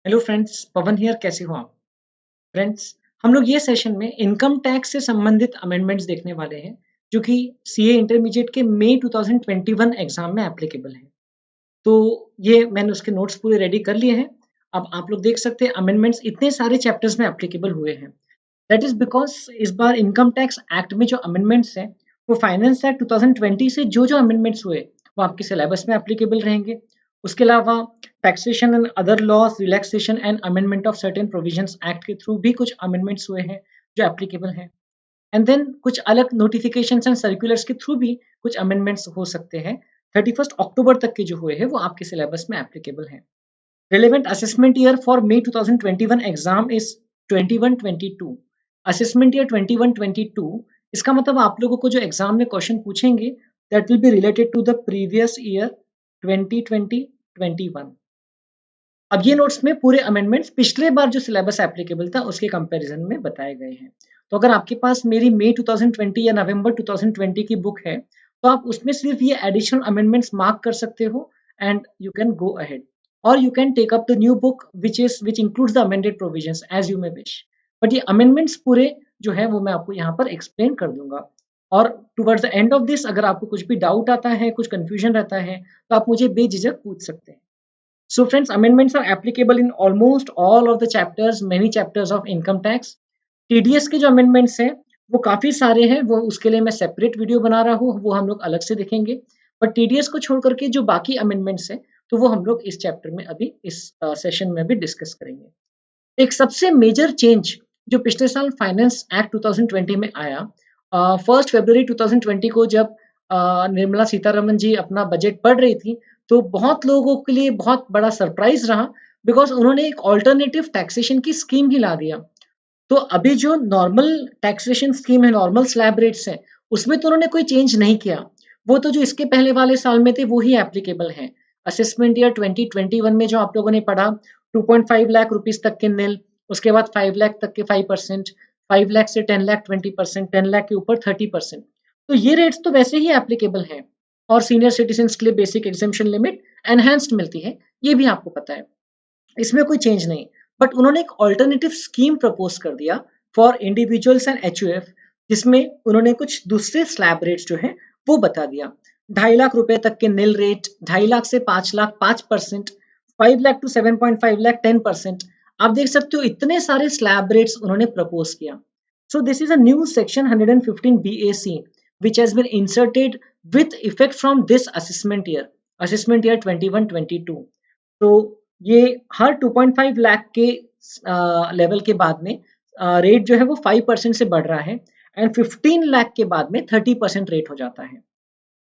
Hello friends, Pawan here. कैसे हो आप? फ्रेंड्स, हम लोग ये सेशन में इनकम टैक्स से संबंधित अमेंडमेंट्स देखने वाले हैं जो कि सीए इंटरमीडिएट के मई 2021 एग्जाम में एप्लीकेबल है। तो ये मैंने उसके नोट्स पूरे रेडी कर लिए हैं। अब आप लोग देख सकते हैं अमेंडमेंट्स इतने सारे चैप्टर्स में एप्लीकेबल हुए हैं। दैट इज बिकॉज इस बार इनकम टैक्स एक्ट में जो अमेंडमेंट्स हैं वो फाइनेंस एक्ट 2020 से जो अमेंडमेंट्स हुए वो आपके सिलेबस में एप्लीकेबल रहेंगे। उसके अलावा taxation and other laws, relaxation and amendment of certain provisions act के थ्रू भी कुछ अमेंडमेंट्स हुए हैं जो एप्लीकेबल हैं। एंड देन कुछ अलग नोटिफिकेशंस एंड सर्कुलर्स के थ्रू भी कुछ अमेंडमेंट्स हो सकते हैं। 31 अक्टूबर तक के जो हुए हैं वो आपके सिलेबस में एप्लीकेबल हैं। Relevant assessment year for May 2021 exam is 21-22. Assessment year 21-22 इसका मतलब आप लोगों को जो एग्जाम में क्वेश्चन पूछेंगे that will be related to the previous year 2020-21. अब ये नोट्स में पूरे अमेंडमेंट्स पिछले बार जो सिलेबस एप्लीकेबल था उसके कंपैरिजन में बताए गए हैं। तो अगर आपके पास मेरी मई 2020 या नवंबर 2020 की बुक है तो आप उसमें सिर्फ ये एडिशनल अमेंडमेंट्स मार्क कर सकते हो and you can go ahead, और you can take up the new book which includes the amended provisions as you may wish. But ये अमेंडमेंट्स पूरे जो है वो मैं आपको यहाँ पर एक्सप्लेन कर दूंगा। और towards the end of this अगर आपको कुछ भी डाउट आता है, कुछ कंफ्यूजन रहता है, तो आप मुझे बेझिझक पूछ सकते हैं। So friends, amendments are applicable in almost all of the chapters, many chapters of income tax. TDS के जो amendments हैं वो काफी सारे हैं, वो उसके लिए मैं सेपरेट वीडियो बना रहा हूँ, वो हम लोग अलग से देखेंगे। बट TDS को छोड़ करके जो बाकी अमेंडमेंट्स हैं तो वो हम लोग इस चैप्टर में अभी इस सेशन में भी डिस्कस करेंगे। एक सबसे मेजर चेंज जो पिछले साल फाइनेंस एक्ट 2020 में आया, 1 फरवरी 2020 को जब निर्मला सीतारमन जी अपना बजट पढ़ रही थी तो बहुत लोगों के लिए बहुत बड़ा सरप्राइज रहा, बिकॉज उन्होंने एक ऑल्टरनेटिव टैक्सेशन की स्कीम ही ला दिया। तो अभी जो नॉर्मल टैक्सेशन स्कीम है, नॉर्मल स्लैब रेट्स है, उसमें तो उन्होंने कोई चेंज नहीं किया। वो तो जो इसके पहले वाले साल में थे वो ही एप्लीकेबल है। असेसमेंट ईयर 2021 में जो आप लोगों ने पढ़ा 2.5 लाख रुपीस तक के नील, उसके बाद 5 लाख तक के 5%, 5 लाख से 10 लाख 20%, 10 लाख के ऊपर 30%। तो ये रेट्स तो वैसे ही एप्लीकेबल हैं। और सीनियर सिटीजन के लिए बेसिक एग्जेम्पशन लिमिट एनहेंस्ड मिलती है, ये भी आपको पता है, इसमें कोई चेंज नहीं। बट उन्होंने एक ऑल्टरनेटिव स्कीम प्रपोज कर दिया फॉर इंडिविजुअल्स एंड एचयूएफ, जिसमें उन्होंने कुछ दूसरे स्लैब रेट्स जो है वो बता दिया। 2.5 लाख रुपए तक के नील रेट, 2.5 लाख से 5 लाख 5%, 5 लाख टू 7.5 लाख 10%। आप देख सकते हो इतने सारे स्लैब रेट्स उन्होंने प्रपोज किया। सो this is a new section 115 BAC which has been inserted with effect from this assessment year 21-22. तो ये हर 2.5 लाख के लेवल के बाद में रेट जो है वो 5% से बढ़ रहा है, एंड 15 लाख के बाद में 30% रेट हो जाता है।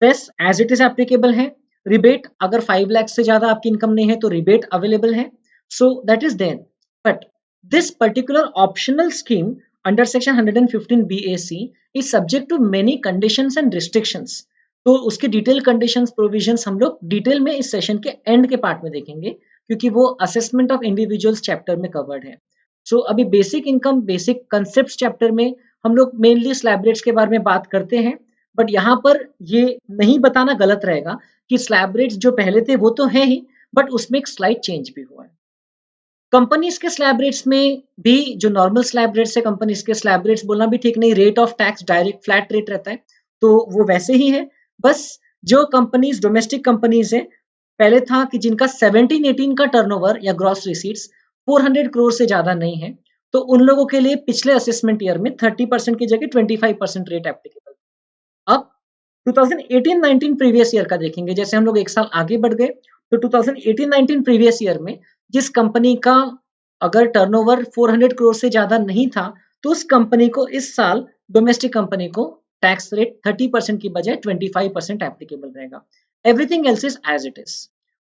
Cess as it is applicable है। रिबेट अगर 5 लाख से ज्यादा आपकी इनकम नहीं है तो रिबेट अवेलेबल है, so that is there. But this particular optional scheme under section 115 BAC is subject to many conditions and restrictions. तो उसके डिटेल कंडीशंस प्रोविजंस हम लोग डिटेल में इस सेशन के एंड के पार्ट में देखेंगे, क्योंकि वो असेसमेंट ऑफ इंडिविजुअल्स चैप्टर में कवर्ड है। सो अभी basic income basic concept chapter में हम लोग मेनली स्लैब रेट्स के बारे में बात करते हैं। बट यहाँ पर ये नहीं बताना गलत रहेगा कि स्लैब रेट्स जो पहले थे वो तो है ही, बट उसमें एक स्लाइट चेंज भी हुआ है। कंपनीज के स्लैब रेट्स में भी जो नॉर्मल स्लैब रेट्स है, कंपनीज के स्लैब रेट्स बोलना भी ठीक नहीं, rate of tax direct flat rate रहता है, तो वो वैसे ही है। बस जो कंपनीज डोमेस्टिक कंपनीज है, पहले था कि जिनका 17-18 का टर्नओवर या ग्रॉस रिसीट्स 400 करोड़ से ज्यादा नहीं है, तो उन लोगों के लिए पिछले असेसमेंट ईयर में 30% की जगह 25% रेट एप्लीकेबल। अब 2018-19 प्रीवियस ईयर का देखेंगे, जैसे हम लोग एक साल आगे बढ़ गए, तो 2018-19 प्रीवियस ईयर में जिस कंपनी का अगर टर्नओवर 400 करोड़ से ज्यादा नहीं था, तो उस कंपनी को इस साल डोमेस्टिक कंपनी को टैक्स रेट 30% की बजाय 25% एप्लीकेबल रहेगा। Everything else is as it is.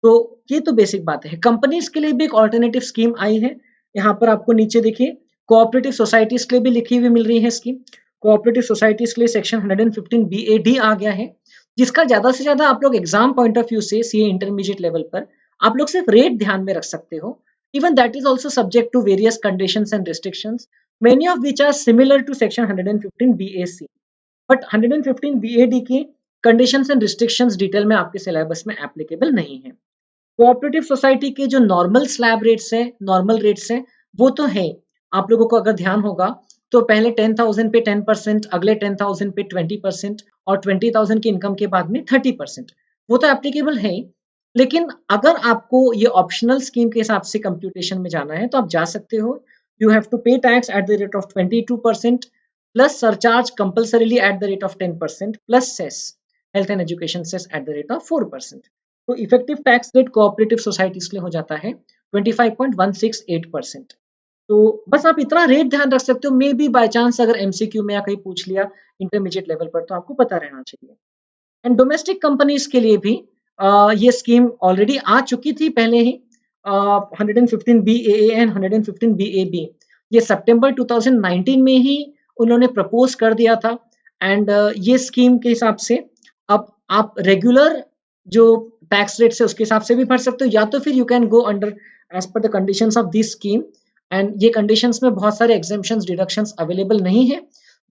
तो ये तो बेसिक बात है। कंपनीज के लिए भी एक ऑल्टरनेटिव स्कीम आई है। यहाँ पर आपको नीचे देखिए कोऑपरेटिव सोसाइटीज के लिए भी लिखी हुई मिल रही है स्कीम। कोऑपरेटिव सोसाइटीज के लिए सेक्शन 115 BAD आ गया है, जिसका ज्यादा से ज्यादा आप लोग एग्जाम पॉइंट ऑफ व्यू से सीए इंटरमीडिएट लेवल पर आप लोग सिर्फ रेट ध्यान में रख सकते हो। Even that is also subject to various conditions and restrictions, many of which are similar to section 115 BAC। But 115 BAD की कंडीशंस एंड रिस्ट्रिक्शंस डिटेल में आपके सिलेबस में एप्लीकेबल नहीं है। कोऑपरेटिव सोसाइटी के जो नॉर्मल रेट्स है वो तो है। आप लोगों को अगर ध्यान होगा तो पहले 10,000 पे 10%, अगले 10,000 पे 20% और 20,000 की इनकम के बाद में 30%, वो तो एप्लीकेबल है ही। लेकिन अगर आपको ये ऑप्शनल स्कीम के हिसाब से कंप्यूटेशन में जाना है तो आप जा सकते हो। You have to pay tax at the rate of 22% plus surcharge compulsorily at the rate of 10% plus cess, health and education cess at the rate of 4%। तो effective tax rate cooperative societies के लिए हो जाता है 25.168%। तो बस आप इतना रेट ध्यान रख सकते हो, मे बी बाय चांस अगर एमसीक्यू में या कहीं पूछ लिया इंटरमीडिएट लेवल पर तो आपको पता रहना चाहिए। एंड डोमेस्टिक कंपनीज के लिए भी ये स्कीम ऑलरेडी आ चुकी थी पहले ही। 115 B A and 115 B A B ये सितंबर 2019 में ही उन्होंने प्रपोज कर दिया था। एंड ये स्कीम के हिसाब से अब आप रेगुलर जो टैक्स रेट है उसके हिसाब से भी भर सकते हो, या तो फिर you can go under as per the conditions of this scheme. And ये कंडीशंस में बहुत सारे एग्जेम्पशंस डिडक्शंस अवेलेबल नहीं है,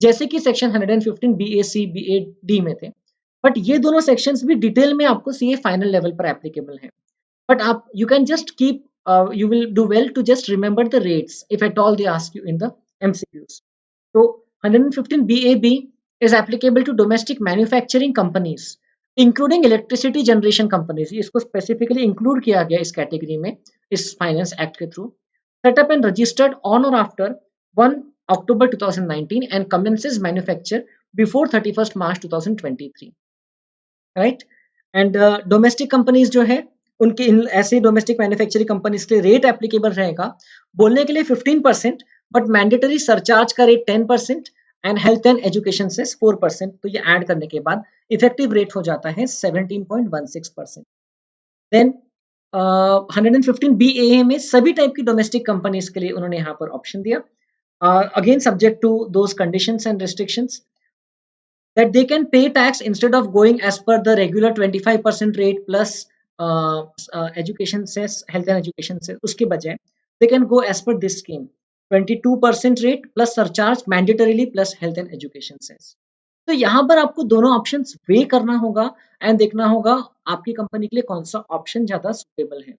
जैसे कि section 115 B A C B A D में थे। बट ये दोनों सेक्शंस भी डिटेल में आपको सीए फाइनल लेवल पर एप्लीकेबल है। बट आप you can just keep you will do well to just remember the rates if at all they ask you in the MCQs. So 115 BAB is applicable to domestic manufacturing companies including electricity generation companies. इसको specifically include किया गया इस category में इस finance act के through. Set up and registered on or after 1 October 2019 and commences manufacture before 31st March 2023. Right. And domestic companies जो है उनके ऐसे डोमेस्टिक मैन्युफैक्चरिंग कंपनीज के लिए रेट एप्लीकेबल रहेगा बोलने के लिए 15%, बट मैंडेटरी सरचार्ज का rate 10% and health and education से 4%। तो ये ऐड करने के बाद इफेक्टिव रेट हो जाता है 17.16%। देन 115 BAA में सभी टाइप की डोमेस्टिक कंपनीज के लिए उन्होंने यहाँ पर ऑप्शन दिया, again subject to those conditions and restrictions, that they can pay tax instead of going as per the regular 25% rate plus education cess, health and education cess, उसके बजाय they can go as per this scheme 22% rate plus surcharge mandatorily plus health and education cess। तो यहाँ पर आपको दोनों options वे करना होगा and देखना होगा आपकी कंपनी के लिए कौन सा ऑप्शन ज्यादा सुटेबल है,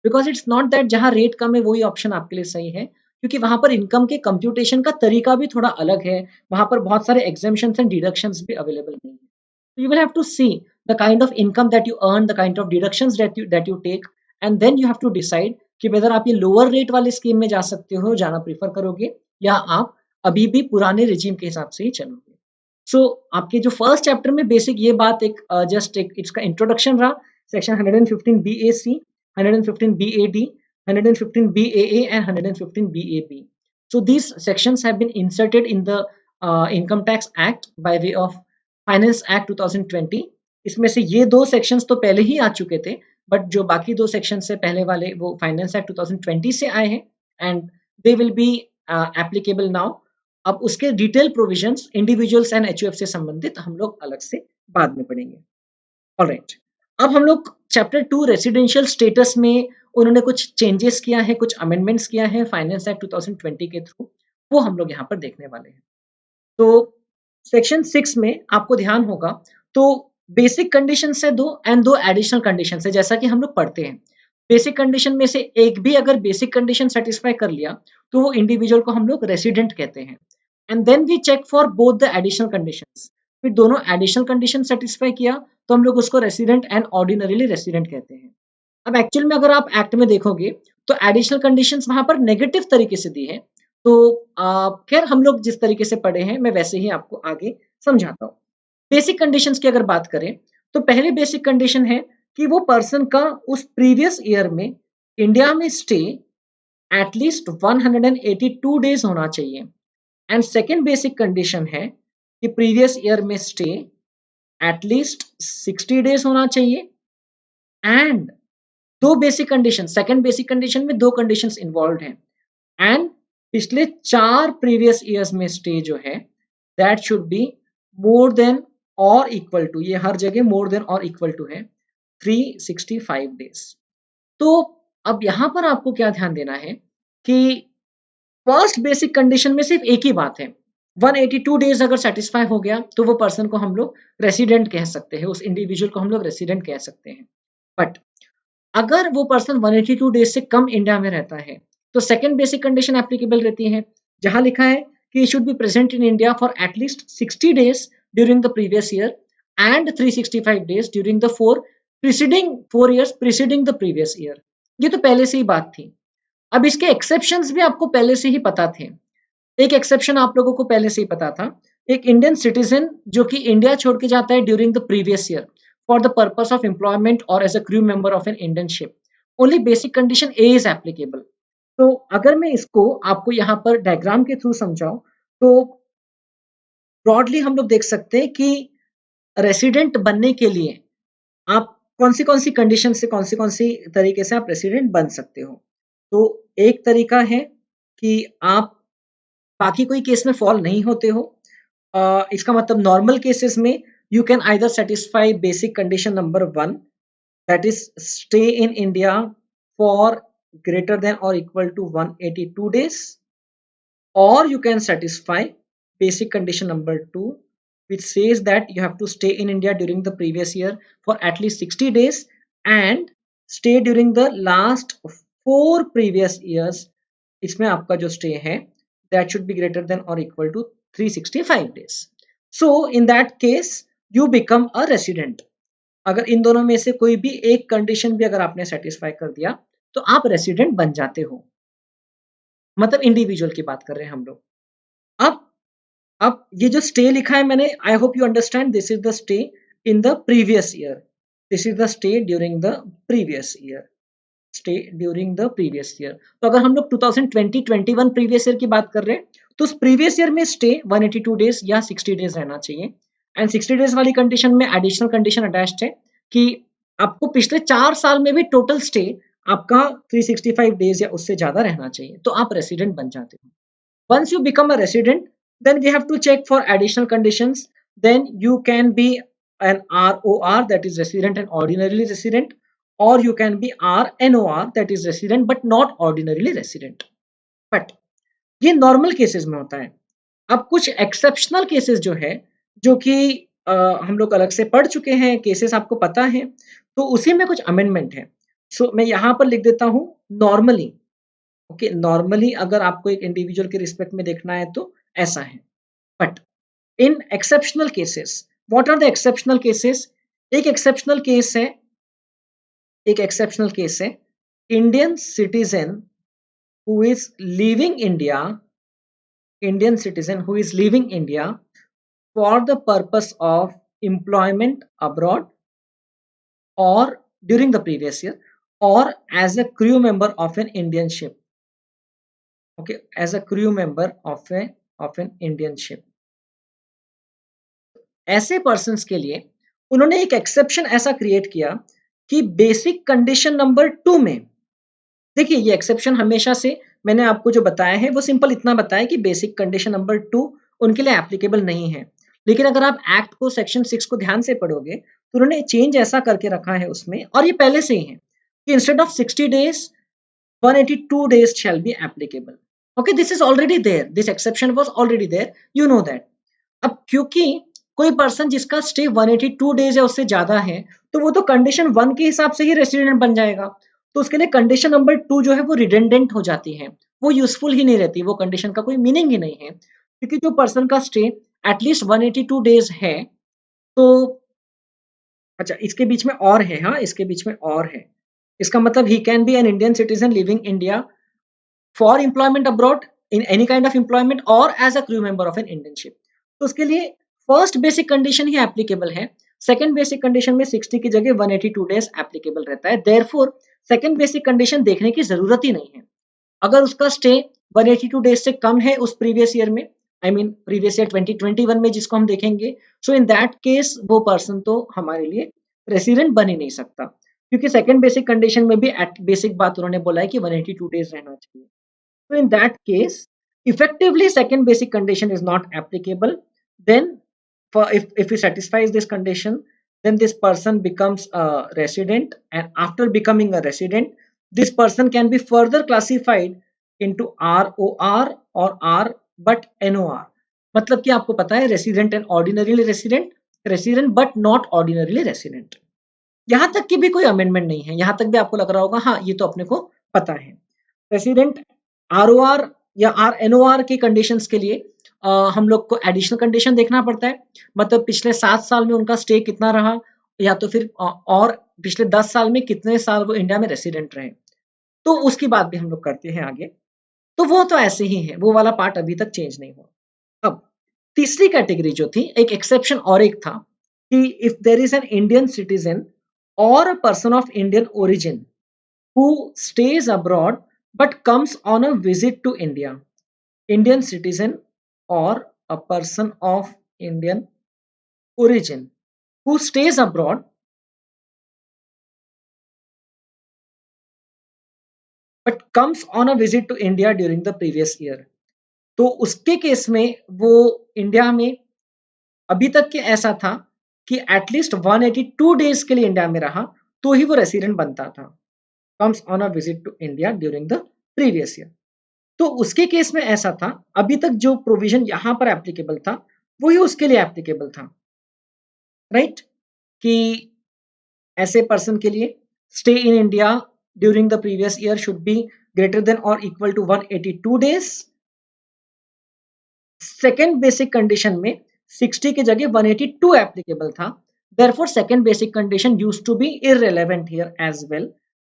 बिकॉज इट्स नॉट दैट जहाँ रेट कम है वही ऑप्शन आपके लिए सही है, क्योंकि वहां पर इनकम के कंप्यूटेशन का तरीका भी थोड़ा अलग है, वहां पर बहुत सारे एग्जेम्पशंस एंड डिडक्शंस भी अवेलेबल नहीं है। So you will have to see the kind of income that you earn, the kind of deductions that you take, and then you have to decide कि whether आप ये lower rate वाले scheme में जा सकते हो, जाना प्रीफर करोगे, या आप अभी भी पुराने रिजीम के हिसाब से ही चलोगे। सो आपके जो फर्स्ट चैप्टर में बेसिक ये बात एक जस्ट एक इसका इंट्रोडक्शन रहा, section 115 BAC, 115 BAD, 115 BAA and 115 BAB. So these sections have been inserted in the Income Tax Act by way of Finance Act 2020। इसमें से ये दो सेक्शंस तो पहले ही आ चुके थे, बट जो बाकी दो सेक्शन से पहले वाले वो फाइनेंस एक्ट 2020 से आए हैं and they will be applicable now. अब उसके detail provisions individuals and HUF से संबंधित हम लोग अलग से बाद में पढ़ेंगे। ऑलराइट, अब हम लोग चैप्टर 2 रेसिडेंशियल स्टेटस में उन्होंने कुछ चेंजेस किया है, कुछ अमेंडमेंट्स किया है फाइनेंस एक्ट 2020 के थ्रू, वो हम लोग यहाँ पर देखने वाले हैं। तो सेक्शन 6 में आपको ध्यान होगा तो बेसिक कंडीशन से दो एंड दो एडिशनल कंडीशन है, जैसा कि हम लोग पढ़ते हैं। बेसिक कंडीशन में से एक भी अगर बेसिक कंडीशन सेटिस्फाई कर लिया तो वो इंडिविजुअल को हम लोग रेसिडेंट कहते हैं। And then we check for both the additional conditions, फिर दोनों एडिशनल कंडीशन सेटिस्फाई किया तो हम लोग उसको रेसिडेंट एंड ऑर्डिनरीली रेसिडेंट कहते हैं। अब एक्चुअल में अगर आप एक्ट में देखोगे तो एडिशनल कंडीशंस वहां पर नेगेटिव तरीके से दी है, तो खैर हम लोग जिस तरीके से पढ़े हैं मैं वैसे ही आपको आगे समझाता हूँ। बेसिक कंडीशंस की अगर बात करें तो पहले बेसिक कंडीशन है कि वो पर्सन का उस प्रीवियस ईयर में इंडिया में स्टे एटलीस्ट 182 डेज होना चाहिए। एंड सेकेंड बेसिक कंडीशन है कि प्रीवियस ईयर में स्टे एटलीस्ट 60 डेज होना चाहिए। एंड दो basic condition, second basic condition में दो कंडीशंस इन्वॉल्व हैं, एंड पिछले 4 प्रीवियस ईयर्स में स्टे जो है that should B more then और इक्वल टू, ये हर जगह मोर देन और इक्वल टू है 365 डेज। तो अब यहां पर आपको क्या ध्यान देना है कि फर्स्ट बेसिक कंडीशन में सिर्फ एक ही बात है, 182 डेज अगर सेटिस्फाई हो गया तो वो पर्सन को हम लोग रेसिडेंट कह सकते हैं, उस इंडिविजुअल को हम लोग रेसिडेंट कह सकते हैं। बट अगर वो पर्सन 182 डेज से कम इंडिया में रहता है तो सेकंड बेसिक कंडीशन एप्लीकेबल रहती है, जहां लिखा है कि should be present in India for at least 60 days during the previous year and 365 days during the 4 years preceding the previous year. ये तो पहले से ही बात थी। अब इसके एक्सेप्शंस भी आपको पहले से ही पता थे। एक एक्सेप्शन आप लोगों को पहले से ही पता था, एक इंडियन सिटीजन जो कि इंडिया छोड़ के जाता है during the previous year for the purpose of employment और as a crew member of an Indian ship, only basic condition A is applicable. तो अगर मैं इसको आपको यहाँ पर डायग्राम के थ्रू समझाऊं तो ब्रॉडली हम लोग देख सकते हैं कि रेसिडेंट बनने के लिए आप कौन सी कंडीशन से कौन सी तरीके से आप रेसिडेंट बन सकते हो। तो एक तरीका है कि आप बाकी कोई केस में फॉल नहीं होते हो। इसका मतलब नॉर्मल केसेस में you can either satisfy basic condition number 1, that is stay in India for greater than or equal to 182 days, or you can satisfy basic condition number 2, which says that you have to stay in India during the previous year for at least 60 days and stay during the last 4 previous years। इसमें आपका जो stay है that should be greater than or equal to 365 days। So in that case you become a resident। अगर इन दोनों में से कोई भी एक कंडीशन भी अगर आपने सेटिस्फाई कर दिया तो आप रेसिडेंट बन जाते हो। मतलब इंडिविजुअल की बात कर रहे हैं हम लोग। अब ये जो स्टे लिखा है मैंने, आई hope you understand, this is the stay in the previous year, this is the stay during the previous year, stay during the previous year. तो अगर हम लोग 2020-21 प्रीवियस ईयर की बात कर रहे हैं तो उस प्रीवियस ईयर में स्टे 182 डेज या 60 डेज रहना चाहिए। एंड 60 डेज वाली कंडीशन में एडिशनल कंडीशन अटैच्ड है कि आपको पिछले 4 साल में भी टोटल स्टे आपका 365 डेज या उससे ज्यादा रहना चाहिए, तो आप रेसिडेंट बन जाते हो। Once you become a resident, then we have to check for additional conditions. Then you can be an ROR, that is resident and ordinarily resident, or you can be RNOR, that is resident but not ordinarily resident। But ये normal cases में होता है। अब कुछ exceptional cases जो है, जो कि हम लोग अलग से पढ़ चुके हैं, केसेस आपको पता है, तो उसी में कुछ अमेंडमेंट है। सो मैं यहाँ पर लिख देता हूँ नॉर्मली। ओके, नॉर्मली अगर आपको एक इंडिविजुअल के रिस्पेक्ट में देखना है तो ऐसा है। But in exceptional cases, what are the exceptional cases? एक एक्सेप्शनल केस है, Indian citizen who is living India, for the purpose of employment abroad और ड्यूरिंग द प्रीवियस ईयर और as a crew member of an Indian ship. Okay, as a crew member of an Indian ship। ऐसे persons के लिए उन्होंने एक exception ऐसा create किया कि बेसिक कंडीशन नंबर 2 में, देखिए ये एक्सेप्शन हमेशा से मैंने आपको जो बताया है वो सिंपल इतना बताया कि बेसिक कंडीशन नंबर 2 उनके लिए एप्लीकेबल नहीं है। लेकिन अगर आप एक्ट को सेक्शन 6 को ध्यान से पढ़ोगे तो उन्होंने चेंज ऐसा करके रखा है उसमें, और ये पहले से ही है कि instead of 60 days 182 days shall be applicable। Okay, this is already there, this exception was already there, you know that। अब क्योंकि कोई पर्सन जिसका स्टे 182 डेज या उससे ज्यादा है तो वो तो कंडीशन 1 के हिसाब से ही रेसिडेंट बन जाएगा, तो उसके लिए कंडीशन नंबर 2 जो है वो रिडेंडेंट हो जाती है, वो यूजफुल ही नहीं रहती, वो कंडीशन का कोई मीनिंग ही नहीं है। क्योंकि जो पर्सन का स्टे एटलीस्ट 182 डेज है तो अच्छा, इसके बीच में और है, हाँ इसके बीच में और है, इसका मतलब he can be an Indian citizen living India for employment abroad in any kind of employment और as a crew member of an Indian ship. तो उसके लिए फर्स्ट बेसिक कंडीशन ही एप्लीकेबल है, सेकंड बेसिक कंडीशन में 60 की जगह 182 days applicable रहता है। देयरफॉर सेकंड बेसिक कंडीशन देखने की जरूरत ही नहीं है। अगर उसका स्टे 182 डेज से कम है उस प्रीवियस ईयर में, आई मीन प्रीवियस ईयर 2021 में जिसको हम देखेंगे, सो इन दैट केस वो पर्सन तो हमारे लिए रेसिडेंट बन ही नहीं सकता, क्योंकि सेकंड बेसिक कंडीशन में भी बेसिक बात उन्होंने बोला है कि 182 डेज रहना चाहिए। So in that case, effectively second basic condition is not applicable। Then if he satisfies this condition, then this person becomes a resident, and after becoming a resident, this person can be further classified into ROR or R but NOR। मतलब कि आपको पता है resident and ordinarily resident, resident but not ordinarily resident. यहाँ तक की भी कोई अमेंडमेंट नहीं है, यहाँ तक भी आपको लग रहा होगा हाँ ये तो अपने को पता है। रेसिडेंट आरओआर या एनओआर की कंडीशंस के लिए हम लोग को एडिशनल कंडीशन देखना पड़ता है, मतलब पिछले 7 साल में उनका स्टे कितना रहा, या तो फिर और पिछले 10 साल में कितने साल वो इंडिया में रेसिडेंट रहे, तो उसकी बात भी हम लोग करते हैं आगे। तो वो तो ऐसे ही है, वो वाला पार्ट अभी तक चेंज नहीं हुआ। अब तीसरी कैटेगरी जो थी, एक एक्सेप्शन और एक था कि if there is an Indian citizen और a person of Indian origin who stays abroad but comes on a visit to India, Indian citizen or a person of Indian origin who stays abroad but comes on a visit to India during the previous year। तो उसके case में वो India में अभी तक के ऐसा था कि एटलीस्ट 182 डेज के लिए इंडिया में रहा तो ही वो रेसिडेंट बनता था, comes on a visit to India during the previous year. तो उसके केस में ऐसा था, अभी तक जो प्रोविजन यहां पर एप्लीकेबल था वही उसके लिए एप्लीकेबल था, राइट? कि ऐसे पर्सन के लिए stay in India during the previous year should be greater than और equal to 182 days. Second basic condition में 60 की जगह 182 एप्लीकेबल था, therefore second basic condition used to be irrelevant here as well,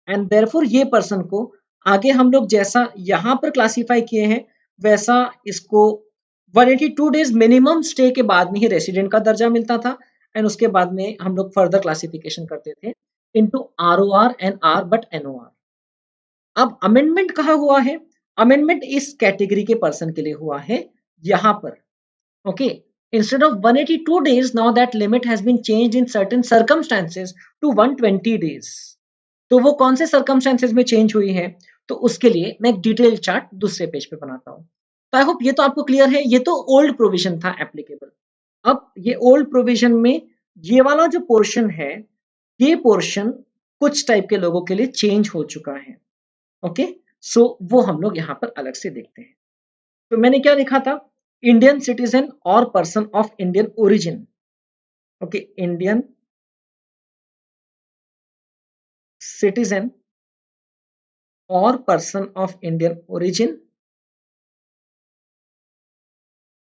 and therefore ये person को आगे हम लोग जैसा यहाँ पर क्लासिफाई किए हैं वैसा इसको 182 डेज मिनिमम स्टे के बाद में ही रेसिडेंट का दर्जा मिलता था, एंड उसके बाद में हम लोग फर्दर क्लासिफिकेशन करते थे into ROR and R but NOR. अब अमेंडमेंट कहाँ हुआ है? अमेंडमेंट इस कैटेगरी के पर्सन के लिए हुआ है यहाँ पर, okay. Instead of 182 days, now that limit has been changed in certain circumstances to 120 days। तो वो कौन से सर्कमस्टेंसेज में चेंज हुई है, तो उसके लिए मैं एक डिटेल चार्ट दूसरे पेज पे बनाता हूँ। तो आई होप ये तो आपको क्लियर है, ये तो ओल्ड प्रोविजन था एप्लीकेबल। अब ये ओल्ड प्रोविजन में ये वाला जो पोर्शन है, ये पोर्शन कुछ टाइप के लोगों के लिए चेंज हो चुका है, ओके। सो वो हम लोग यहाँ पर अलग से देखते हैं। तो मैंने क्या लिखा था, इंडियन सिटीजन और person of Indian origin, okay, Indian citizen और पर्सन ऑफ इंडियन ओरिजिन।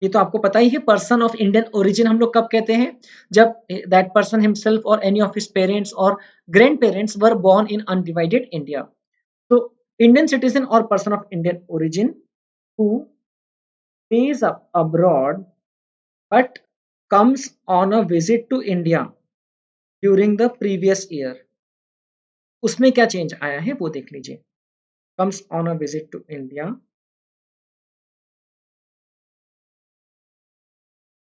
ये तो आपको पता ही है, पर्सन ऑफ इंडियन ओरिजिन हम लोग कब कहते हैं, जब दैट पर्सन हिमसेल्फ और एनी ऑफ हिज पेरेंट्स और grandparents were born in undivided India. तो इंडियन सिटीजन और person of Indian origin who stays abroad but comes on a visit to India during the previous year, उसमें क्या change आया है वो देख लीजिए। comes on a visit to India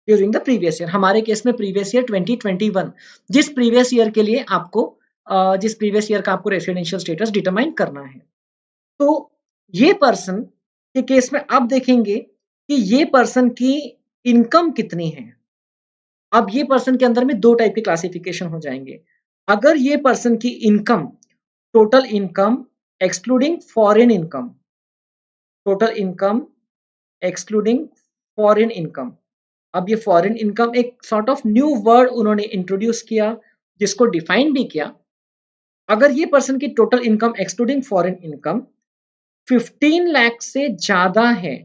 during the previous year, हमारे case में प्रीवियस ईयर 2021, जिस प्रीवियस ईयर के लिए आपको जिस प्रीवियस ईयर का आपको रेसिडेंशियल स्टेटस डिटरमाइन करना है। तो ये पर्सन के केस में अब देखेंगे कि ये पर्सन की इनकम कितनी है। अब ये पर्सन के अंदर में दो टाइप के क्लासिफिकेशन हो जाएंगे। अगर ये पर्सन की income total income excluding foreign income, total income excluding foreign income, अब ये फॉरेन इनकम एक सॉर्ट ऑफ न्यू वर्ड उन्होंने इंट्रोड्यूस किया जिसको डिफाइन भी किया। अगर ये पर्सन की total income excluding foreign income 15 lakh से ज्यादा है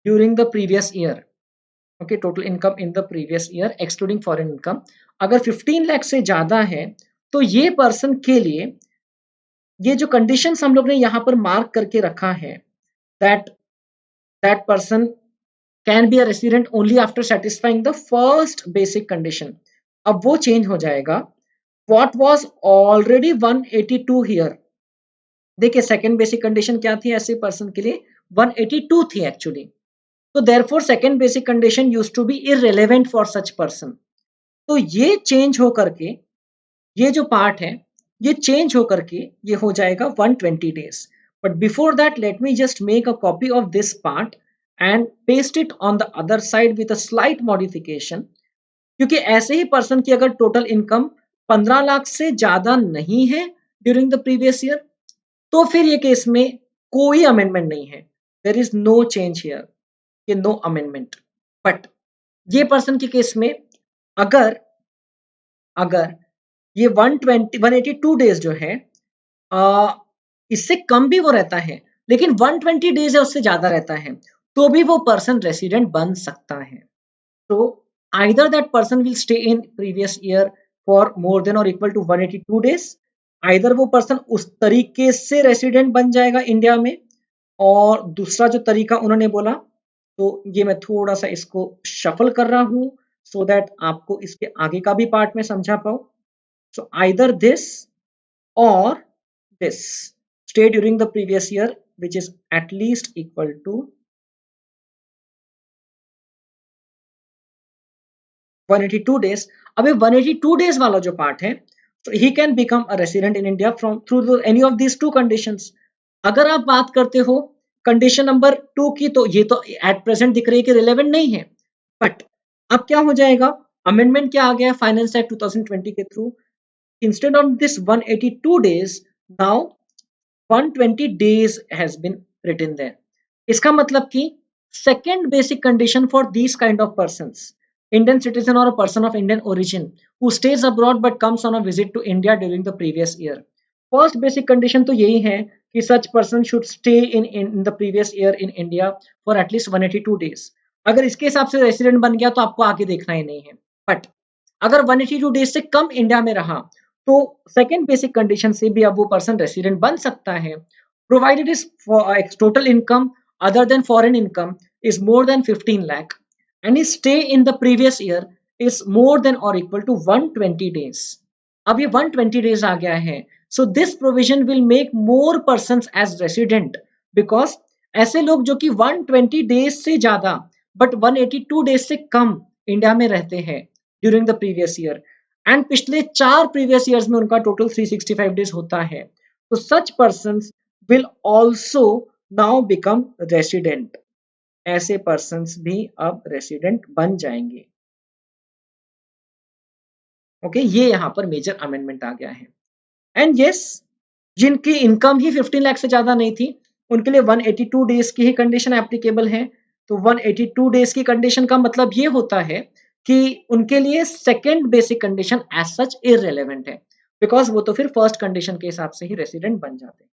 during the previous year, okay, total income in the previous year excluding foreign income अगर 15 लाख से ज्यादा है, तो ये पर्सन के लिए ये जो कंडीशंस हम लोग ने यहाँ पर मार्क करके रखा है, that that person can be a resident only after satisfying the first basic condition, अब वो चेंज हो जाएगा। what was already 182 here, देखिए सेकेंड बेसिक कंडीशन क्या थी ऐसे पर्सन के लिए, 182 थी एक्चुअली। तो therefore second basic condition used to be irrelevant for such person. तो ये चेंज हो करके ये जो पार्ट है ये चेंज हो करके ये हो जाएगा 120 days. But before that let me just make a copy of this part and paste it on the other side with a slight modification, क्योंकि ऐसे ही पर्सन की अगर टोटल इनकम 15 लाख से ज्यादा नहीं है ड्यूरिंग द प्रीवियस ईयर, तो फिर ये केस में कोई अमेंडमेंट नहीं है, there is no change here, ये नो अमेंडमेंट। बट ये पर्सन के केस में अगर अगर ये 182 डेज जो है इससे कम भी वो रहता है, लेकिन 120 डेज है उससे ज्यादा रहता है, तो भी वो पर्सन रेसिडेंट बन सकता है। तो either that person will stay in previous year for more than or equal to 182 days, either वो पर्सन उस तरीके से रेसिडेंट बन जाएगा इंडिया में, और दूसरा जो तरीका उन्होंने बोला, तो ये मैं थोड़ा सा इसको शफल कर रहा हूं सो दैट आपको इसके आगे का भी पार्ट में समझा पाऊं। So either this or this, stay during the previous year which is at least equal to 182 days। अब ये 182 days वाला जो पार्ट है, so he can become a resident in India from through any of these two conditions। अगर आप बात करते हो कंडीशन नंबर 2 की, तो ये तो एट प्रेजेंट दिख रही है कि रिलेवेंट नहीं है, बट अब क्या हो जाएगा, अमेंडमेंट क्या आ गया फाइनेंस एक्ट 2020 के through, instead of this 182 days, now 120 days has been written there। इसका मतलब कि second basic condition for these kind of persons, Indian citizen or a person of Indian origin who stays abroad but comes on a visit to India during the previous year, first basic condition तो यही है कि such person should stay in the previous year in India for at least 182 days। अगर इसके हिसाब से resident बन गया तो आपको आगे देखना ही नहीं है, बट अगर 182 डेज से कम इंडिया में रहा तो सेकेंड बेसिक कंडीशन से भी अब वो पर्सन रेसिडेंट बन सकता है, provided is total income other than foreign income is more than 15 lakh and his stay in the previous year is more than or equal to 120 days। अब ये 120 days आ गया है, so this provision will make more persons as resident because ऐसे लोग जो कि 120 days से ज्यादा but 182 days से कम इंडिया में रहते हैं during the previous year, and पिछले 4 प्रीवियस ईयर्स में उनका टोटल 365 डेज होता है, तो such persons will also now become resident. ऐसे पर्सन्स भी अब रेसिडेंट बन जाएंगे। ओके, ये यहाँ पर मेजर अमेंडमेंट आ गया है। एंड यस, जिनकी इनकम ही 15 लाख से ज्यादा नहीं थी उनके लिए 182 डेज की ही कंडीशन एप्लीकेबल है। तो 182 डेज की कंडीशन का मतलब ये होता है कि उनके लिए second basic condition as such irrelevant है, बिकॉज वो तो फिर फर्स्ट कंडीशन के हिसाब से ही रेसिडेंट बन जाते हैं।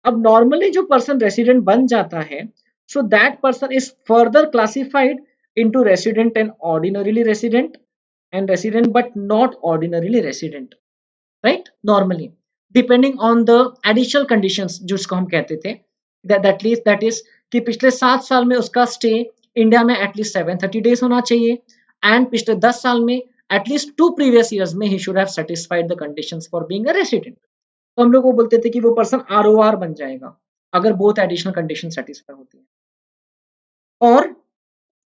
अब नॉर्मली जो पर्सन रेसिडेंट बन जाता है, so that person is further classified into resident and ordinarily resident and resident but not ordinarily resident, right, normally depending on the additional conditions जिसको हम कहते थे, दैट इज कि पिछले 7 साल में उसका स्टे इंडिया में एटलीस्ट 730 डेज होना चाहिए, एंड पिछले 10 साल में एटलीस्ट 2 प्रीवियस ईयर्स में he should have satisfied the conditions for being a resident. तो हम लोग वो बोलते थे कि वो पर्सन आरओआर बन जाएगा अगर बोथ एडिशनल कंडीशन सेटिस्फाई होती है। और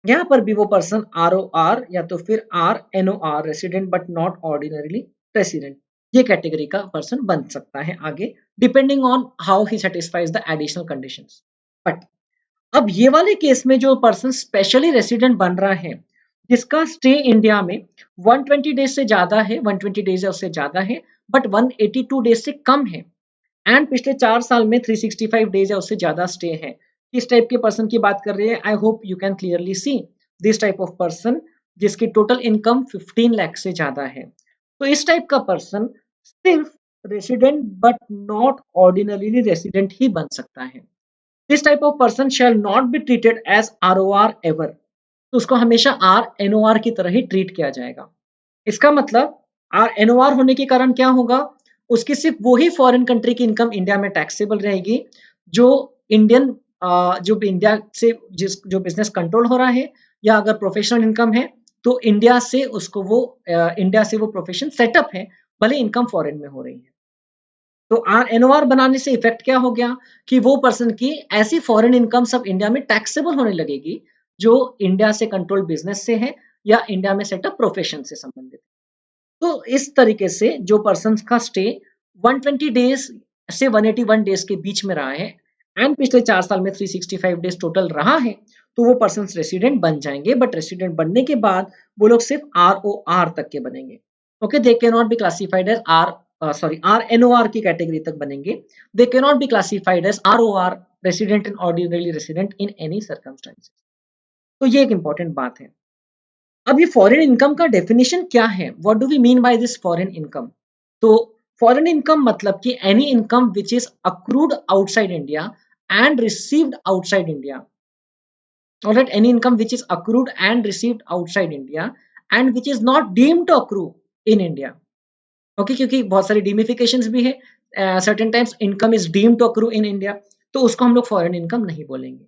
यहाँ पर भी वो पर्सन आर ओ आर या तो फिर R N O R resident but not ordinarily resident, ये कैटेगरी का पर्सन बन सकता है आगे, depending on how he satisfies the additional conditions. But अब ये वाले केस में जो पर्सन स्पेशली रेसिडेंट बन रहा है, जिसका स्टे इंडिया में 120 डेज से ज्यादा है, 120 डेज या उससे ज्यादा है, बट 182 डेज से कम है, एंड पिछले 4 साल में 365 डेज या उससे ज्यादा स्टे है, किस टाइप के पर्सन की बात कर रहे हैं, I hope you can clearly see this type of person जिसकी टोटल इनकम 15 लाख से ज्यादा है। तो इस टाइप का पर्सन सिर्फ resident but not ordinarily resident ही बन सकता है। This type of person shall not be treated as ROR ever, तो उसको हमेशा आर एनओआर की तरह ही ट्रीट किया जाएगा। इसका मतलब आर एनओआर होने के कारण क्या होगा, उसकी सिर्फ वही फॉरेन कंट्री की इनकम इंडिया में टैक्सेबल रहेगी जो इंडियन जो इंडिया से जिस जो बिजनेस कंट्रोल हो रहा है, या अगर प्रोफेशनल इनकम है तो इंडिया से उसको वो इंडिया से वो प्रोफेशन सेटअप है, भले इनकम फॉरेन में हो रही है। तो आर एनओआर बनाने से इफेक्ट क्या हो गया कि वो पर्सन की ऐसी फॉरेन इनकम सब इंडिया में टैक्सेबल होने लगेगी जो इंडिया से कंट्रोल बिजनेस से है या इंडिया में सेटअप प्रोफेशन से संबंधित। तो इस तरीके से जो पर्सन का स्टे 120 डेज से 181 डेज के बीच में रहा है एंड पिछले 4 साल में 365 डेज टोटल रहा है, तो वो पर्सन रेसिडेंट बन जाएंगे। बट रेसिडेंट बनने के बाद वो लोग सिर्फ आर ओ आर तक के बनेंगे। Okay, they can not be classified as R N O R की कैटेगरी तक बनेंगे। They can not be classified as R O R resident and ordinary resident in any circumstances. तो ये एक important बात है। अब ये फॉरेन इनकम का डेफिनेशन क्या है, what do we mean by this foreign income. तो फॉरेन इनकम मतलब कि any income which is accrued outside India and received outside India. Alright, any income which is accrued and received outside India and which is not deemed to accrue in India. Okay, क्योंकि बहुत सारी deeming fictions भी है. Certain times income is deemed to accrue in India, तो उसको हम लोग foreign income नहीं बोलेंगे.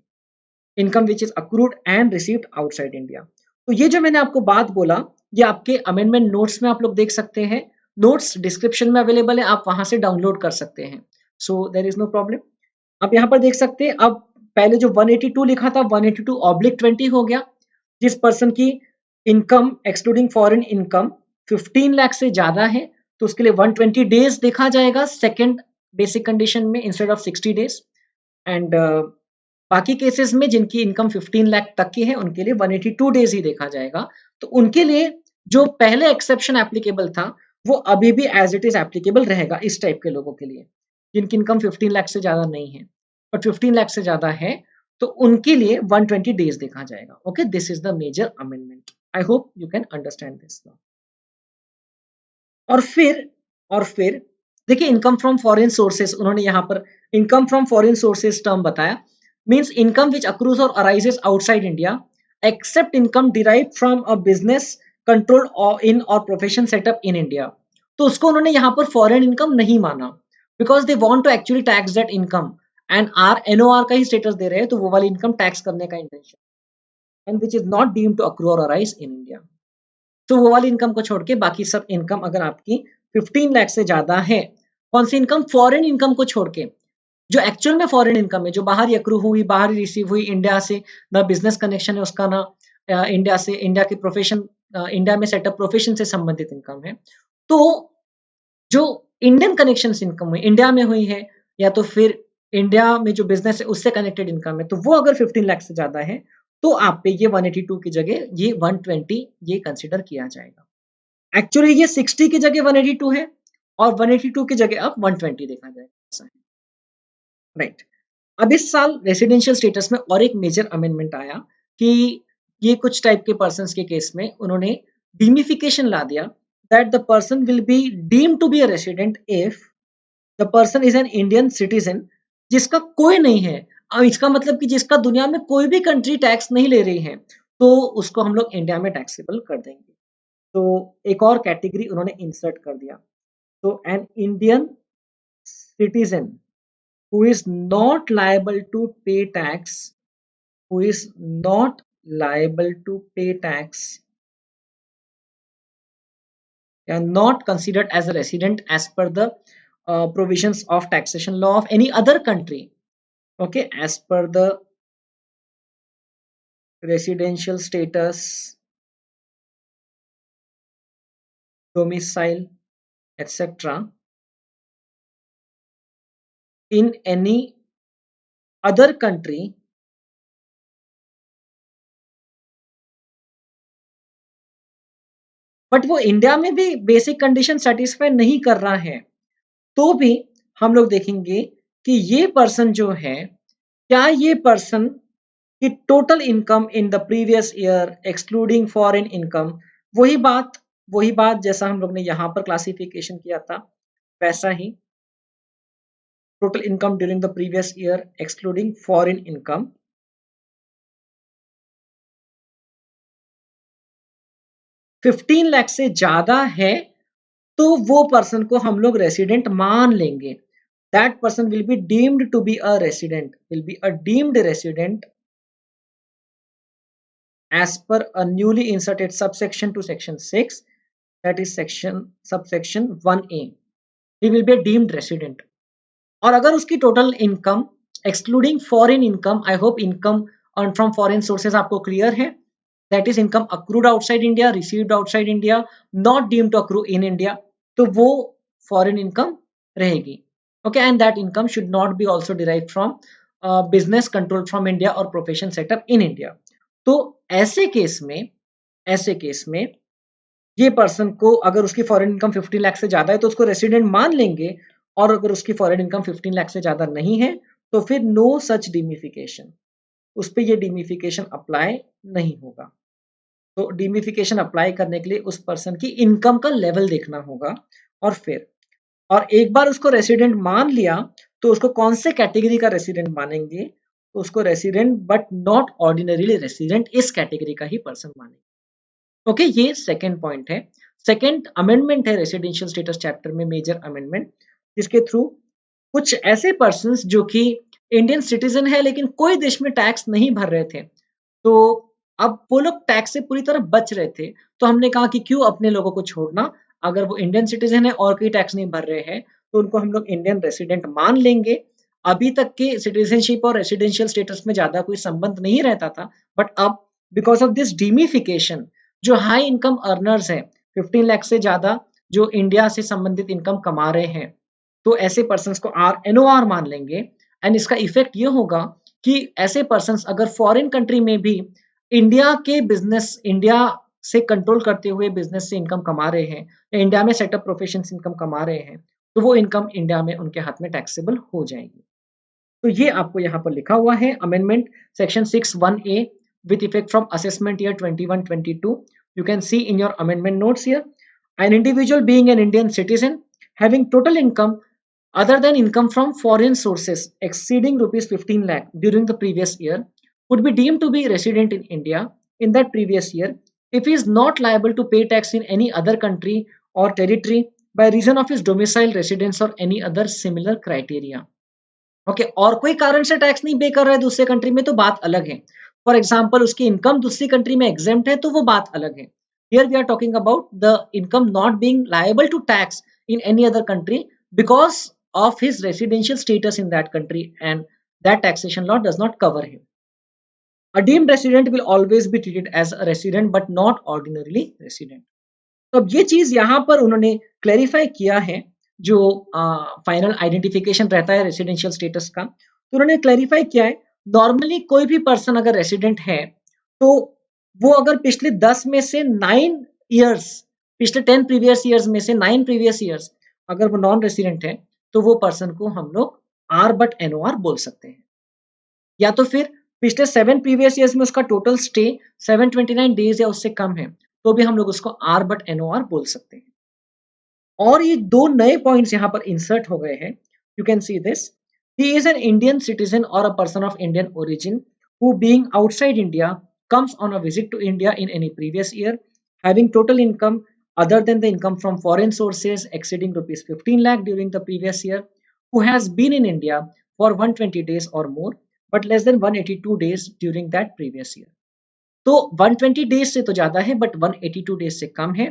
Income which is accrued and received outside India. तो ये जो मैंने आपको बात बोला, ये आपके अमेंडमेंट नोट्स में आप लोग देख सकते हैं. नोट्स डिस्क्रिप्शन में अवेलेबल है, आप वहां से डाउनलोड कर सकते हैं. So there is no problem. आप यहाँ पर देख सकते हैं. अब पहले जो 182 लिखा था 182/20 हो गया. जिस पर्सन की income excluding foreign income 15 lakh से ज्यादा है तो उसके लिए 120 डेज देखा जाएगा सेकंड बेसिक कंडीशन में इंस्टेड ऑफ 60 डेज. एंड बाकी केसेस में जिनकी इनकम 15 लाख तक की है उनके लिए 182 डेज ही देखा जाएगा. तो उनके लिए जो पहले एक्सेप्शन एप्लीकेबल था वो अभी भी एज इट इज एप्लीकेबल रहेगा इस टाइप के लोगों के लिए जिनकी इनकम 15 लाख से ज्यादा नहीं है. और 15 लाख से ज्यादा है तो उनके लिए 120 डेज देखा जाएगा. Okay, this is the major amendment. I hope you can understand this. और फिर देखिए इनकम फ्रॉम फॉरेन सोर्सेस, उन्होंने यहाँ पर income from foreign sources term बताया. मींस इनकम विच अक्रूज और arises outside India accept income derive from a business control इन और profession setup in India. तो उसको उन्होंने यहाँ पर फॉरेन इनकम नहीं माना because they want to actually tax that income and R NOR का ही स्टेटस दे रहे हैं, तो वो वाली इनकम टैक्स करने का intention and which is not deemed to accrue और अराइज इन इंडिया. तो वो वाली इनकम को छोड़ के बाकी सब इनकम अगर आपकी 15 लाख से ज्यादा है, कौन सी इनकम, फॉरेन इनकम को छोड़ के, जो एक्चुअल में फॉरेन इनकम है, जो बाहर ही अक्रू हुई, बाहर ही रिसीव हुई, इंडिया से ना बिजनेस कनेक्शन है उसका, ना इंडिया से, इंडिया के प्रोफेशन, इंडिया में सेटअप प्रोफेशन से संबंधित इनकम है. तो जो इंडियन कनेक्शन इनकम हुई, इंडिया में हुई है या तो फिर इंडिया में जो बिजनेस है उससे कनेक्टेड इनकम है, तो वो अगर 15 लाख से ज्यादा है तो आप पे ये 182 की जगह ये 120 ये कंसिडर किया जाएगा. एक्चुअली ये 60 की जगह 182 है और 182 की जगह अब 120 देखा जाएगा. ऐसा है, राइट. अब इस साल रेसिडेंशियल स्टेटस में और एक मेजर अमेंडमेंट आया कि ये कुछ टाइप के पर्सन के केस में उन्होंने डीमिफिकेशन ला दिया that the person will be deemed to be a resident if the person is an Indian citizen जिसका कोई नहीं है. अब इसका मतलब कि जिसका दुनिया में कोई भी कंट्री टैक्स नहीं ले रही है तो उसको हम लोग इंडिया में टैक्सेबल कर देंगे. तो एक और कैटेगरी उन्होंने इंसर्ट कर दिया. तो N Indian citizen who is not liable to pay tax, who is not liable to pay tax and not considered as a resident as per the provisions of taxation law of any other country. Okay, as per the residential status, domicile, etc. in any other country but वो India में भी basic condition satisfy नहीं कर रहा है, तो भी हम लोग देखेंगे कि ये पर्सन जो है, क्या ये पर्सन की total income in the previous year excluding foreign income, वही बात जैसा हम लोग ने यहाँ पर क्लासिफिकेशन किया था वैसा ही, total income during the previous year excluding foreign income 15 lakh से ज्यादा है तो वो पर्सन को हम लोग रेसिडेंट मान लेंगे. That person will be deemed to be a resident, will be a deemed resident as per a newly inserted subsection to section 6, that is subsection 1A. he will be a deemed resident. और अगर उसकी total income excluding foreign income, I hope income earn from foreign sources आपको clear है, that is income accrued outside India, received outside India, not deemed to accrue in India, तो वो foreign income रहेगी. Okay, and that income should not be also derived from business control from India और profession setup in India. तो ऐसे case में ये person को अगर उसकी फॉरेन इनकम 15 लाख से ज्यादा है तो उसको रेसिडेंट मान लेंगे, और अगर उसकी फॉरेन इनकम 15 लाख से ज्यादा नहीं है तो फिर नो सच डीमिफिकेशन, उस पर ये डीमिफिकेशन अप्लाई नहीं होगा. तो डीमिफिकेशन अप्लाई करने के लिए उस पर्सन की इनकम का लेवल देखना होगा. और फिर और एक बार उसको रेसिडेंट मान लिया तो उसको कौन से कैटेगरी का रेसिडेंट मानेंगे, तो उसको resident but not ordinarily resident इस कैटेगरी का ही पर्सन मानेंगे। ओके, ये सेकेंड पॉइंट है। सेकेंड अमेंडमेंट है रेसिडेंशियल स्टेटस चैप्टर में, मेजर अमेंडमेंट, जिसके थ्रू कुछ ऐसे पर्सन जो कि इंडियन सिटीजन है लेकिन कोई देश में टैक्स नहीं भर रहे थे, तो अब वो लोग टैक्स से पूरी तरह बच रहे थे, तो हमने कहा कि क्यों अपने लोगों को छोड़ना, अगर वो इंडियन सिटीजन है और कोई टैक्स नहीं भर रहे हैं तो उनको हम लोग इंडियन रेसिडेंट मान लेंगे। अभी तक के सिटीजनशिप और रेसिडेंशियल स्टेटस में ज्यादा कोई संबंध नहीं रहता था, बट अब बिकॉज ऑफ दिस डीमिफिकेशन, जो हाई इनकम अर्नर्स हैं 15 लाख से ज्यादा जो इंडिया से संबंधित इनकम कमा रहे हैं, तो ऐसे पर्सन्स को NOR मान लेंगे। एंड इसका इफेक्ट ये होगा कि ऐसे पर्सन्स अगर फॉरेन कंट्री में भी इंडिया के बिजनेस, इंडिया से कंट्रोल करते हुए बिजनेस से इनकम कमा रहे हैं या इंडिया में सेटअप प्रोफेशन से इनकम कमा रहे हैं, तो वो इनकम इंडिया में उनके हाथ में टैक्सेबल हो जाएगी। तो ये आपको यहाँ पर लिखा हुआ है amendment section 6(1)(a) with effect from assessment year 21-22. You can see in your amendment notes here. An individual being an Indian citizen having total income other than income from foreign sources exceeding rupees 15 lakh during the previous year would be deemed to be resident in India in that previous year if he is not liable to pay tax in any other country or territory by reason of his domicile residence or any other similar criteria. Okay, और कोई कारण से tax नहीं पे कर रहा है दूसरे कंट्री में तो बात अलग है। फॉर एग्जाम्पल उसकी इनकम दूसरी कंट्री में एग्जेम्प्ट है तो वो बात अलग है। Here we are talking about the income not being liable to tax in any other country because of his residential status in that country, and that taxation law does not cover him. A deemed resident will always be treated as a resident but not ordinarily resident. तो अब ये चीज यहाँ पर उन्होंने clarify किया है, जो फाइनल आइडेंटिफिकेशन रहता है रेसिडेंशियल स्टेटस का, तो उन्होंने क्लैरिफाई किया है नॉर्मली कोई भी पर्सन अगर रेसिडेंट है तो वो अगर पिछले 10 में से 9 ईयर्स, पिछले 10 प्रीवियस ईयर्स में से 9 प्रीवियस ईयर्स अगर वो नॉन रेसिडेंट है तो वो पर्सन को हम लोग आर बट NOR बोल सकते हैं। या तो फिर पिछले 7 प्रीवियस ईयर्स में उसका टोटल स्टे 729 डेज या उससे कम है तो भी हम लोग उसको आर बट NOR बोल सकते हैं। और ये दो नए पॉइंट्स यहाँ पर इंसर्ट हो गए हैं। You can see this, he is an Indian citizen और a person of Indian origin who being outside India comes on a visit to India in any previous year, having total income other than the income from foreign sources exceeding rupees 15 lakh during the previous year, who has been in India for 120 days or more, but less than 182 days during that previous year. तो 120 days से तो ज्यादा है but 182 days से कम है,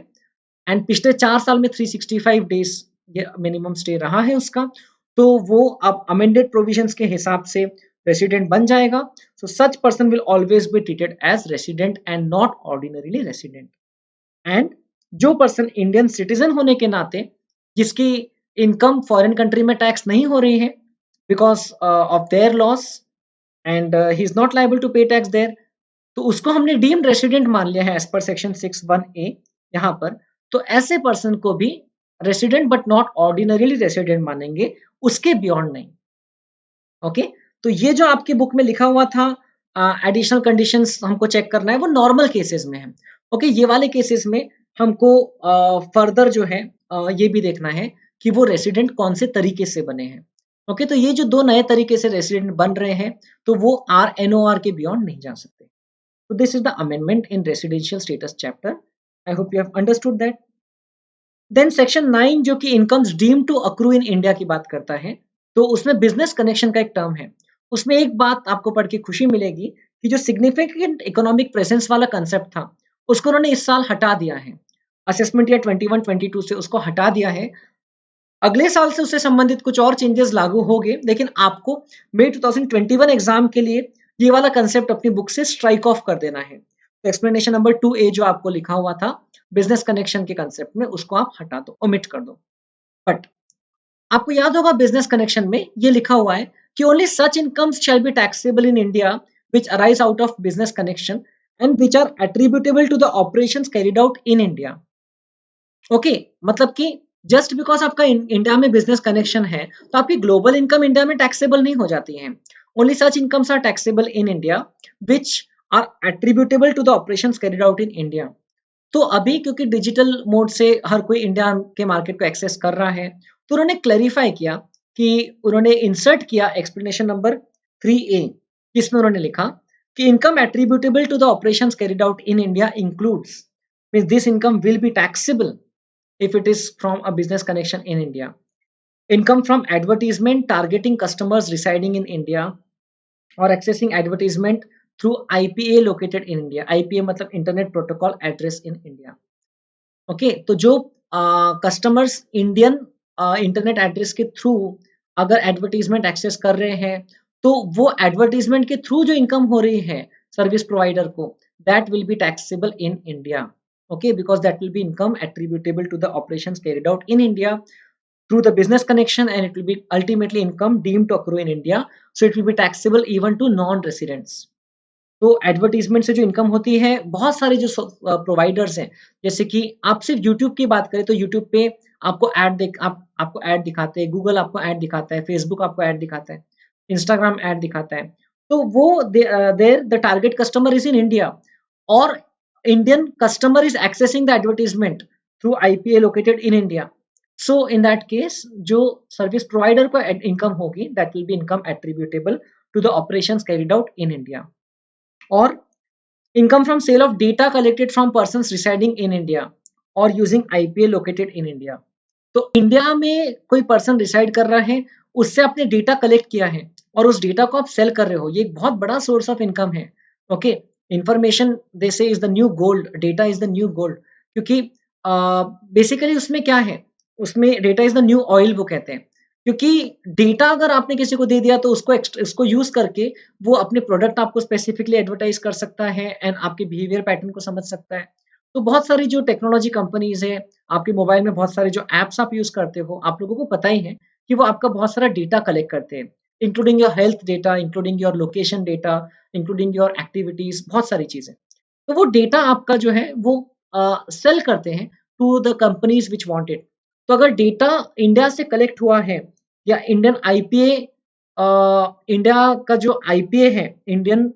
and पिछले 4 साल में 365 डेज ये मिनिमम स्टे रहा है उसका, तो वो अब अमेंडेड प्रोविजंस के हिसाब से रेसिडेंट बन जाएगा। So such person will always be treated as resident and not ordinarily resident. And जो पर्सन इंडियन सिटीजन होने के नाते जिसकी इनकम फॉरेन कंट्री में टैक्स नहीं हो रही है because of their loss and he is not liable to pay tax there, तो उसको हमने डीम्ड रेसिडेंट मान लिया है एज पर सेक्शन 6(1)(a) यहाँ पर। तो ऐसे पर्सन को भी resident but not ordinarily resident मानेंगे, उसके बियॉन्ड नहीं। ओके, तो ये जो आपकी बुक में लिखा हुआ था एडिशनल कंडीशंस हमको चेक करना है वो नॉर्मल केसेस में है। ओके, ये वाले केसेस में हमको फर्दर जो है ये भी देखना है कि वो रेसिडेंट कौन से तरीके से बने हैं। ओके, तो ये जो दो नए तरीके से रेसिडेंट बन रहे हैं तो वो NOR के बियॉन्ड नहीं जा सकते। So this is the amendment in residential status chapter. I hope you have understood that. Then section 9 जो कि incomes deemed to accrue in India की बात करता है, तो उसमें बिजनेस कनेक्शन का एक टर्म है। उसमें एक बात आपको पढ़ के खुशी मिलेगी कि जो सिग्निफिकेंट इकोनॉमिक प्रेजेंस वाला कंसेप्ट था उसको उन्होंने इस साल हटा दिया है। असेसमेंट ईयर 21-22 से उसको हटा दिया है। अगले साल से उससे संबंधित कुछ और चेंजेस लागू होंगे, लेकिन आपको मई 2021 एग्जाम के लिए ये वाला कंसेप्ट अपनी बुक से स्ट्राइक ऑफ कर देना है। तो एक्सप्लेनेशन नंबर 2A जो आपको लिखा हुआ था बिजनेस कनेक्शन के कंसेप्ट में, उसको आप हटा दो, ओमिट कर दो। बट आपको याद होगा बिजनेस कनेक्शन में ये लिखा हुआ है कि only such incomes shall be taxable in India which arise out of business connection and which are attributable to the operations carried out in India. Okay, मतलब कि जस्ट बिकॉज आपका इंडिया में बिजनेस कनेक्शन है तो आपकी global income India में taxable नहीं हो जाती है। Only such incomes are taxable in India which are attributable to the operations carried out in India. तो अभी क्योंकि डिजिटल मोड से हर कोई इंडिया के मार्केट को एक्सेस कर रहा है तो उन्होंने क्लैरिफाई किया कि उन्होंने इंसर्ट किया एक्सप्लेनेशन नंबर 3A, जिसमें उन्होंने लिखा कि income attributable to the operations carried out in India includes, means this income will be taxable if it is from a business connection in India. Income from advertisement targeting customers residing in India or accessing advertisement through IPA located in India. IPA मतलब Internet Protocol Address in India. Okay तो जो customers Indian internet address के through अगर advertisement access कर रहे हैं तो वो एडवर्टीजमेंट के थ्रू जो इनकम हो रही है सर्विस प्रोवाइडर को, that will be taxable in India. Okay, because that will be income attributable to the operations carried out in India through the business connection, and it will be ultimately income deemed to accrue in India, so it will be taxable even to non-residents. तो advertisement से जो income होती है, बहुत सारे जो providers हैं, जैसे कि आप सिर्फ यूट्यूब की बात करें तो यूट्यूब पे आपको आपको ऐड दिखाते हैं, गूगल आपको ऐड दिखाता है, फेसबुक आपको ऐड दिखाता है, इंस्टाग्राम ऐड दिखाता है. तो वो there the target customer is in India और Indian customer is accessing the advertisement through IPA located in India. So in that case जो सर्विस प्रोवाइडर को इनकम होगी, that will be income attributable to the operations carried out in India. और income from sale of data collected from persons residing in India or using IPA located in India. तो India में कोई person reside कर रहा है, उससे आपने data collect किया है और उस डेटा को आप सेल कर रहे हो, ये एक बहुत बड़ा सोर्स ऑफ इनकम है. ओके, इंफॉर्मेशन दे से is the new gold, data is the new gold, क्योंकि बेसिकली उसमें क्या है, उसमें data is the new oil वो कहते हैं, क्योंकि डेटा अगर आपने किसी को दे दिया तो उसको यूज करके वो अपने प्रोडक्ट आपको स्पेसिफिकली एडवर्टाइज कर सकता है एंड आपके बिहेवियर पैटर्न को समझ सकता है. तो बहुत सारी जो टेक्नोलॉजी कंपनीज है, आपके मोबाइल में बहुत सारे जो एप्स आप यूज करते हो, आप लोगों को पता ही है कि वो आपका बहुत सारा डेटा कलेक्ट करते हैं, including your health data, including your location data, including your activities, बहुत सारी चीजें. तो वो डेटा आपका जो है वो सेल करते हैं to the companies which want it. तो अगर डेटा इंडिया से कलेक्ट हुआ है या इंडियन आईपीए, इंडिया का जो आईपीए है, इंडियन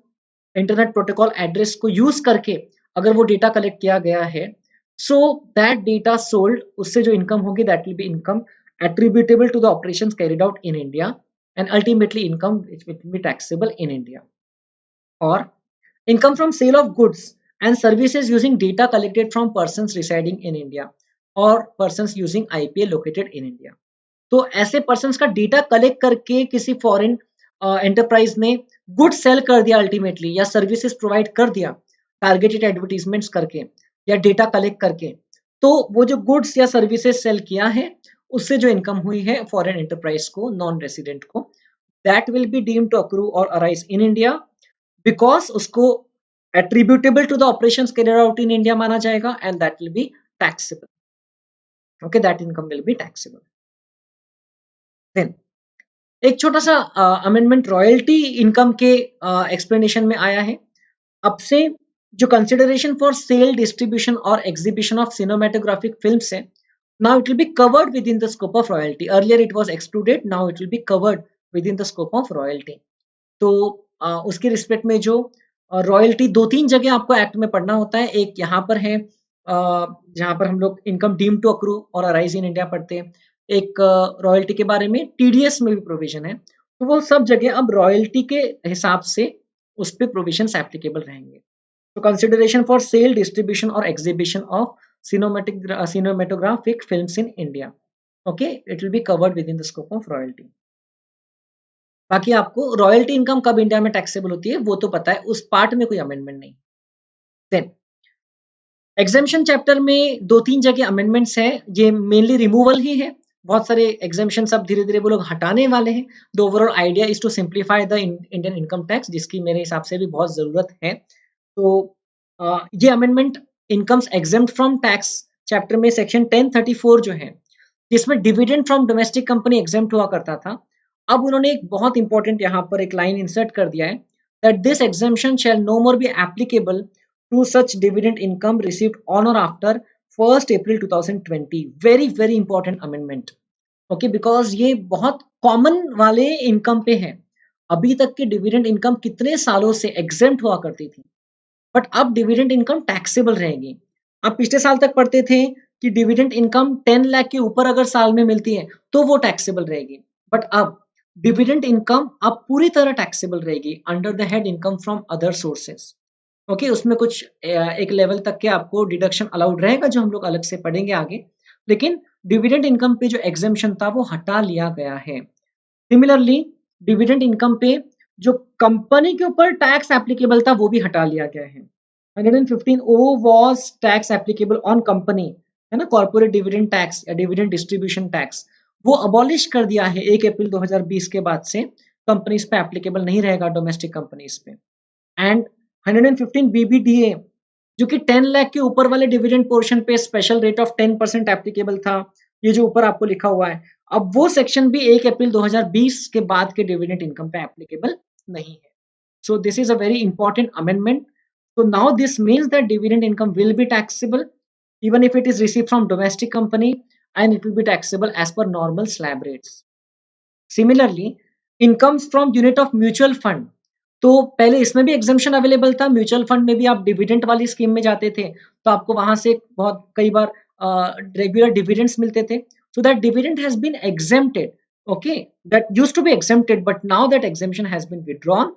इंटरनेट प्रोटोकॉल एड्रेस को यूज करके अगर वो डेटा कलेक्ट किया गया है, सो दैट डेटा सोल्ड, उससे जो इनकम होगी that will be income attributable to the operations carried out in India and ultimately income which will be taxable in India. और income from sale of goods and services using data collected from persons residing in India or persons using IPA located in India. तो ऐसे persons का data collect करके किसी foreign enterprise ने goods sale कर दिया ultimately, या सर्विसेज प्रोवाइड कर दिया टारगेटेड एडवर्टीजमेंट्स करके या डेटा कलेक्ट करके, तो वो जो गुड्स या सर्विसेज सेल किया है उससे जो इनकम हुई है फॉरेन एंटरप्राइज को, नॉन रेसिडेंट को, that will be deemed to accrue और अराइज इन इंडिया, बिकॉज उसको attributable to the operations carried out in India माना जाएगा and that will be taxable. Okay, that income will be taxable. Then एक छोटा सा amendment royalty income के explanation में आया है. अब से जो कंसिडरेशन फॉर सेल, डिस्ट्रीब्यूशन और एग्जीबिशन ऑफ सिनेमेटोग्राफिक फिल्म्स है, now it will be covered within the scope of royalty. Earlier it was excluded, now it will be covered within the scope of royalty. तो उसके respect में जो royalty 2-3 जगह आपको act में पढ़ना होता है. एक यहाँ पर है जहाँ पर हम लोग इनकम डीम टू अक्रू और अराइज इन इंडिया पढ़ते हैं. एक रॉयल्टी के बारे में टीडीएस में भी प्रोविजन है. तो वो सब जगह अब रॉयल्टी के हिसाब से उस पर प्रोविजंस एप्लीकेबल रहेंगे. तो कंसिडरेशन फॉर सेल, डिस्ट्रीब्यूशन और exhibition of cinematographic films in India, okay, it will be covered within the scope of royalty. बाकी आपको रॉयल्टी इनकम कब इंडिया में टैक्सेबल होती है वो तो पता है, उस पार्ट में कोई अमेंडमेंट नहीं. देन एग्जेम्पशन चैप्टर में 2-3 जगह अमेंडमेंट्स हैं, ये मेनली रिमूवल ही है. बहुत सारे एग्जेम्पशन सब धीरे धीरे वो लोग हटाने वाले हैं. The overall idea is to simplify the Indian income tax, जिसकी मेरे हिसाब से भी बहुत जरूरत है. तो ये amendment incomes exempt from tax chapter में सेक्शन 1034 जो है, जिसमें dividend from domestic company exempt हुआ करता था, अब उन्होंने एक बहुत इंपॉर्टेंट यहाँ पर एक लाइन इंसर्ट कर दिया है, that this exemption shall no more be applicable to such dividend income received on और after 1 April 2020. Very very important amendment, okay, because ये बहुत कॉमन वाले इनकम पे है. अभी तक की डिविडेंड इनकम कितने सालों से एग्जेम्प्ट हुआ करती थी, बट अब डिविडेंड इनकम टैक्सेबल रहेगी. आप पिछले साल तक पढ़ते थे कि डिविडेंड इनकम 10 लाख के ऊपर अगर साल में मिलती है तो वो टैक्सेबल रहेगी, बट अब डिविडेंड इनकम अब पूरी तरह टैक्सेबल रहेगी under the head income from other sources. Okay, उसमें कुछ एक लेवल तक के आपको डिडक्शन अलाउड रहेगा जो हम लोग अलग से पढ़ेंगे आगे, लेकिन डिविडेंड इनकम पे जो एग्जेम्पशन था वो हटा लिया गया है। सिमिलरली डिविडेंड इनकम पे जो कंपनी के ऊपर टैक्स एप्लीकेबल था वो भी हटा लिया गया है। 115 O was tax applicable on company, है ना, कॉर्पोरेट डिविडेंड टैक्स या डिविडेंड डिस्ट्रीब्यूशन टैक्स, वो अबॉलिश कर दिया है 1 अप्रैल 2020 के बाद से, कंपनीज पे एप्लीकेबल नहीं रहेगा, डोमेस्टिक कंपनीज पे। एंड 115 बीबीडीए जो कि 10 लाख के ऊपर वाले डिविडेंड पोर्शन पे स्पेशल रेट ऑफ 10% एप्लीकेबल था, ये जो ऊपर आपको लिखा हुआ है, अब वो सेक्शन भी 1 अप्रैल 2020 के बाद के डिविडेंड इनकम पे एप्लीकेबल नहीं है। So this is a very important amendment. So now this means that dividend income will be taxable even if it is received from domestic company, and it will be taxable as per normal slab rates. Similarly, incomes from unit of mutual fund, तो पहले इसमें भी एग्जामेशन available था, mutual fund में भी आप dividend वाली scheme में जाते थे तो आपको वहां से बहुत कई बार रेगुलर डिविडेंड्स मिलते थे, so that dividend has been exempted. Okay, that used to be exempted, but now that exemption has been withdrawn.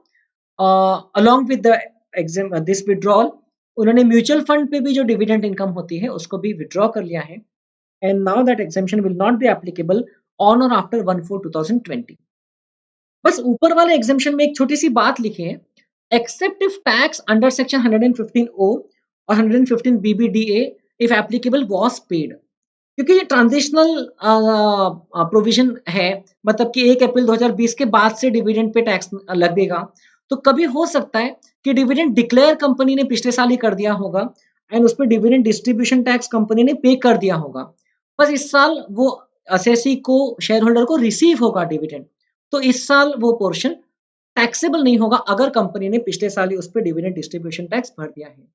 Along with the this withdrawal, उन्होंने म्यूचुअल फंड पे भी जो डिविडेंड इनकम होती है उसको भी विड्रॉ कर लिया है, and now that exemption will not be applicable on और आफ्टर 1/4/2020। बस ऊपर वाले एग्जेम्पशन में एक छोटी सी बात लिखी है, except if tax under section 115 O or 115 BBDA if applicable was paid, क्योंकि ये ट्रांजिशनल प्रोविजन है, मतलब कि 1 अप्रैल 2020 के बाद से डिविडेंड पे टैक्स लगेगा, तो कभी हो सकता है कि डिविडेंड डिक्लेयर कंपनी ने पिछले साल ही कर दिया होगा एंड उस पर डिविडेंड डिस्ट्रीब्यूशन टैक्स कंपनी ने पे कर दिया होगा, बस इस साल वो असेसी को, शेयर होल्डर को रिसीव होगा डिविडेंड, तो इस साल वो पोर्शन टैक्सेबल नहीं होगा अगर कंपनी ने पिछले साल ही उस पर डिविडेंड डिस्ट्रीब्यूशन टैक्स भर दिया है,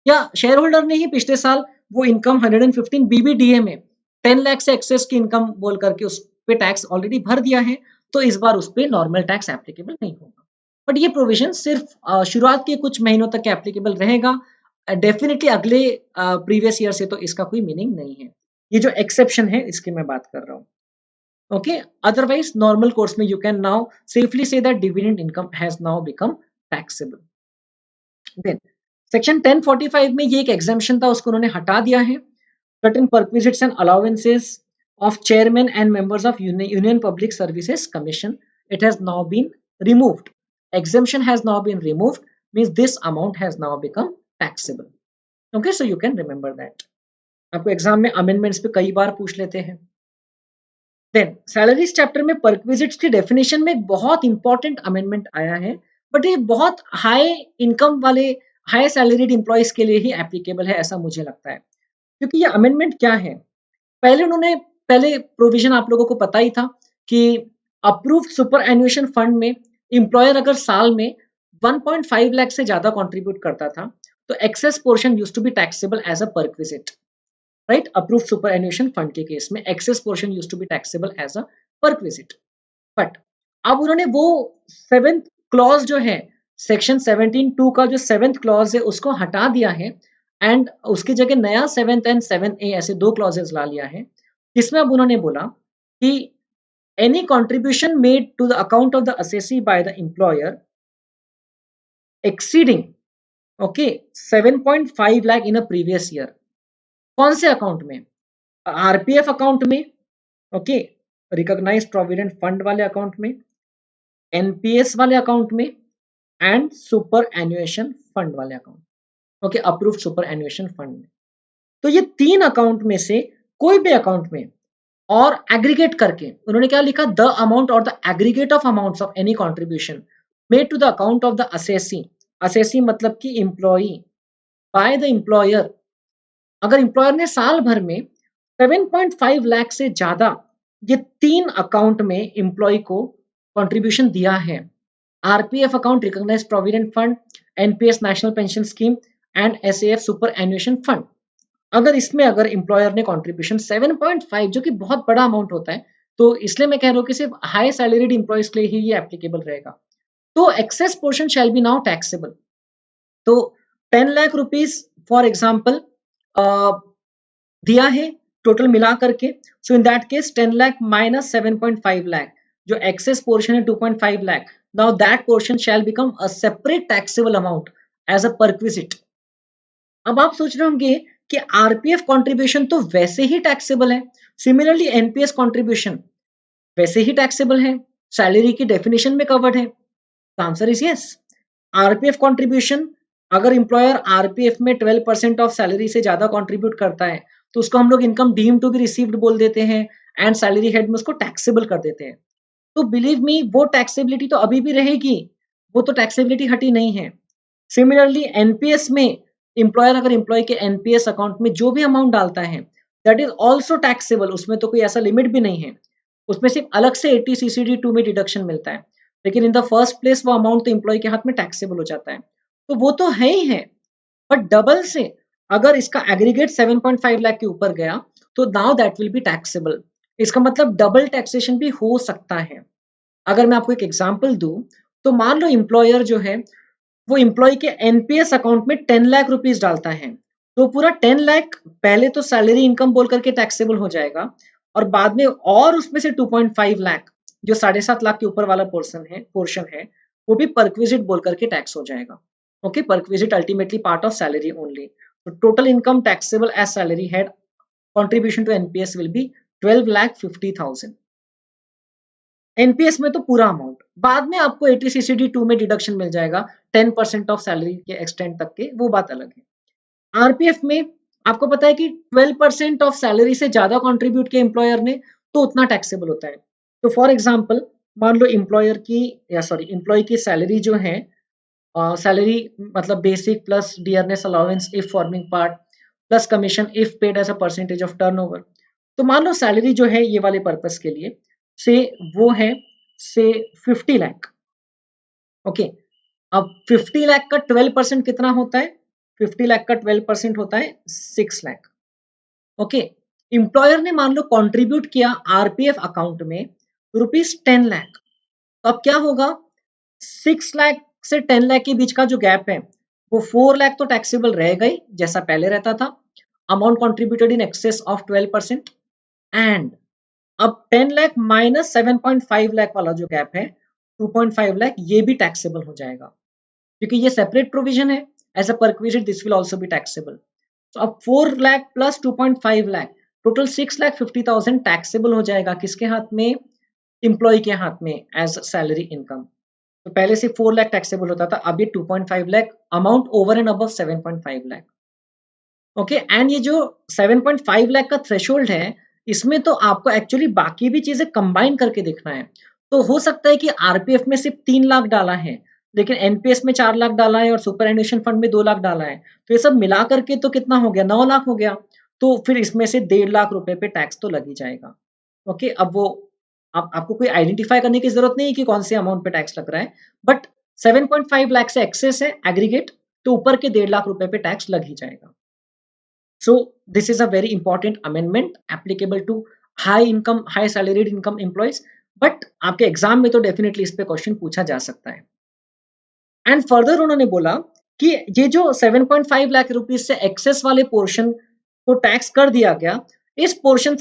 या शेयर होल्डर ने ही पिछले साल वो इनकम 115 बीबीडीए में 10 लाख से एक्सेस की इनकम बोल करके उस पे टैक्स ऑलरेडी भर दिया है, तो इस बार उस पे नॉर्मल टैक्स एप्लीकेबल नहीं होगा। बट ये प्रोविजन सिर्फ शुरुआत के कुछ महीनों तक एप्लीकेबल रहेगा, डेफिनेटली अगले प्रीवियस ईयर से तो इसका कोई मीनिंग नहीं है, ये जो एक्सेप्शन है इसकी मैं बात कर रहा हूँ। ओके, अदरवाइज नॉर्मल कोर्स में you can now safely say that dividend income has now become taxable. Then section 1045 में ये एक एग्जाम्पशन था, उसको उन्होंने हटा दिया है। Certain perquisites and allowances of chairmen and members of Union Public Services Commission, it has now been removed. Exemption has now been removed, means this amount has now become taxable. Okay, so you can remember that. आपको exam में amendments पे कई बार पूछ लेते हैं। Then salaries chapter में perquisites की definition में एक बहुत इंपॉर्टेंट अमेंडमेंट आया है, बट ये बहुत हाई इनकम वाले, हाई सैलरीड एम्प्लॉयज के लिए ही एप्लीकेबल है ऐसा मुझे लगता है, क्योंकि ये अमेंडमेंट क्या है, पहले प्रोविजन आप लोगों को पता ही था कि अप्रूव्ड सुपर एन्युएशन फंड में एम्प्लॉयर अगर साल में 1.5 लाख से ज्यादा कंट्रीब्यूट करता था तो excess portion used to be taxable as a perquisite, right. Approved superannuation fund के केस में excess portion used to be taxable as a perquisite, but अब उन्होंने वो 7th क्लॉज जो है, सेक्शन 17(2) का जो 7th क्लॉज है उसको हटा दिया है, एंड उसकी जगह नया 7th एंड 7A ऐसे दो क्लॉजेस ला लिया है, जिसमें अब उन्होंने बोला कि any contribution made to the account of the assessee by the employer exceeding, okay, 7.5 lakh in a previous year, कौन से अकाउंट में, आरपीएफ अकाउंट में, ओके, रिकॉग्नाइज्ड प्रोविडेंट फंड वाले अकाउंट में, एनपीएस वाले अकाउंट में, एंड सुपर एन्युएशन फंड वाले account, okay, approved superannuation fund में, तो ये 3 अकाउंट में से कोई भी अकाउंट में, और एग्रीगेट करके उन्होंने क्या लिखा, the amount or the aggregate of amounts of any contribution made to the account of the assessee, assessee मतलब कि एम्प्लॉई, बाय द एम्प्लॉयर, अगर एम्प्लॉयर ने साल भर में 7.5 लाख से ज्यादा ये 3 अकाउंट में एम्प्लॉय को कंट्रीब्यूशन दिया है, RPF account recognised provident fund, NPS national pension scheme, and SAF superannuation fund, अगर इसमें अगर एम्प्लॉयर ने कंट्रीब्यूशन 7.5, जो कि बहुत बड़ा अमाउंट होता है, तो इसलिए मैं कह रहा हूँ कि सिर्फ हाई सैलरीड एम्प्लॉयज के लिए ही ये एप्लीकेबल रहेगा, तो excess portion shall be now taxable. तो 10 लाख रुपीज फॉर एग्जाम्पल दिया है टोटल मिला करके। So in that case 10 lakh minus 7.5 lakh, जो एक्सेस पोर्शन है 2.5 lakh, now that portion shall become a separate taxable amount as a perquisite. अब आप सोच रहे होंगे कि आरपीएफ कंट्रीब्यूशन तो वैसे ही टैक्सेबल है, सिमिलरली एनपीएस कंट्रीब्यूशन वैसे ही टैक्सेबल है, सैलरी की डेफिनेशन में कवर्ड है। Answer is yes. RPF contribution, अगर इंप्लॉयर आरपीएफ में 12% ऑफ सैलरी से ज्यादा कंट्रीब्यूट करता है तो उसको हम लोग income deem to be received बोल देते हैं, एंड सैलरी हेड में उसको टैक्सेबल कर देते हैं। तो बिलीव मी वो टैक्सेबिलिटी तो अभी भी रहेगी, वो तो टैक्सेबिलिटी हटी नहीं है। सिमिलरली एनपीएस में इंप्लॉयर अगर इंप्लॉय के एनपीएस अकाउंट में जो भी अमाउंट डालता है दैट इज ऑल्सो टैक्सेबल, उसमें तो कोई ऐसा लिमिट भी नहीं है, उसमें सिर्फ अलग से 80 सीसीडी 2 में डिडक्शन मिलता है, लेकिन इन द फर्स्ट प्लेस वो अमाउंट तो इंप्लॉय के हाथ में टैक्सेबल हो जाता है। तो वो तो है ही है, बट डबल से अगर इसका एग्रीगेट 7.5 लाख के ऊपर गया तो now that will be taxable. इसका मतलब डबल टैक्सेशन भी हो सकता है। अगर मैं आपको एक एग्जांपल दूं, तो मान लो इंप्लॉयर जो है वो इंप्लॉय के एनपीएस अकाउंट में 10 लाख रुपीस डालता है, तो पूरा 10 लाख पहले तो सैलरी इनकम बोल करके टैक्सेबल हो जाएगा, और बाद में और उसमें से 2.5 लाख जो 7.5 लाख के ऊपर वाला पोर्शन है वो भी परक्विजिट बोल करके टैक्स हो जाएगा। Okay, perquisite ultimately part of salary only. तो total income taxable as salary head contribution to NPS will be 12,50,000। NPS में तो पूरा अमाउंट, बाद में आपको 80 CCD 2 में डिडक्शन मिल जाएगा 10% ऑफ सैलरी के एक्सटेंड तक के, वो बात अलग है। आरपीएफ में आपको पता है कि 12% ऑफ सैलरी से ज्यादा कंट्रीब्यूट किया एम्प्लॉयर ने तो उतना टैक्सेबल होता है। तो फॉर एग्जांपल मान लो एम्प्लॉय की सैलरी जो है, सैलरी मतलब basic plus dearness allowance if forming part plus commission if paid as a percentage of turnover. तो मान लो सैलरी जो है ये वाले पर्पस के लिए से वो है से 50 लाख। ओके, अब 50 लाख का 12% कितना होता है? 50 लाख का 12% होता है 6 लाख। ओके, इंप्लॉयर ने मान लो कंट्रीब्यूट किया आरपीएफ अकाउंट में ₹10 लाख, तो अब क्या होगा? 6 लाख से 10 लाख के बीच का जो गैप है वो 4 लाख तो टैक्सेबल रहेगा ही जैसा पहले रहता था, amount contributed in excess of 12%, and अब 10 लाख माइनस 7.5 लाख वाला जो गैप है 2.5 लाख, ये भी टैक्सेबल हो जाएगा क्योंकि ये सेपरेट प्रोविजन है। As a perquisite this will also be taxable. तो अब 4 lakh plus 2.5 lakh, total 6,50,000 taxable हो जाएगा किसके हाथ में? इंप्लॉय के हाथ में एज सैलरी इनकम। तो पहले से 4 लाख टैक्सेबल होता था, अब ये 2.5 lakh, amount over and above 7.5 lakh. Okay, and ये जो 7.5 लाख का थ्रेशोल्ड है इसमें तो आपको एक्चुअली बाकी भी चीजें कंबाइन करके देखना है। तो हो सकता है कि आरपीएफ में सिर्फ 3 लाख डाला है, लेकिन एनपीएस में 4 लाख डाला है और सुपर एन्युएशन फंड में 2 लाख डाला है, तो ये सब मिला करके तो कितना हो गया? 9 लाख हो गया। तो फिर इसमें से 1.5 लाख रुपए पे टैक्स तो लग ही जाएगा। ओके, अब वो आपको कोई आइडेंटिफाई करने की जरूरत नहीं है कि कौन से अमाउंट पे टैक्स लग रहा है, बट 7.5 लाख से एक्सेस है एग्रीगेट, तो ऊपर के 1.5 लाख रुपए पे टैक्स लग ही जाएगा। So this is a very important amendment applicable to high income, high salaried income employees. But आपके एग्जाम में तो डेफिनेटली इस पे क्वेश्चन पूछा जा सकता है। एंड फर्दर उन्होंने बोला कि ये जो 7.5 लाख रुपीस से एक्सेस वाले पोर्शन को टैक्स कर दिया गया, इस पोर्शन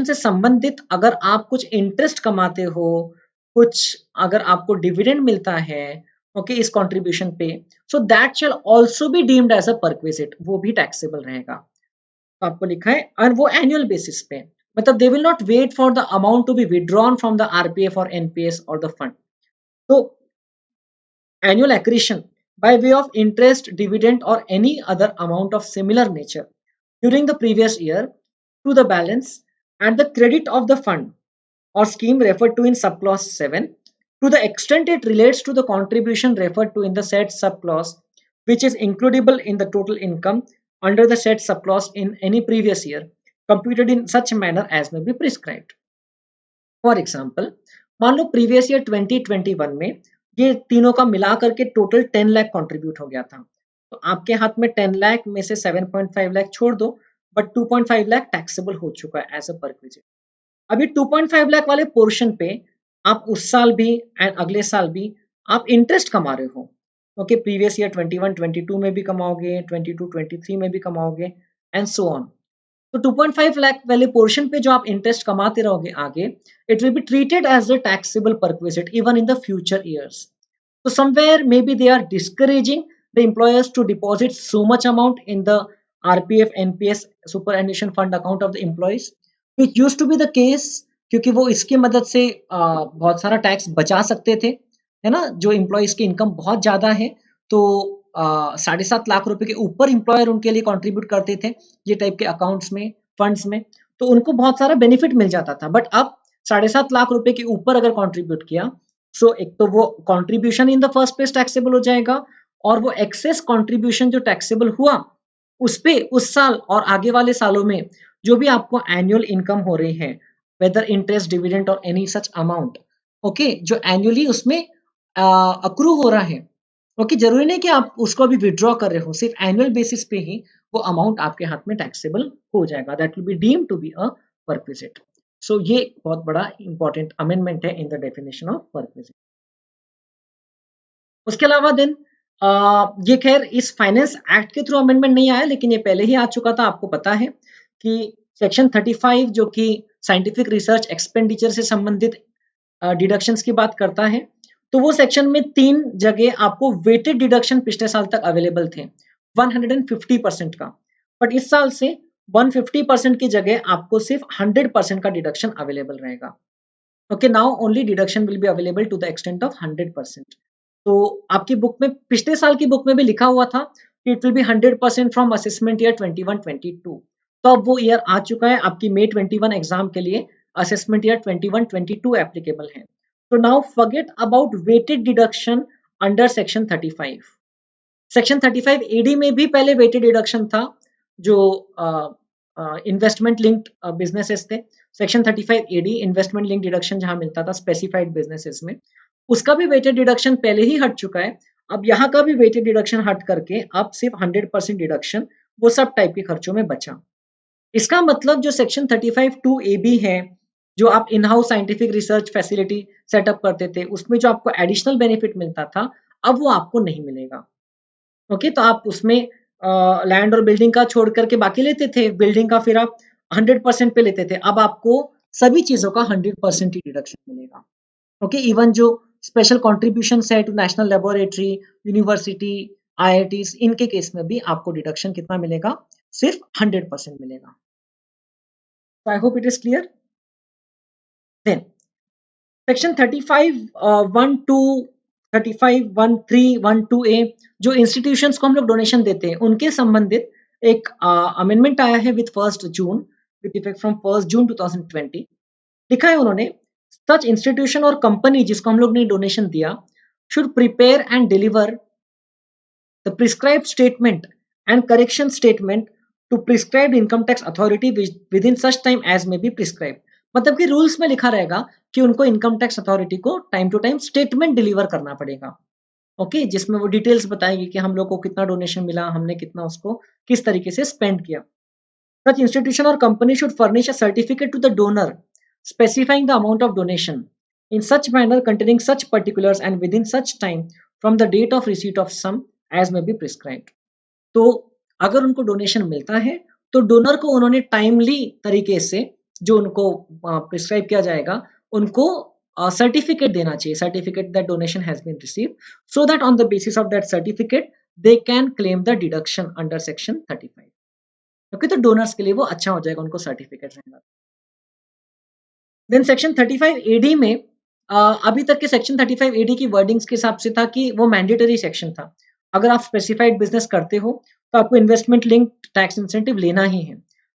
से संबंधित अगर आप कुछ इंटरेस्ट कमाते हो, कुछ अगर आपको डिविडेंड मिलता है ओके इस कंट्रीब्यूशन पे, so that shall also be deemed as a perquisite, वो भी टैक्सेबल रहेगा। तो आपको लिखा है और वो एनुअल बेसिस पे, मतलब they will not wait for the amount to be withdrawn from the RPF or NPS or the fund. तो annual accretion by way of interest, dividend, or any other amount of similar nature during the previous year to the balance and the credit of the fund or scheme referred to in subclause 7 to the extent it relates to the contribution referred to in the said subclause, which is includable in the total income under the said subclause in any previous year, computed in such manner as may be prescribed. For example मान लो previous year 2021 में ये तीनों का मिला करके total 10 lakh contribute हो गया था, तो आपके हाथ में 10 लाख में से 7.5 लाख छोड़ दो, बट 2.5 लाख टैक्सेबल हो चुका है एज अ परक्विजिट। अभी 2.5 लाख वाले पोर्शन पे आप उस साल भी एंड अगले साल भी आप इंटरेस्ट कमा रहे हो। ओके, प्रीवियस ईयर 21 22 में भी कमाओगे, 22 23 में भी कमाओगे, एंड सो ऑन। तो 2.5 लाख वाले पोर्शन पे जो आप इंटरेस्ट कमाते रहोगे आगे, it will be treated as a taxable perquisite even in the future years. So somewhere maybe they are discouraging the employers to deposit so much amount in the RPF, NPS, superannuation fund account of the employees, which used to be the case, क्योंकि वो इसकी मदद से बहुत सारा tax बचा सकते थे, है ना। जो एम्प्लॉयज की इनकम बहुत ज्यादा है तो 7.5 लाख रुपए के ऊपर एम्प्लॉयर उनके लिए कंट्रीब्यूट करते थे ये टाइप के अकाउंट्स में, फंड्स में, तो उनको बहुत सारा बेनिफिट मिल जाता था। बट अब 7.5 लाख रुपए के ऊपर अगर कंट्रीब्यूट किया, सो एक तो वो contribution in the first place taxable हो जाएगा, और वो एक्सेस कंट्रीब्यूशन जो टैक्सेबल हुआ उस पे उस साल और आगे वाले सालों में जो भी आपको एनुअल इनकम हो रही है, वेदर इंटरेस्ट, डिविडेंड और एनी सच अमाउंट, ओके, जो एनुअली उसमें अक्रू हो रहा है, ओके, जरूरी नहीं कि आप उसको अभी विड्रॉ कर रहे हो, सिर्फ एनुअल बेसिस पे ही वो अमाउंट आपके हाथ में टैक्सेबल हो जाएगा, that will be deemed to be a perquisite. So ये बहुत बड़ा इंपॉर्टेंट अमेंडमेंट है in the definition of perquisite. उसके अलावा देन ये खैर इस फाइनेंस एक्ट के थ्रू अमेंडमेंट नहीं आया, लेकिन ये पहले ही आ चुका था, आपको पता है कि सेक्शन 35 जो कि साइंटिफिक रिसर्च एक्सपेंडिचर से संबंधित डिडक्शंस की बात करता है, तो वो सेक्शन में 3 जगह आपको वेटेड डिडक्शन पिछले साल तक अवेलेबल थे 150% का, बट इस साल से 150% की जगह आपको सिर्फ 100% का डिडक्शन अवेलेबल रहेगा। Okay, now only deduction will be available to the extent of 100%। तो आपकी बुक में, पिछले साल की बुक में भी लिखा हुआ था कि it will B 100% from assessment year 21-22। तो अब वो ईयर आ चुका है, आपकी May 21 एग्जाम के लिए असेसमेंट ईयर 21-22 एप्लीकेबल है। तो now forget about weighted deduction under section 35। Section 35 AD में भी पहले वेटेड डिडक्शन था, जो इन्वेस्टमेंट लिंक्ड बिजनेसेस थे। Section 35 AD investment link deduction जहां मिलता था स्पेसिफाइड बिजनेसेस में, उसका भी वेटेड डिडक्शन पहले ही हट चुका है। अब यहाँ का भी वेटेड डिडक्शन हट करके अब सिर्फ 100% डिडक्शन वो सब टाइप के खर्चों में बचा। इसका मतलब जो सेक्शन 35(2)(a)(b) है, जो आप in house scientific research facility setup करते थे, उसमें जो आपको एडिशनल बेनिफिट मिलता था, अब वो आपको नहीं मिलेगा। ओके, तो आप उसमें लैंड और बिल्डिंग का छोड़ करके बाकी लेते थे, बिल्डिंग का फिर आप 100% पे लेते थे, अब आपको सभी चीजों का 100% ही डिडक्शन मिलेगा। ओके, इवन जो स्पेशल कॉन्ट्रीब्यूशन है to national laboratory, university, IITs, इनके केस में भी आपको डिडक्शन कितना मिलेगा, सिर्फ 100% मिलेगा। So I hope it is clear. Then section 35(1)(2), 35(1)(3), 1(2)(a) जो इंस्टीट्यूशंस को हम लोग डोनेशन देते हैं, उनके संबंधित एक अमेंडमेंट आया है with 1 June, with effect from 1 जून 2020। लिखा है उन्होंने, सच इंस्टीट्यूशन और कंपनी जिसको हम लोग ने डोनेशन दिया should prepare and deliver the prescribed statement and correction statement to prescribed income tax authority within such time as may be prescribed। मतलब कि रूल्स में लिखा रहेगा कि उनको इनकम टैक्स अथॉरिटी को time to time statement deliver करना पड़ेगा। ओके, जिसमें वो डिटेल्स बताएगी कि हम लोग को कितना डोनेशन मिला, हमने कितना उसको किस तरीके से स्पेंड किया। Such institution or company should furnish a certificate to the donor specifying the amount of donation in such manner containing such particulars and within such time from the date of receipt of sum as may be prescribed। तो अगर उनको donation मिलता है तो donor को उन्होंने timely तरीके से जो उनको प्रिस्क्राइब किया जाएगा, उनको सर्टिफिकेट देना चाहिए, certificate that donation has been received, so that on the basis of that certificate they can claim the deduction under section 35। Okay, तो डोनर्स के लिए वो अच्छा हो जाएगा, उनको सर्टिफिकेट रहेगा। देन सेक्शन 35(a)(d) में अभी तक के सेक्शन 35(a)(d) की वर्डिंग्स के हिसाब से था कि वो मैंडेटरी सेक्शन था। अगर आप स्पेसिफाइड बिजनेस करते हो तो आपको इन्वेस्टमेंट लिंक टैक्स इंसेंटिव लेना ही है,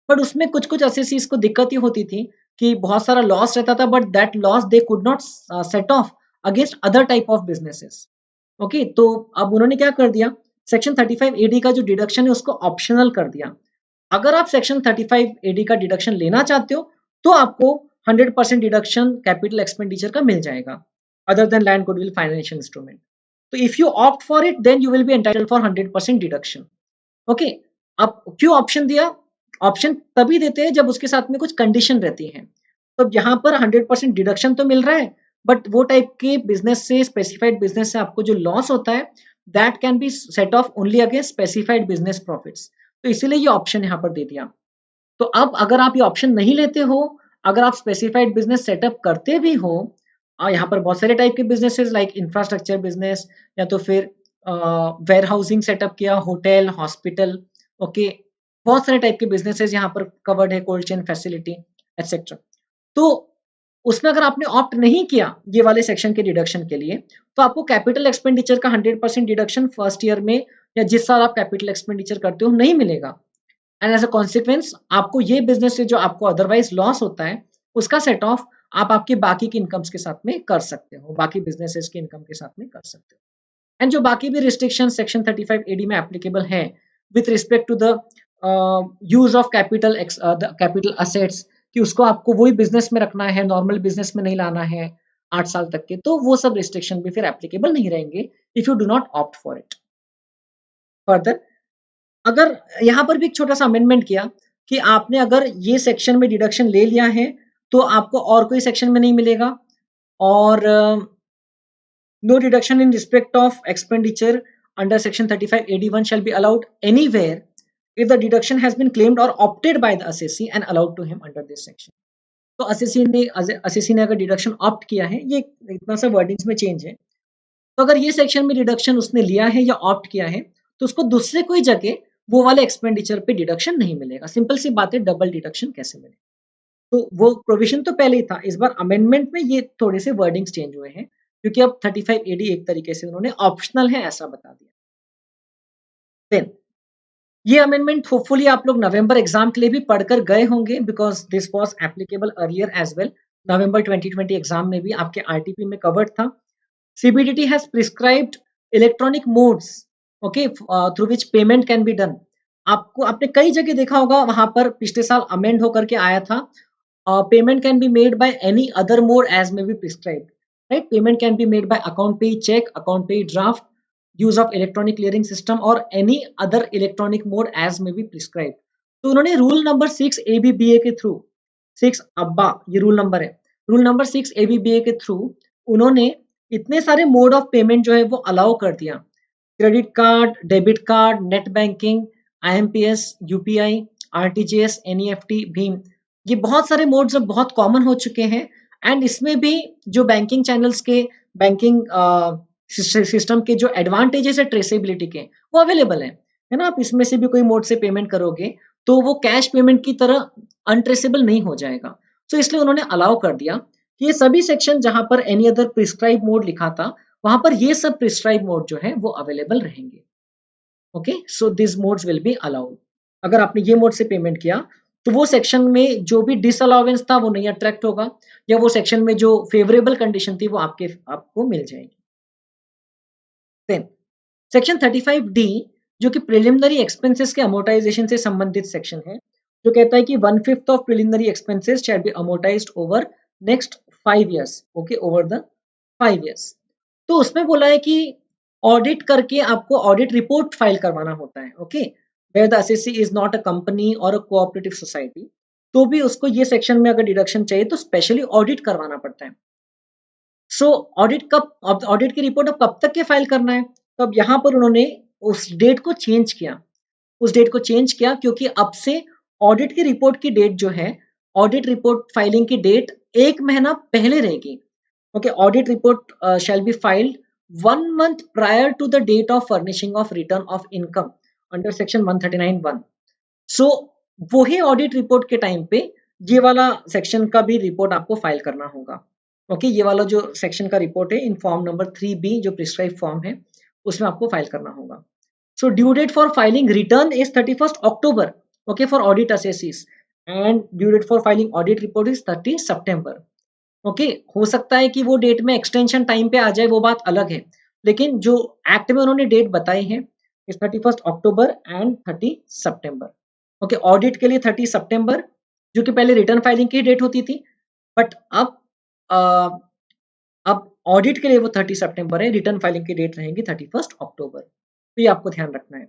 बट उसमें कुछ कुछ एसएससीज को दिक्कत ये होती थी कि बहुत सारा लॉस रहता था, but that loss they could not set of against other type of businesses. Okay, तो अब उन्होंने क्या कर दिया, सेक्शन 35(a)(d) का जो डिडक्शन है उसको ऑप्शनल कर दिया। अगर आप सेक्शन 35(a)(d) का डिडक्शन लेना चाहते हो तो आपको 100% डिडक्शन कैपिटल एक्सपेंडिचर का मिल जाएगा, other than land, goodwill, financial instrument. तो if you opt for it then you will be entitled for 100% deduction. Okay, अब क्यों ऑप्शन दिया, ऑप्शन तभी देते हैं जब उसके साथ में कुछ कंडीशन रहती है। तो यहाँ पर 100% डिडक्शन तो मिल रहा है, बट वो टाइप के बिजनेस से, स्पेसिफाइड बिजनेस से आपको जो लॉस होता है that can be set of only against specified business profits. तो इसीलिए ये ऑप्शन यहाँ पर दे दिया। तो अब अगर आप ये ऑप्शन नहीं लेते हो, अगर आप स्पेसिफाइड बिजनेस सेटअप करते भी हो, यहाँ पर बहुत सारे टाइप के बिजनेसेस लाइक इंफ्रास्ट्रक्चर बिजनेस, या तो फिर वेयर हाउसिंग सेटअप किया, होटल, हॉस्पिटल, ओके, बहुत सारे टाइप के बिजनेसेस यहाँ पर कवर्ड है, कोल्ड चेन फैसिलिटी एक्सेट्रा। तो उसमें अगर आपने ऑप्ट नहीं किया ये वाले सेक्शन के डिडक्शन के लिए, तो आपको कैपिटल एक्सपेंडिचर का 100% डिडक्शन फर्स्ट ईयर में या जिस साल आप कैपिटल एक्सपेंडिचर करते हो नहीं मिलेगा। एंड एज अ कॉन्सिक्वेंस आपको ये बिजनेस से जो आपको अदरवाइज लॉस होता है उसका सेट ऑफ आप आपके बाकी की इनकम्स के साथ में कर सकते हो, बाकी बिजनेसेस की इनकम के साथ में कर सकते हो। एंड जो बाकी भी रिस्ट्रिक्शन सेक्शन 35 एडी में एप्लीकेबल है with respect to the use of capital capital assets, कि उसको आपको वही बिजनेस में रखना है, नॉर्मल बिजनेस में नहीं लाना है 8 साल तक के, तो वो सब रिस्ट्रिक्शन भी फिर एप्लीकेबल नहीं रहेंगे if you do not opt for it. Further अगर यहाँ पर भी एक छोटा सा अमेंडमेंट किया कि आपने अगर ये सेक्शन में डिडक्शन ले लिया है तो आपको और कोई सेक्शन में नहीं मिलेगा, और no deduction in respect of expenditure under section 35 AD1 shall be allowed anywhere if the deduction has been claimed or opted by the assessee and allowed to him under this section। तो assessee ने अगर deduction opt किया है, ये इतना सा wordings में change है, तो अगर ये सेक्शन में डिडक्शन उसने लिया है या ऑप्ट किया है तो उसको दूसरे कोई जगह वो वाले एक्सपेंडिचर पे डिडक्शन नहीं मिलेगा। सिंपल सी बात है, डबल डिडक्शन कैसे मिले? तो वो प्रोविजन तो पहले ही था, इस बार अमेंडमेंट में ये थोड़े से वर्डिंग्स चेंज हुए हैं क्योंकि अब 35 एडी एक तरीके से उन्होंने ऑप्शनल है ऐसा बता दिया। देन ये अमेंडमेंट होपफुली आप लोग नवंबर एग्जाम के लिए भी पढ़कर गए होंगे because this was applicable earlier as well. November 2020 exam में भी आपके आरटीपी में कवर्ड था। CBDT has prescribed electronic modes, okay, through which payment can be done। आपको आपने कई जगह देखा होगा, वहां पर पिछले साल अमेंड होकर के आया था, payment can be made by any other mode as may be prescribed, right. Payment can be made by account pay cheque, account pay draft, use of electronic clearing system और any other electronic mode as may be prescribed. तो उन्होंने rule number 6 ABBA के थ्रू, 6 ABBA ये rule number है, rule number 6 ABBA के थ्रू उन्होंने इतने सारे मोड ऑफ पेमेंट जो है वो अलाउ कर दिया। Credit card, debit card, net banking, IMPS, UPI, RTGS, NEFT, Bhim, ये बहुत सारे मोड्स अब बहुत कॉमन हो चुके हैं। एंड इसमें भी जो बैंकिंग चैनल्स के, बैंकिंग सिस्टम के जो एडवांटेजेस है ट्रेसेबिलिटी के, वो अवेलेबल है ना। आप इसमें से भी कोई मोड से पेमेंट करोगे तो वो कैश पेमेंट की तरह अनट्रेसेबल नहीं हो जाएगा। तो इसलिए उन्होंने अलाउ कर दिया कि ये सभी सेक्शन जहां पर एनी अदर प्रिस्क्राइब मोड लिखा था वहां पर ये सब प्रिस्क्राइब मोड जो है वो अवेलेबल रहेंगे। Okay, so this modes will be allowed. अगर आपने ये मोड से पेमेंट किया तो वो सेक्शन में जो भी डिसअलाउंस था वो नहीं अट्रैक्ट होगा, या वो सेक्शन में जो फेवरेबल कंडीशन थी वो आपको मिल जाएगी। देन सेक्शन 35D जो कि प्रिलिमिनरी एक्सपेंसेस के अमोर्टाइजेशन से संबंधित सेक्शन है, जो कहता है कि 1/5 of preliminary expenses shall be amortised over next 5 years, okay, over the 5 years। तो उसमें बोला है कि ऑडिट करके आपको ऑडिट रिपोर्ट फाइल करवाना होता है, okay, where the assessee is not a company or a cooperative society, तो भी उसको ये सेक्शन में अगर डिडक्शन चाहिए तो स्पेशली ऑडिट करवाना पड़ता है। सो ऑडिट की रिपोर्ट अब कब तक के फाइल करना है? तो अब यहाँ पर उन्होंने उस डेट को चेंज किया, उस डेट को चेंज किया क्योंकि अब से ऑडिट की रिपोर्ट की डेट जो है, ऑडिट रिपोर्ट फाइलिंग की डेट 1 महीना पहले रहेगी। Okay, audit report shall be filed 1 month prior to the date of furnishing of return of income under section 139(1)। सो वही ऑडिट रिपोर्ट के टाइम पे ये वाला सेक्शन का भी रिपोर्ट आपको फाइल करना होगा। ओके, ये वाला जो सेक्शन का रिपोर्ट है इन फॉर्म नंबर 3B जो प्रिस्क्राइब फॉर्म है उसमें आपको फाइल करना होगा। So due date for filing return is 31st October, okay, for audit assessees, and due date for filing audit report is 30 September। Okay, हो सकता है कि वो डेट में एक्सटेंशन टाइम पे आ जाए, वो बात अलग है, लेकिन जो एक्ट में उन्होंने डेट बताई है इस 31st October and 30 September। Okay, audit के लिए 30 September जो कि पहले रिटर्न फाइलिंग की डेट होती थी, बट अब ऑडिट के लिए वो 30 September है, रिटर्न फाइलिंग की डेट रहेगी 31st October। तो ये आपको ध्यान रखना है।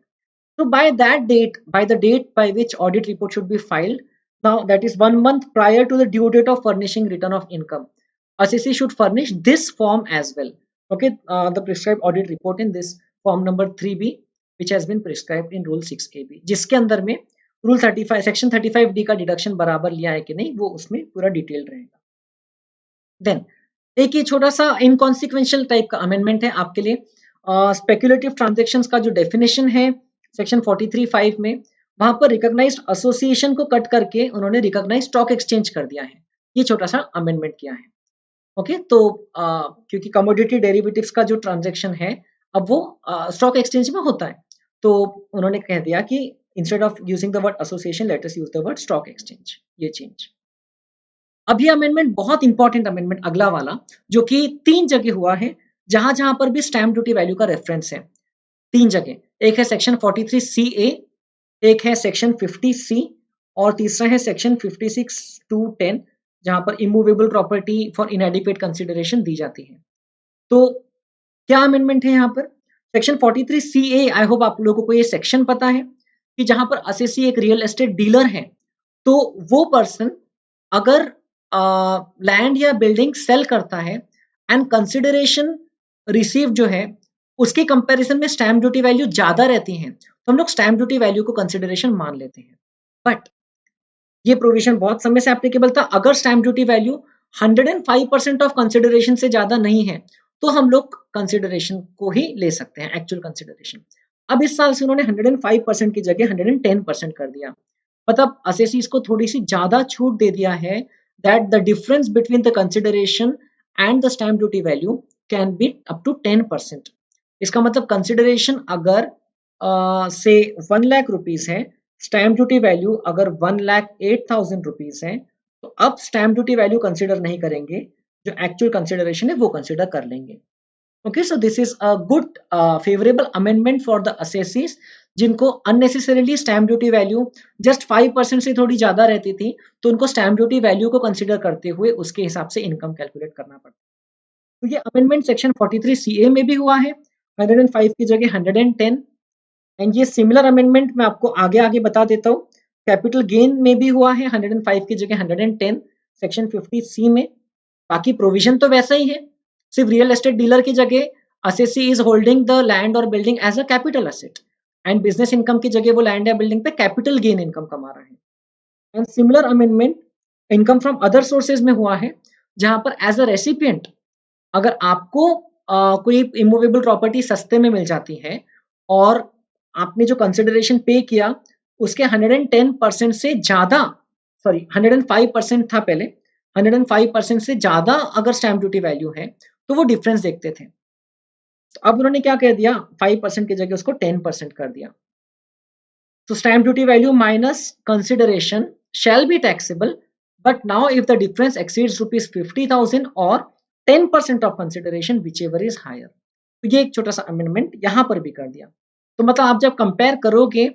So by that date, by the date by which audit report should be filed, now that is 1 month prior to the due date of furnishing return of income, assessee should furnish this form as well. Okay, the prescribed audit report in this form number 3B which has been prescribed in Rule 6AB, जिसके अंदर में rule 35 section 35D का deduction बराबर लिया है कि नहीं वो उसमें पूरा डिटेल रहेगा। देन एक ये छोटा सा इनकॉन्सिक्वेंशियल टाइप का अमेंडमेंट है आपके लिए। स्पेक्युलेटिव ट्रांजैक्शंस का जो डेफिनेशन है सेक्शन 43(5) में, वहां पर रिकॉग्नाइज्ड एसोसिएशन को कट करके उन्होंने रिकॉग्नाइज्ड स्टॉक एक्सचेंज कर दिया है। ये छोटा सा अमेंडमेंट किया है। ओके तो क्योंकि कमोडिटी डेरिवेटिव्स का जो ट्रांजैक्शन है अब वो स्टॉक एक्सचेंज में होता है, तो उन्होंने कह दिया कि instead of using the word association let us use the word stock exchange. ये चेंज। अब ये अमेंडमेंट बहुत इंपॉर्टेंट अमेंडमेंट अगला वाला, जो कि 3 जगह हुआ है जहां जहां पर भी स्टैम्प ड्यूटी वैल्यू का रेफरेंस है। 3 जगह, एक है सेक्शन 43CA, एक है सेक्शन 50C और तीसरा है सेक्शन 56(2)(10) जहां पर immovable property for inadequate consideration दी जाती है। तो क्या अमेंडमेंट है यहाँ पर? सेक्शन 43CA, आई होप आप लोगों को ये सेक्शन पता है कि जहां पर असेसी एक रियल एस्टेट डीलर है, तो वो पर्सन अगर लैंड या बिल्डिंग सेल करता है एंड कंसिडरेशन रिसीव जो है उसके कंपैरिजन में स्टैम्प ड्यूटी वैल्यू ज्यादा रहती है, तो हम लोग स्टैम्प ड्यूटी वैल्यू को कंसिडरेशन मान लेते हैं। बट ये प्रोविजन बहुत समय से एप्लीकेबल था। अगर stamp duty value 105% of consideration से ज्यादा नहीं है तो हम लोग कंसिडरेशन को ही ले सकते हैं, एक्चुअल कंसिडरेशन। अब इस साल से उन्होंने 105% की जगह 110% कर दिया। मतलब असेसी इसको थोड़ी सी ज्यादा छूट दे दिया है that the difference between the consideration and the stamp duty value can be up to 10%। इसका मतलब कंसिडरेशन अगर से 1 लाख रुपीस है, स्टैम्प ड्यूटी वैल्यू अगर 1,08,000 रुपीस है, तो अब स्टैम्प ड्यूटी वैल्यू कंसिडर नहीं करेंगे, जो एक्चुअल कंसिडरेशन है वो कंसिडर कर लेंगे। Okay so this is a good favourable amendment for the assessees जिनको unnecessarily stamp duty value just 5% से थोड़ी ज्यादा रहती थी, तो उनको स्टैम्प ड्यूटी वैल्यू को कंसिडर करते हुए उसके हिसाब से इनकम कैलकुलेट करना पड़ता। तो ये अमेंडमेंट सेक्शन 43CA में भी हुआ है, 105 की जगह 110। एंड ये सिमिलर अमेंडमेंट मैं आपको आगे आगे बता देता हूँ, कैपिटल गेन में भी हुआ है 105 की जगह 110 सेक्शन 50C में। बाकी प्रोविजन तो वैसा ही है, सिर्फ रियल एस्टेट डीलर की जगह assessee is holding the land और building as a capital asset and business income की जगह वो लैंड या बिल्डिंग पे कैपिटल गेन इनकम कमा रहा है। And similar amendment income from other sources में हुआ है, जहां पर एज अ रेसिपिएंट अगर आपको कोई इमूवेबल प्रॉपर्टी सस्ते में मिल जाती है और आपने जो कंसिडरेशन पे किया उसके 110% से ज्यादा, सॉरी 105% था पहले, 105% से ज्यादा अगर स्टैम्प ड्यूटी वैल्यू है तो वो डिफरेंस देखते थे। तो अब उन्होंने क्या कह दिया, 5% की जगह उसको 10% कर दिया। तो stamp duty value minus consideration shall be taxable, but now if the difference exceeds rupees 50,000 or 10% of consideration whichever is higher। तो ये एक छोटा सा अमेंडमेंट यहाँ पर भी कर दिया। तो मतलब आप जब कंपेयर करोगे,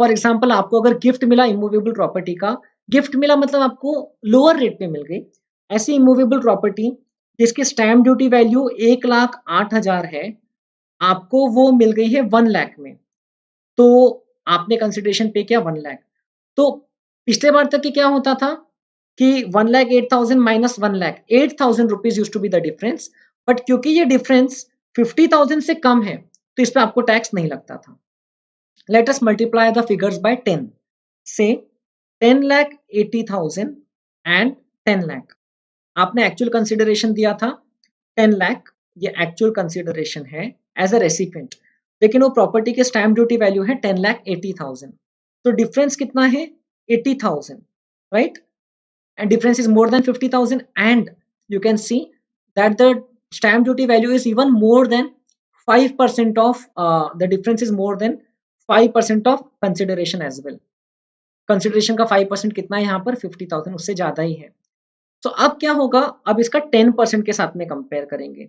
फॉर एग्जांपल आपको अगर गिफ्ट मिला इमूवेबल प्रॉपर्टी का, गिफ्ट मिला मतलब आपको लोअर रेट पे मिल गई, ऐसी इमूवेबल प्रॉपर्टी जिसकी स्टैम्प ड्यूटी वैल्यू 1,08,000 है, आपको वो मिल गई है 1 लाख में, तो आपने कंसिडरेशन पे किया 1 लाख। तो पिछले बार तक क्या होता था कि 1,08,000 minus 1 lakh, 8,000 rupees used to be the difference, but क्योंकि ये डिफरेंस 50,000 से कम है तो इस पे आपको टैक्स नहीं लगता था। Let us multiply the figures by 10, say 10,80,000 and 10 lakh. आपने एक्चुअल कंसिडरेशन दिया था 10 लाख, ये एक्चुअल कंसिडरेशन है एज अ रेसिपिएंट, लेकिन वो प्रॉपर्टी के स्टैम्प ड्यूटी वैल्यू है 10,80,000, तो डिफरेंस कितना है 80,000, right? And difference is more than 50,000 and you can see that the stamp duty value is even more than 5% of the difference is more than 5% of consideration as well। Consideration का 5% कितना है यहाँ पर 50,000, उससे ज्यादा ही है। तो अब क्या होगा, अब इसका 10% के साथ में कंपेयर करेंगे।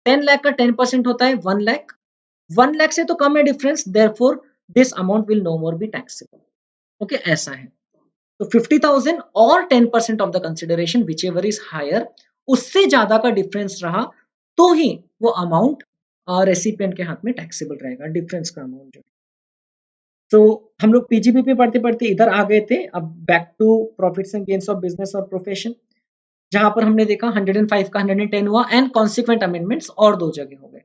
10 लाख का 10% होता है 1 लाख, 1 लाख से तो कम है difference, therefore this amount will no more be taxable. Okay ऐसा है। तो 50,000 or 10% of the consideration whichever is higher, उससे ज्यादा का डिफरेंस रहा तो ही वो अमाउंट रेसिपिएंट के हाथ में टैक्सेबल रहेगा, डिफरेंस का अमाउंट जो। तो हम लोग पीजीबी पे पढ़ते पढ़ते इधर आ गए थे, अब back to profits and gains of business और प्रोफेशन, जहां पर हमने देखा 105 का 110 हुआ एंड कॉन्सिक्वेंट अमेंडमेंट्स और 2 जगह हो गए।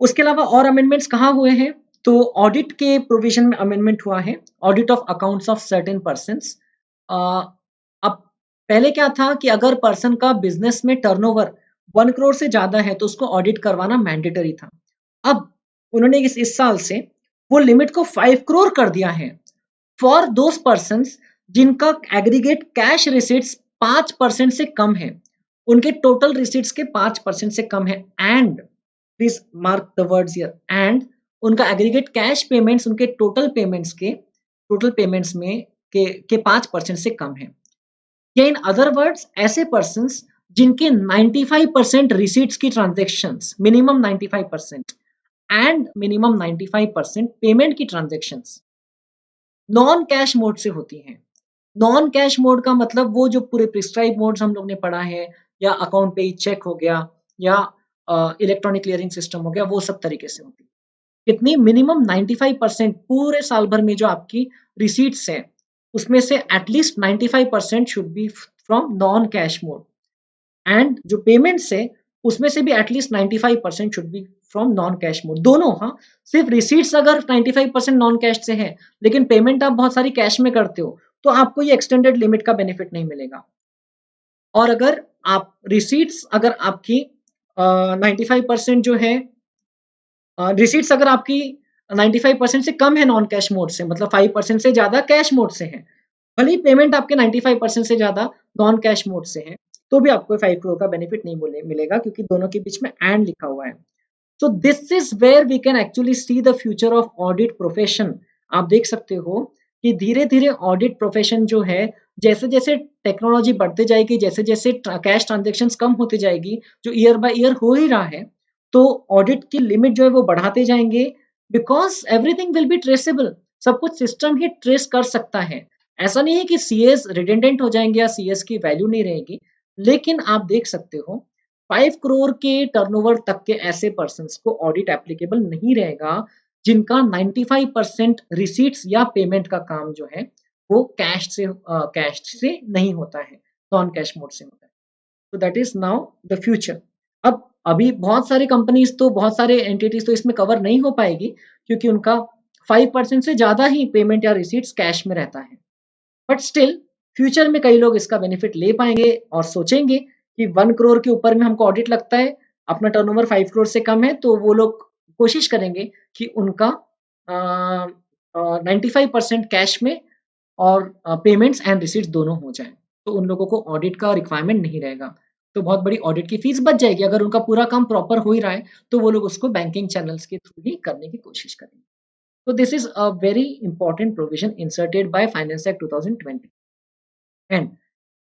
उसके अलावा और अमेंडमेंट्स कहाँ हुए हैं? तो ऑडिट के प्रोविजन में अमेंडमेंट हुआ है, audit of accounts of certain persons. अब पहले क्या था कि अगर पर्सन का बिजनेस में टर्नओवर 1 करोड़ से ज्यादा है तो उसको ऑडिट करवाना मैंडेटरी था। अब उन्होंने इस साल से वो लिमिट को 5 करोड़ कर दिया है फॉर दोज पर्सन्स जिनका एग्रीगेट कैश रिसीट्स 5% से कम है, उनके टोटल रिसीट्स के 5% से कम है, and please mark the words here, and उनका एग्रीगेट कैश पेमेंट्स उनके टोटल पेमेंट्स में के 5% से कम है। या इन अदर वर्ड्स ऐसे पर्सन्स जिनके 95% रिसीट्स की transactions, minimum 95% and minimum 95% payment की ट्रांजेक्शन्स नॉन कैश मोड से होती हैं। नॉन कैश मोड का मतलब वो जो पूरे प्रिस्क्राइब मोड्स हम लोग ने पढ़ा है, या अकाउंट पे चेक हो गया, या इलेक्ट्रॉनिक क्लियरिंग सिस्टम हो गया, वो सब तरीके से होती है। कितनी? मिनिमम 95% पूरे साल भर में जो आपकी रिसीट्स है उसमें से at least 95% should be from non cash mode, and जो पेमेंट्स है उसमें से भी at least 95% should be from non cash mode, दोनों। हाँ, सिर्फ रिसीट्स अगर 95% नॉन कैश से है लेकिन पेमेंट आप बहुत सारी कैश में करते हो तो आपको ये एक्सटेंडेड लिमिट का बेनिफिट नहीं मिलेगा। और अगर आप रिसीट्स अगर आपकी 95% जो है, रिसीट्स अगर आपकी 95% से कम है नॉन कैश मोड से, मतलब 5% से ज्यादा कैश मोड से है, भले ही पेमेंट आपके 95% से ज्यादा नॉन कैश मोड से है, तो भी आपको 5 करोड़ का बेनिफिट नहीं मिलेगा, क्योंकि दोनों के बीच में एंड लिखा हुआ है। So this is where we can actually see the future of audit profession. आप देख सकते हो कि धीरे धीरे ऑडिट प्रोफेशन जो है, जैसे जैसे टेक्नोलॉजी बढ़ते जाएगी, जैसे जैसे कैश ट्रांजेक्शन कम होती जाएगी, जो ईयर बाय ईयर हो ही रहा है, तो ऑडिट की लिमिट जो है वो बढ़ाते जाएंगे, because everything will be traceable. सब कुछ सिस्टम ही ट्रेस कर सकता है। ऐसा नहीं है कि सीएस रिडेंडेंट हो जाएंगे या सीएस की वैल्यू नहीं रहेगी, लेकिन आप देख सकते हो 5 करोड़ के टर्नओवर तक के ऐसे पर्संस को ऑडिट एप्लीकेबल नहीं रहेगा जिनका 95% रिसीट्स या पेमेंट का काम जो है वो कैश से नहीं होता है, नॉन कैश मोड से होता है। तो that is now the future. अब अभी बहुत सारी कंपनीज तो, बहुत सारे एंटिटीज तो इसमें कवर नहीं हो पाएगी, क्योंकि उनका 5% से ज्यादा ही पेमेंट या रिसीट्स कैश में रहता है। बट स्टिल फ्यूचर में कई लोग इसका बेनिफिट ले पाएंगे और सोचेंगे कि 1 करोड़ के ऊपर में हमको ऑडिट लगता है, अपना टर्नओवर 5 करोड़ से कम है, तो वो लोग कोशिश करेंगे कि उनका 95% कैश में और पेमेंट्स एंड रिसीट्स दोनों हो जाए, तो उन लोगों को ऑडिट का रिक्वायरमेंट नहीं रहेगा। तो बहुत बड़ी ऑडिट की फीस बच जाएगी। अगर उनका पूरा काम प्रॉपर हो ही रहा है तो वो लोग उसको बैंकिंग चैनल्स के थ्रू ही करने की कोशिश करेंगे। तो this is a very important provision inserted by finance act 2020। And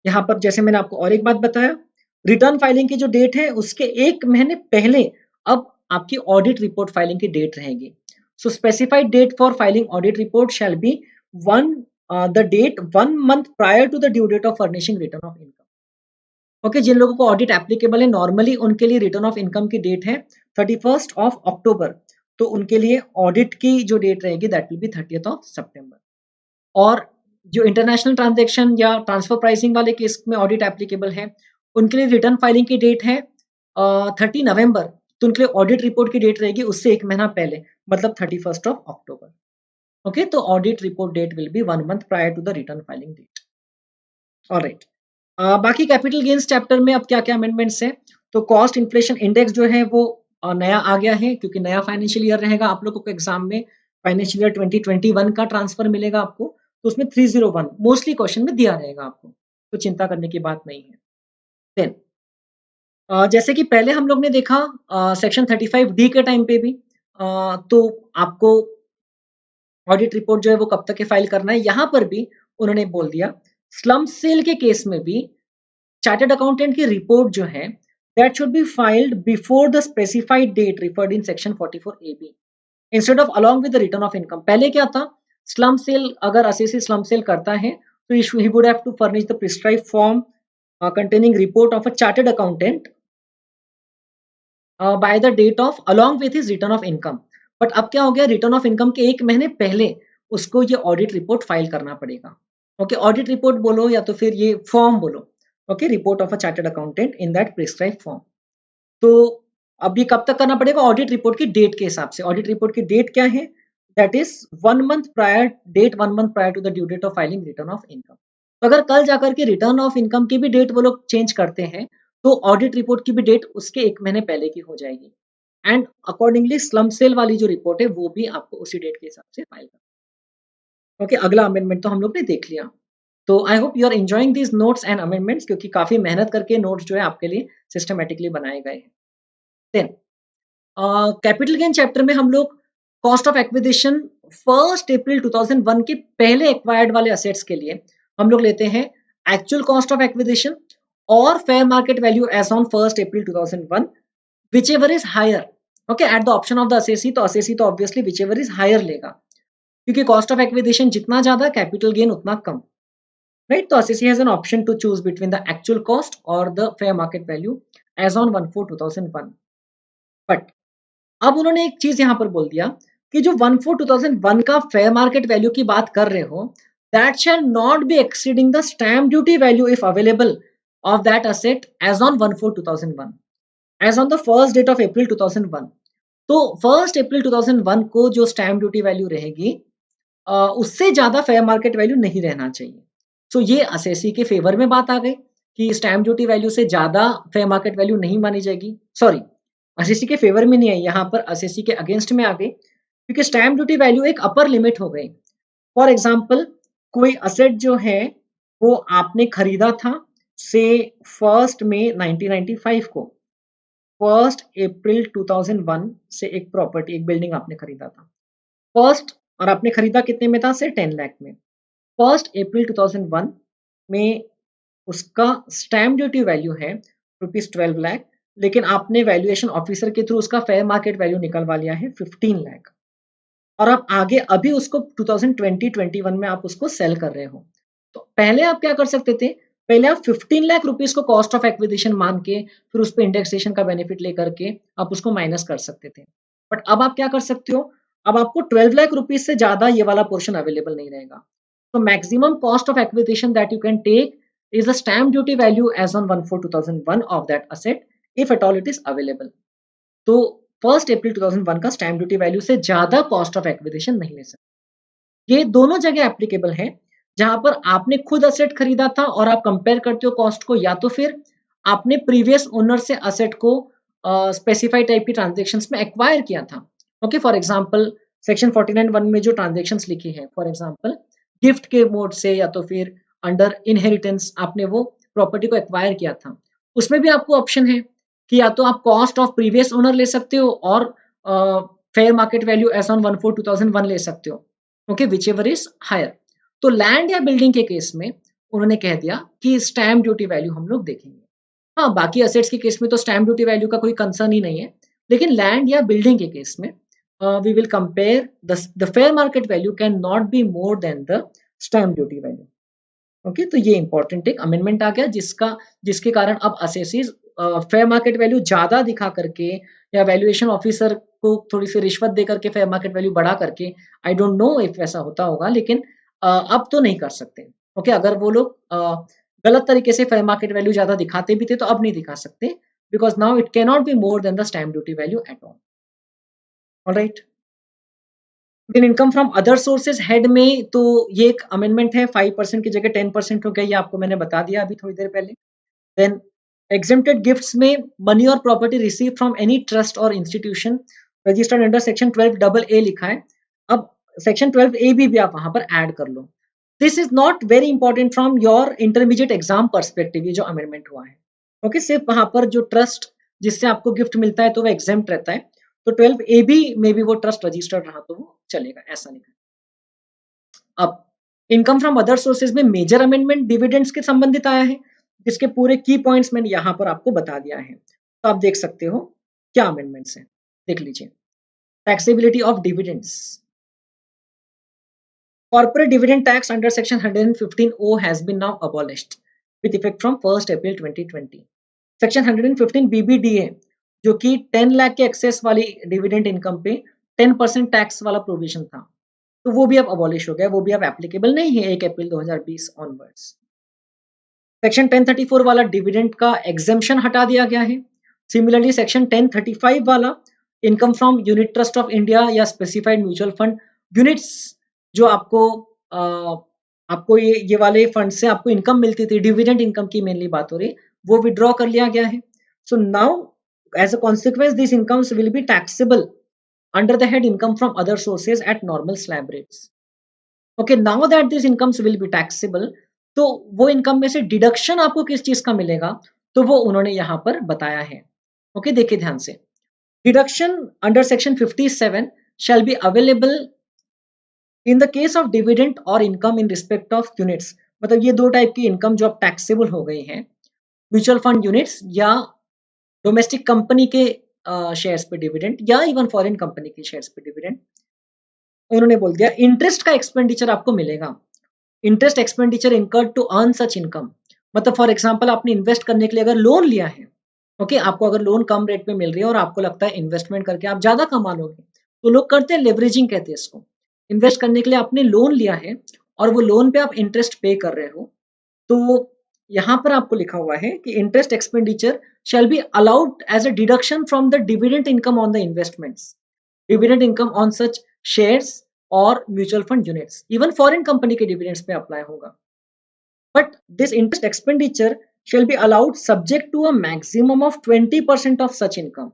यहाँ पर जैसे मैंने आपको और एक बात बताया, रिटर्न फाइलिंग की जो डेट है उसके 1 महीने पहले अब आपकी ऑडिट रिपोर्ट फाइलिंग की डेट रहेगी। So specified date for filing audit report shall be one the date 1 month prior to the due date of furnishing return of income. Okay, जिन लोगों को ऑडिट एप्लीकेबल है नॉर्मली उनके लिए return of income की date है 31 अक्टूबर, तो उनके लिए ऑडिट की जो डेट रहेगी दैट विल बी 30 सितंबर। और जो इंटरनेशनल ट्रांजैक्शन या ट्रांसफर प्राइसिंग वाले केस में ऑडिट एप्लीकेबल है, उनके लिए रिटर्न फाइलिंग की डेट है 30 नवंबर, तो उनके लिए ऑडिट रिपोर्ट की डेट रहेगी उससे 1 महीना पहले, मतलब 31 अक्टूबर। ओके, तो audit report date will be 1 month prior to the return filing date. Alright, बाकी कैपिटल गेन्स चैप्टर में अब क्या क्या अमेंडमेंट्स है? तो कॉस्ट इन्फ्लेशन इंडेक्स जो है वो नया आ गया है, क्योंकि नया फाइनेंशियल ईयर रहेगा। आप लोगों को एग्जाम में फाइनेंशियल ईयर 2021 का ट्रांसफर मिलेगा आपको, तो उसमें 301 मोस्टली क्वेश्चन में दिया रहेगा आपको, तो चिंता करने की बात नहीं है। देन जैसे कि पहले हम लोग ने देखा सेक्शन 35D के टाइम पे भी, तो आपको ऑडिट रिपोर्ट जो है वो कब तक के फाइल करना है, यहाँ पर भी उन्होंने बोल दिया स्लम सेल के केस में भी चार्टर्ड अकाउंटेंट की रिपोर्ट जो है that should be filed before the specified date referred in section 44AB instead of along with the return of income. पहले क्या था, स्लम सेल अगर असेसी स्लम सेल करता है तो he would have to furnish the prescribe form containing report of a chartered accountant by the date of along with his return of income। But अब क्या हो गया, रिटर्न ऑफ इनकम के 1 महीने पहले उसको ये ऑडिट रिपोर्ट फाइल करना पड़ेगा। ओके, ऑडिट रिपोर्ट बोलो या तो फिर ये फॉर्म बोलो, okay, report of a chartered accountant in that prescribe form. तो अब ये कब तक करना पड़ेगा? ऑडिट रिपोर्ट की डेट के हिसाब से। ऑडिट रिपोर्ट की डेट क्या है? That is 1 month prior, date 1 month prior to the due date of filing return of income. तो अगर कल जाकर के रिटर्न ऑफ इनकम की भी डेट वो लोग चेंज करते हैं, तो ऑडिट रिपोर्ट की भी डेट उसके 1 महीने पहले की हो जाएगी। एंड अकॉर्डिंगली स्लम सेल वाली जो रिपोर्ट है वो भी आपको उसी डेट के हिसाब से फाइल करना। ओके, अगला अमेंडमेंट तो हम लोग ने देख लिया। तो I hope you are enjoying these notes and amendments, क्योंकि काफी मेहनत करके नोट्स जो है आपके लिए सिस्टमेटिकली बनाए गए हैं। देन कैपिटल गेन चैप्टर में हम लोग कॉस्ट ऑफ एक्विजिशन 1 अप्रैल 2001 के पहले एक्वायर्ड वाले असेट्स के लिए हम लोग लेते हैं actual cost of acquisition or fair market value as on 1 April 2001, whichever is higher. Okay, at the option of the assessee, तो assessee तो obviously whichever is higher लेगा, क्योंकि कॉस्ट ऑफ एक्विजिशन जितना ज्यादा कैपिटल गेन उतना कम, right? तो assessee has an option to choose between the actual cost or the fair market value as on 1/4/2001. But अब उन्होंने एक चीज यहां पर बोल दिया कि जो 1/4/2001 का फेयर मार्केट वैल्यू की बात कर रहे हो, that shall not be exceeding the stamp duty value if available of that asset as on 1/4/2001, as on the first date of April 2001। तो 1 अप्रैल 2001 को जो स्टैम्प ड्यूटी वैल्यू रहेगी, उससे ज्यादा फेयर मार्केट वैल्यू नहीं रहना चाहिए। सो ये असेसी के फेवर में बात आ गई कि स्टैम्प ड्यूटी वैल्यू से ज्यादा फेयर मार्केट वैल्यू नहीं मानी जाएगी। सॉरी, असेसी के फेवर में नहीं आई, यहाँ पर असेसी के अगेंस्ट में आ गई, क्योंकि स्टैम्प ड्यूटी वैल्यू एक अपर लिमिट हो गई। फॉर एग्जाम्पल, कोई असेट जो है वो आपने खरीदा था से 1 मई 1995 को, 1 अप्रैल 2001 से एक प्रॉपर्टी, एक बिल्डिंग आपने खरीदा था फर्स्ट, और आपने खरीदा कितने में था? से 10 लाख में। 1 अप्रैल 2001 में उसका स्टैम्प ड्यूटी वैल्यू है ₹12 लाख, लेकिन आपने वैल्यूएशन ऑफिसर के थ्रू उसका फेयर मार्केट वैल्यू निकलवा लिया है 15 लाख, और आप आगे अभी उसको 2020-21 में आप उसको सेल कर रहे हो। तो पहले आप क्या कर सकते थे? पहले आप 15 लाख रुपीस को कॉस्ट ऑफ एक्विजिशन मान के फिर उस पर इंडेक्सेशन का बेनिफिट लेकर के आप उसको माइनस कर सकते थे। बट अब आप क्या कर सकते हो? अब आपको 12 लाख रुपीस से ज्यादा ये वाला पोर्शन अवेलेबल नहीं रहेगा। तो maximum cost of acquisition that you can take is the stamp duty value as on 1/4/2001 of that asset if at all it is available. तो 1 अप्रैल 2001 का स्टैम्प ड्यूटी वैल्यू से ज्यादा कॉस्ट ऑफ एक्विजिशन नहीं ले सकते। ये दोनों जगह एप्लीकेबल है, जहां पर आपने खुद असेट खरीदा था और आप कंपेयर करते हो कॉस्ट को, या तो फिर आपने प्रीवियस ओनर से असेट को स्पेसिफाइड टाइप की ट्रांजेक्शंस में एक्वायर किया था। ओके, फॉर एग्जांपल सेक्शन 49(1) में जो ट्रांजेक्शंस लिखी है, फॉर एग्जांपल गिफ्ट के मोड से या तो फिर अंडर इनहेरिटेंस आपने वो प्रॉपर्टी को एक्वायर किया था, उसमें भी आपको ऑप्शन है कि या तो आप कॉस्ट ऑफ प्रीवियस ओनर ले सकते हो और fair market value as on 1/4/2001 ले सकते हो। Okay, whichever is higher. तो लैंड या बिल्डिंग के केस में उन्होंने कह दिया कि स्टैम्प ड्यूटी वैल्यू हम लोग देखेंगे। हाँ, बाकी असेट्स के केस में तो स्टैम्प ड्यूटी वैल्यू का कोई कंसर्न ही नहीं है, लेकिन लैंड या बिल्डिंग के केस में we will compare the fair market value can not be more than the stamp duty value. Okay, तो ये इंपॉर्टेंट एक अमेंडमेंट आ गया जिसके कारण अब असेसीज फेयर मार्केट वैल्यू ज्यादा दिखा करके या वैल्यूएशन ऑफिसर को थोड़ी सी रिश्वत दे करके फेयर मार्केट वैल्यू बढ़ा करके, आई डोंट नो इफ वैसा होता होगा, लेकिन अब तो नहीं कर सकते। ओके, अगर वो लोग गलत तरीके से फेयर मार्केट वैल्यू ज्यादा दिखाते भी थे तो अब नहीं दिखा सकते, because now it can not be more than the stamp duty value at all. Alright, then income from other sources head में तो ये एक अमेंडमेंट है, 5% की जगह 10% हो गया, ये आपको मैंने बता दिया अभी थोड़ी देर पहले। देन exempted gifts में मनी और property receive from any trust और institution registered under section 12AA लिखा है। अब सेक्शन 12A भी आप वहां पर ऐड कर लो। This is not very important from your intermediate exam perspective, ये जो अमेंडमेंट हुआ है। ओके, सिर्फ वहां पर जो ट्रस्ट जिससे आपको गिफ्ट मिलता है तो वो एग्जेम्प्ट रहता है, तो 12AB में भी वो ट्रस्ट रजिस्टर्ड रहा तो वो चलेगा, ऐसा नहीं। अब इनकम फ्रॉम अदर सोर्सेज में मेजर अमेंडमेंट डिविडेंड्स के संबंधित आया है, जिसके पूरे की पॉइंट्स मैंने यहाँ पर आपको बता दिया है, तो आप देख सकते हो क्या अमेंडमेंट्स हैं, देख लीजिए। Taxability of dividends, corporate dividend tax under section 115O has been now abolished with effect from 1 April 2020। Section 115 BBDA जो कि 10 लाख के एक्सेस वाली डिविडेंड इनकम पे 10% टैक्स वाला प्रोविजन था, तो वो भी अब अबॉलिश हो गया, वो भी अब एप्लीकेबल नहीं है 1 अप्रैल 2020 ऑनवर्ड्स। सेक्शन 1034 वाला डिविडेंड का एग्जेम्पशन हटा दिया गया है, सिमिलरली सेक्शन 1035 वाला income from unit trust of India या स्पेसिफाइड म्यूचुअल फंड यूनिट्स, जो आपको ये वाले फंड से आपको इनकम मिलती थी, डिविडेंड इनकम की मेनली बात हो रही, वो विड्रॉ कर लिया गया है. So now as a consequence this incomes will be taxable under the head income from other sources at normal slab rates. Okay, now that these incomes will be taxable, तो वो इनकम में से deduction आपको किस चीज का मिलेगा, तो वो उन्होंने यहाँ पर बताया है. ओके, देखिए ध्यान से. Deduction under section 57 shall be available in the case of dividend or income in respect of units. मतलब ये दो टाइप की इनकम जो अब टैक्सेबल हो गई है, म्यूचुअल फंड यूनिट्स या डोमेस्टिक कंपनी के शेयर्स पे डिविडेंड या इवन फॉरेन कंपनी के शेयर्स पे डिविडेंड. उन्होंने बोल दिया इंटरेस्ट का एक्सपेंडिचर आपको मिलेगा. Interest expenditure incurred to earn such income. मतलब फॉर एग्जांपल आपने इन्वेस्ट करने के लिए अगर लोन लिया है, ओके, आपको अगर लोन कम रेट पे मिल रही है और आपको लगता है इन्वेस्टमेंट करके आप ज्यादा कमा लोगे, तो लोग करते हैं लेवरेजिंग, कहते हैं इसको. इन्वेस्ट करने के लिए आपने लोन लिया है और वो लोन पे आप इंटरेस्ट पे कर रहे हो, तो यहाँ पर आपको लिखा हुआ है कि interest expenditure shall be allowed as a deduction from the dividend income on the investments, dividend income on such shares और mutual fund units. Even foreign company के डिविडेंड्स पे अप्लाई होगा. But this interest expenditure shall be allowed subject to a maximum of 20% of such income.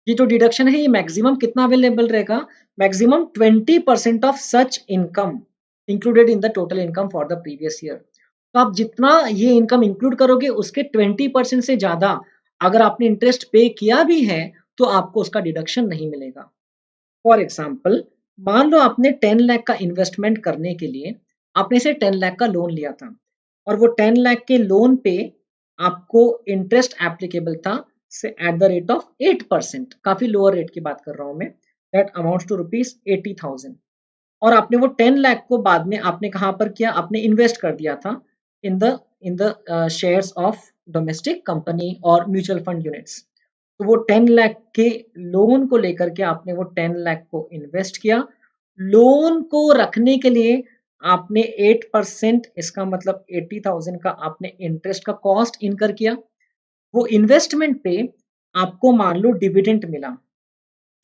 ये जो deduction है ये maximum कितना available रहेगा, maximum 20% of such income included in the total income for the previous year. तो आप जितना ये इनकम इंक्लूड करोगे उसके 20% से ज्यादा अगर आपने इंटरेस्ट पे किया भी है तो आपको उसका डिडक्शन नहीं मिलेगा. फॉर एग्जाम्पल, मान लो आपने 10 लाख का इन्वेस्टमेंट करने के लिए आपने से 10 लाख का लोन लिया था और वो 10 लाख के लोन पे आपको इंटरेस्ट एप्लीकेबल था से एट द रेट ऑफ 8%, काफी लोअर रेट की बात कर रहा हूं मैं, दैट अमाउंट्स टू ₹80,000. और आपने वो 10 लाख को बाद में आपने कहां पर किया, आपने इन्वेस्ट कर दिया था in the shares of domestic company और म्यूचुअल फंड यूनिट्स. तो वो 10 लाख के लोन को लेकर के आपने वो 10 लाख को इन्वेस्ट किया. लोन को रखने के लिए आपने 8%, इसका मतलब 80,000 का आपने इंटरेस्ट का कॉस्ट इनकर किया. वो इन्वेस्टमेंट पे आपको मान लो डिविडेंड मिला,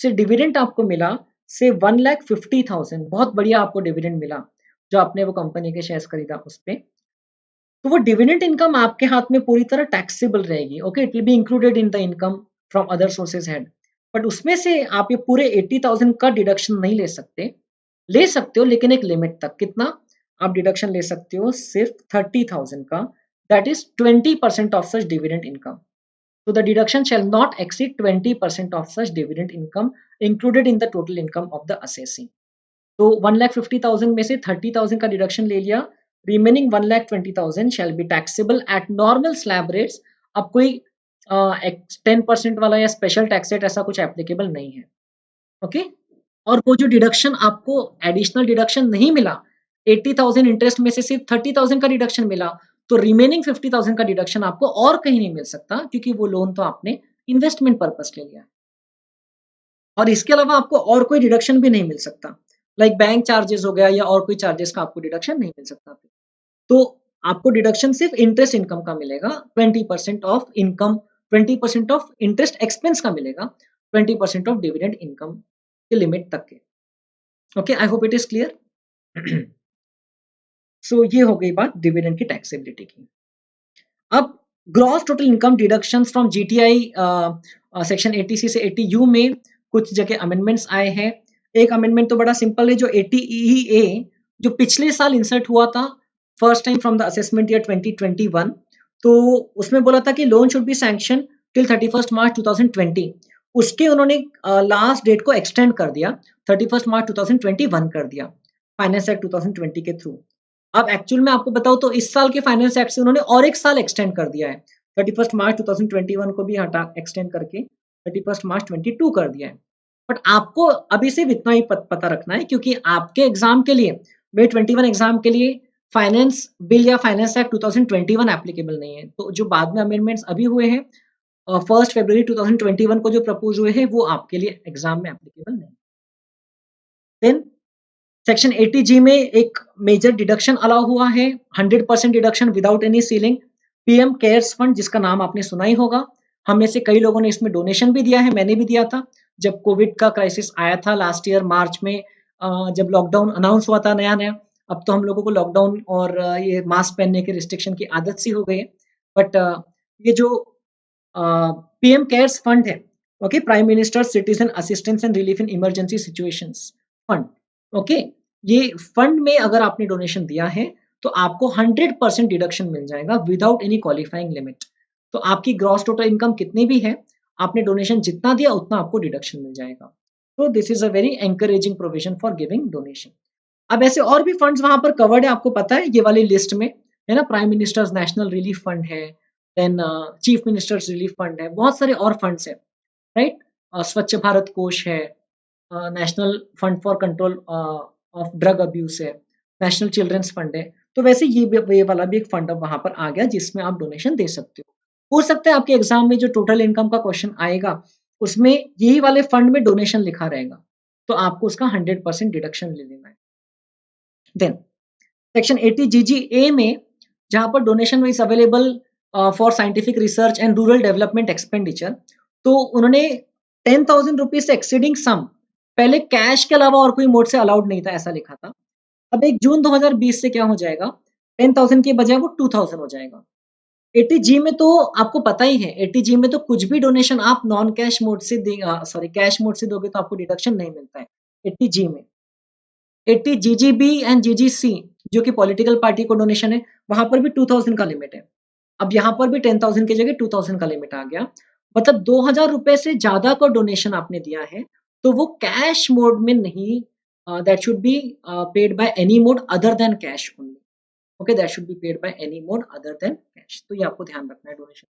से डिविडेंड आपको मिला से 1,50,000, बहुत बढ़िया आपको डिविडेंड मिला जो आपने वो कंपनी के शेयर्स खरीदा उस पे. तो वो डिविडेंड इनकम आपके हाथ में पूरी तरह टैक्सेबल रहेगी. Okay, it will be included in the income from other sources head. But उसमें से आप ये पूरे 80,000 का डिडक्शन नहीं ले सकते. ले सकते हो लेकिन एक लिमिट तक. कितना आप डिडक्शन ले सकते हो, सिर्फ 30,000 का, that is 20% of such dividend income. So the deduction shall not exceed 20% of such dividend income included in the total income of the assessee. तो 1,50,000 में से 30,000 का डिडक्शन ले लिया, remaining 1,20,000 shall be taxable at normal slab rates. अब कोई 10% वाला या स्पेशल टैक्स रेट ऐसा कुछ एप्लीकेबल नहीं है. ओके, और वो जो डिडक्शन आपको एडिशनल डिडक्शन नहीं मिला, 80,000 इंटरेस्ट में से सिर्फ 30,000 का डिडक्शन मिला, तो रिमेनिंग 50,000 का डिडक्शन आपको और कहीं नहीं मिल सकता क्योंकि वो लोन तो आपने इन्वेस्टमेंट पर्पस के लिया. और इसके अलावा आपको और कोई डिडक्शन भी नहीं मिल सकता, लाइक बैंक चार्जेस हो गया या और कोई चार्जेस का आपको डिडक्शन नहीं मिल सकता. तो आपको डिडक्शन सिर्फ इंटरेस्ट इनकम का मिलेगा, 20% of income, 20% of interest expense का मिलेगा, 20% ऑफ डिविडेंड इनकम के लिमिट तक के. Okay, I hope it is clear. So ये हो गई बात डिविडेंड की टैक्सेबिलिटी की. अब gross total income deductions from GTI section 80C से 80U में कुछ जगह अमेंडमेंट्स आए हैं. एक अमेंडमेंट तो बड़ा सिंपल है, जो 80EA जो पिछले साल इंसर्ट हुआ था first time from the assessment year 2021, तो उसमें बोला था कि loan should be sanction till 31 मार्च 2020. उसके उन्होंने लास्ट डेट को एक्सटेंड कर दिया, 31 मार्च 2021 कर दिया फाइनेंस एक्ट 2020 के थ्रू. अब एक्चुअल में आपको बताओ तो इस साल के फाइनेंस एक्ट से उन्होंने और एक साल एक्सटेंड कर दिया है, 31 मार्च 2021 को भी हटा एक्सटेंड करके 31 मार्च 22 कर दिया है. बट आपको अभी सिर्फ इतना ही पता रखना है क्योंकि आपके एग्जाम के लिए, मे 21 एग्जाम के लिए फाइनेंस बिल या फाइनेंस एक्ट 2021 एप्लीकेबल नहीं है. तो जो बाद में अमेंडमेंट्स अभी हुए हैं 1 फरवरी 2021 को जो प्रपोज हुए हैं वो आपके लिए एग्जाम में एप्लीकेबल नहीं. देन सेक्शन 80G में एक मेजर डिडक्शन अलाउ हुआ है, 100% deduction without any ceiling, PM cares fund, जिसका नाम आपने सुना ही होगा. हम में से कई लोगों ने इसमें डोनेशन भी दिया है, मैंने भी दिया था जब कोविड का क्राइसिस आया था लास्ट ईयर मार्च में, जब लॉकडाउन अनाउंस हुआ था नया नया। अब तो हम लोगों को लॉकडाउन और ये मास्क पहनने के रिस्ट्रिक्शन की आदत सी हो गई है। बट ये जो पीएम केयर्स फंड है, okay, prime minister citizen assistance and relief in emergency situations fund, okay, ये फंड में अगर आपने डोनेशन दिया है तो आपको 100% डिडक्शन मिल जाएगा विदाउट एनी क्वालिफाइंग लिमिट। तो आपकी ग्रॉस टोटल इनकम कितनी भी है, आपने डोनेशन जितना दिया उतना आपको डिडक्शन मिल जाएगा। तो this is a very encouraging provision for giving donation. अब ऐसे और भी फंड्स वहां पर कवर्ड है, आपको पता है ये वाली लिस्ट में, है ना। Prime ministers national relief fund है, then chief ministers relief fund है, बहुत सारे और फंड्स है, राइट। स्वच्छ भारत कोष है, national fund for control of drug abuse है, नेशनल चिल्ड्रंस फंड है। तो वैसे ये वाला भी एक फंड अब वहां पर आ गया जिसमें आप डोनेशन दे सकते हो सकता है आपके एग्जाम में जो टोटल इनकम का क्वेश्चन आएगा उसमें यही वाले फंड में डोनेशन लिखा रहेगा, तो आपको उसका 100% डिडक्शन ले लेना है। देन सेक्शन 80 GGA में जहां पर donation is available for scientific research and rural development expenditure, तो उन्होंने 10,000 रुपीज से एक्सीडिंग सम, पहले कैश के अलावा और कोई मोड से अलाउड नहीं था ऐसा लिखा था। अब 1 जून 2020 से क्या हो जाएगा, 10,000 के बजाय वो 2,000 हो जाएगा। 80G में तो आपको पता ही है, 80G में तो कुछ भी डोनेशन आप नॉन कैश मोड से सॉरी कैश मोड से दोगे तो आपको डिडक्शन नहीं मिलता है 80G में। 80 GGB एंड GGC जो कि पॉलिटिकल पार्टी को डोनेशन है, वहां पर भी 2,000 का लिमिट है। अब यहाँ पर भी 10,000 की जगह 2,000 का लिमिट आ गया, मतलब 2,000 रुपए से ज्यादा का डोनेशन आपने दिया है तो वो कैश मोड में नहीं, that should be paid by any mode other than cash only, okay, that should be paid by any mode other than cash. तो ये आपको ध्यान रखना है डोनेशन।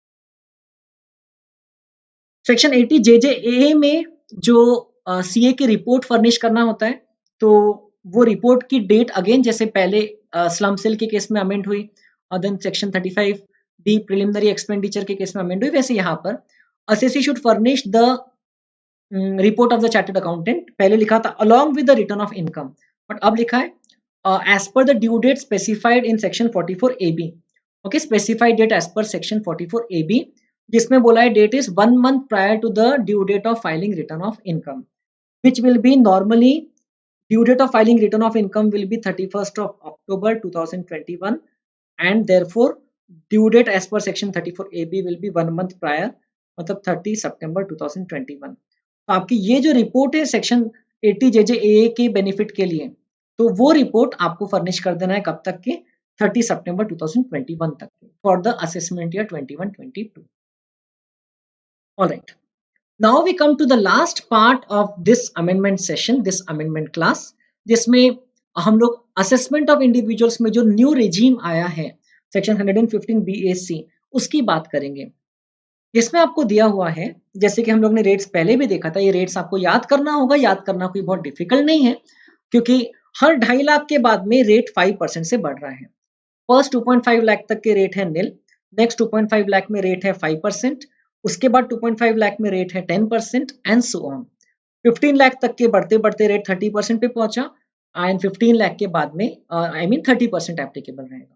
सेक्शन 80 JJAA में जो सीए की रिपोर्ट फर्निश करना होता है, तो वो रिपोर्ट की डेट अगेन जैसे पहले स्लम सेल के केस में अमेंड हुई और then section 35 D preliminary expenditure के केस में अमेंड हुई, वैसे यहाँ पर assessee should furnish the report of the chartered accountant. पहले लिखा था along with the return of income, but अब लिखा है as per the due date specified in section 44AB, okay, specified date as per section 44AB, जिसमें बोला है date is 1 month prior to the due date of filing return of income, which will be normally due date of filing return of income will be 31st of October 2021 and therefore due date as per section 34AB will be 1 month prior, मतलब 30 September 2021। तो आपकी ये जो report है section 80 JJAA के benefit के लिए, तो वो रिपोर्ट आपको फर्निश कर देना है कब तक के, 30 सितंबर 2021 तक के, for the assessment year 21-22। Alright, now we come to the last part of this amendment session, this amendment class, जिसमें हम लोग असेसमेंट ऑफ इंडिविजुअल्स में जो न्यू रेजीम आया है सेक्शन 115 BAC उसकी बात करेंगे। इसमें आपको दिया हुआ है, जैसे कि हम लोग ने रेट्स पहले भी देखा था, ये रेट्स आपको याद करना होगा, याद करना कोई बहुत डिफिकल्ट नहीं है क्योंकि हर 2.5 लाख के बाद में रेट 5% से बढ़ रहा है। फर्स्ट 2.5 लाख तक के रेट है निल, नेक्स्ट 2.5 लाख में रेट है 5%, उसके बाद 2.5 लाख में रेट है 10% एंड सो ऑन। 15 लाख तक के बढ़ते बढ़ते रेट 30% पे पहुंचा एंड 15 लाख के बाद में आई मीन 30% एप्लीकेबल रहेगा।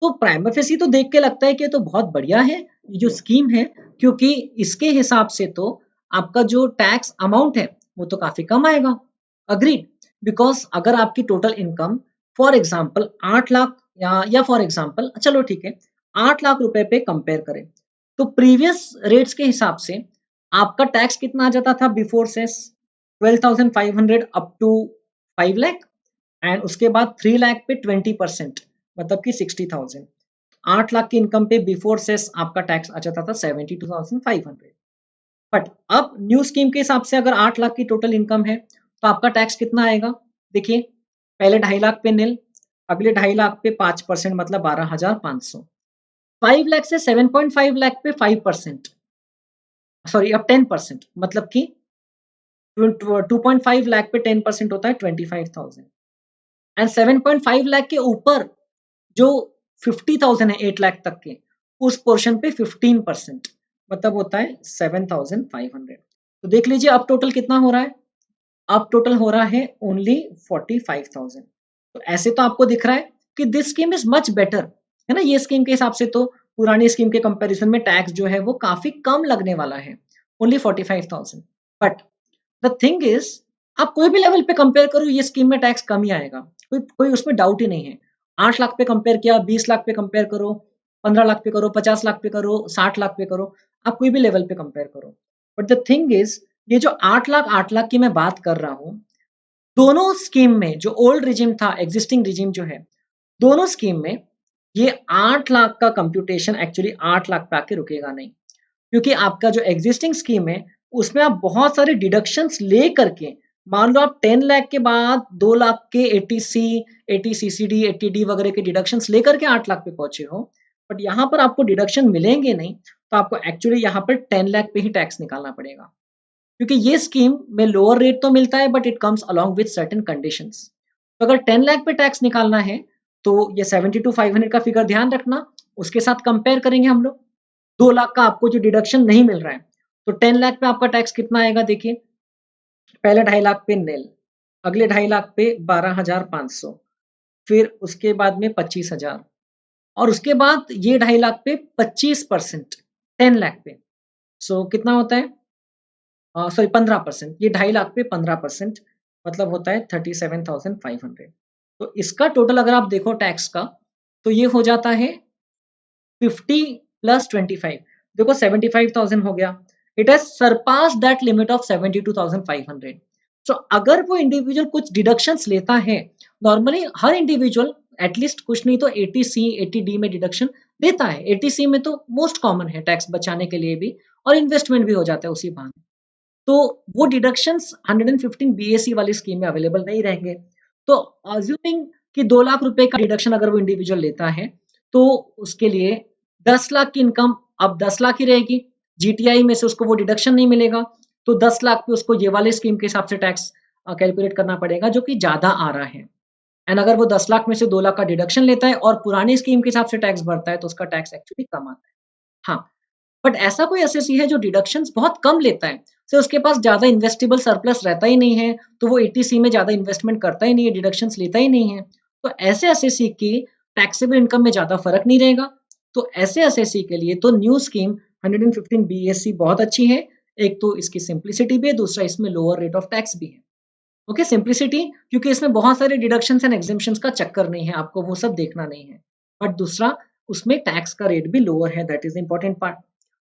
तो प्राइमरी फेसी तो देख के लगता है कि तो बहुत बढ़िया है ये जो स्कीम है, क्योंकि इसके हिसाब से तो आपका जो टैक्स अमाउंट है वो तो काफी कम आएगा। अग्रीड, बिकॉज अगर आपकी total income for example 8 lakh या फॉर एग्जाम्पल चलो ठीक है 8 लाख रुपए पे कंपेयर करें, तो प्रीवियस रेट्स के हिसाब से आपका टैक्स कितना आ जाता था before cess, 12,500 up to 5 lakh and उसके बाद 3 लाख पे 20%, मतलब कि 60,000। 8 लाख की इनकम पे बिफोर सेस आपका टैक्स आ जाता था 72,500। बट अब न्यू स्कीम के हिसाब से अगर 8 लाख की टोटल इनकम है तो आपका टैक्स कितना आएगा, देखिए पहले 2.5 लाख पे निल, अगले 2.5 लाख पे 5% मतलब 12,500, 5 लाख से 7.5 लाख पे 5%, सॉरी अब 10%, मतलब कि 2.5 लाख पे 10% होता है 25,000 एंड 7.5 लाख के ऊपर जो 50,000 है 8 लाख तक के, उस पोर्शन पे 15%, मतलब होता है 7,500। तो देख लीजिए अब टोटल कितना हो रहा है, अब टोटल हो रहा है ओनली 45,000। तो ऐसे तो आपको दिख रहा है कि this scheme is much better, है ना। ये स्कीम के हिसाब से तो पुरानी स्कीम के कंपैरिजन में टैक्स जो है वो काफी कम लगने वाला है, only 45,000। But the thing is, आप कोई भी लेवल पे कंपेयर करो ये स्कीम में टैक्स कम ही आएगा, कोई कोई उसमें डाउट ही नहीं है। 8 लाख पे कंपेयर किया, 20 लाख पे कंपेयर करो, 15 लाख पे करो, 50 लाख पे करो, 60 लाख पे करो, आप कोई भी लेवल पे कंपेयर करो। बट द थिंग इज, ये जो 8 लाख की मैं बात कर रहा हूँ, दोनों स्कीम में जो ओल्ड रिजिम था, एग्जिस्टिंग रिजिम जो है, दोनों स्कीम में ये 8 लाख का कंप्यूटेशन एक्चुअली 8 लाख पे आके रुकेगा नहीं। क्योंकि आपका जो एग्जिस्टिंग स्कीम है उसमें आप बहुत सारे डिडक्शंस ले करके, मान लो आप 10 लाख के बाद 2 लाख के एटीसी, एटीसीसीडी, एटीडी वगैरह के डिडक्शंस लेकर के 8 लाख पे पहुंचे हो, बट यहाँ पर आपको डिडक्शन मिलेंगे नहीं, तो आपको एक्चुअली यहाँ पर 10 लाख पे ही टैक्स निकालना पड़ेगा। क्योंकि ये स्कीम में लोअर रेट तो मिलता है but it comes along with certain conditions. तो अगर 10 लाख पे टैक्स निकालना है तो ये 72,500 का फिगर ध्यान रखना, उसके साथ कंपेयर करेंगे हम लोग। 2 लाख का आपको जो डिडक्शन नहीं मिल रहा है, तो 10 लाख पे आपका टैक्स कितना आएगा देखिए। पहले 2.5 लाख पे नेल, अगले 2.5 लाख पे 12,500, फिर उसके बाद में 25,000, और उसके बाद ये 2.5 लाख पे 25%, 10 लाख पे। सो कितना होता है, सॉरी 15%, ये 2.5 लाख पे 15% मतलब होता है 37,500। तो इसका टोटल अगर आप देखो टैक्स का, तो ये हो जाता है 50 प्लस 25, देखो 75,000 हो गया। It has surpass that limit of 72,500। So अगर वो इंडिविजुअल कुछ डिडक्शंस लेता है, नॉर्मली हर इंडिविजुअल एटलीस्ट कुछ नहीं तो 80C 80D में डिडक्शन देता है। 80C में तो मोस्ट कॉमन है टैक्स बचाने के लिए भी, और इन्वेस्टमेंट भी हो जाता है उसी बहाने। तो वो डिडक्शंस 115 बीएसई वाली स्कीम में अवेलेबल नहीं रहेंगे। तो अज्यूमिंग कि 2 लाख रुपए का डिडक्शन अगर वो इंडिविजुअल लेता है, तो उसके लिए 10 लाख की इनकम अब 10 लाख ही रहेगी, जीटीआई में से उसको वो डिडक्शन नहीं मिलेगा, तो 10 लाख पे उसको ये वाले स्कीम के हिसाब से टैक्स कैलकुलेट करना पड़ेगा जो कि ज्यादा आ रहा है। एंड अगर वो 10 लाख में से 2 लाख का डिडक्शन लेता है और पुरानी स्कीम के हिसाब से टैक्स भरता है, तो उसका टैक्स एक्चुअली कम आता है। हाँ, बट ऐसा कोई एसएससी है जो डिडक्शंस बहुत कम लेता है, से उसके पास ज्यादा इन्वेस्टेबल सरप्लस रहता ही नहीं है, तो वो एटीसी में ज्यादा इन्वेस्टमेंट करता ही नहीं है, डिडक्शंस लेता ही नहीं है, तो ऐसे एसएससी की टैक्सेबल इनकम में ज्यादा फर्क नहीं रहेगा। तो ऐसे एसएससी के लिए तो न्यू स्कीम 115 बीएससी बहुत अच्छी है। एक तो इसकी सिंप्लिसिटी भी है, दूसरा इसमें लोअर रेट ऑफ टैक्स भी है। ओके, सिंप्लिसिटी क्योंकि इसमें बहुत सारे डिडक्शंस एंड एग्जेम्पशंस का चक्कर नहीं है, आपको वो सब देखना नहीं है। बट दूसरा, उसमें टैक्स का रेट भी लोअर है, दैट इज इंपॉर्टेंट पार्ट।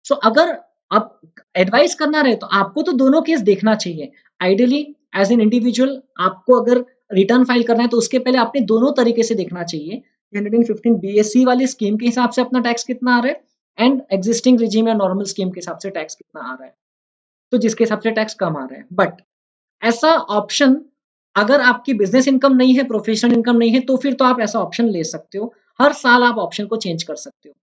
सो अगर आप एडवाइस करना रहे तो आपको तो दोनों केस देखना चाहिए। आइडियली एज एन इंडिविजुअल आपको अगर रिटर्न फाइल करना है तो उसके पहले आपने दोनों तरीके से देखना चाहिए। 115 बीएससी वाली स्कीम के हिसाब से अपना टैक्स कितना आ रहा है, एंड एग्जिस्टिंग रिजीम या नॉर्मल स्कीम के हिसाब से टैक्स कितना आ रहा है, तो जिसके हिसाब से टैक्स कम आ रहा है। बट ऐसा ऑप्शन, अगर आपकी बिजनेस इनकम नहीं है, प्रोफेशनल इनकम नहीं है, तो फिर तो आप ऐसा ऑप्शन ले सकते हो, हर साल आप ऑप्शन को चेंज कर सकते हो।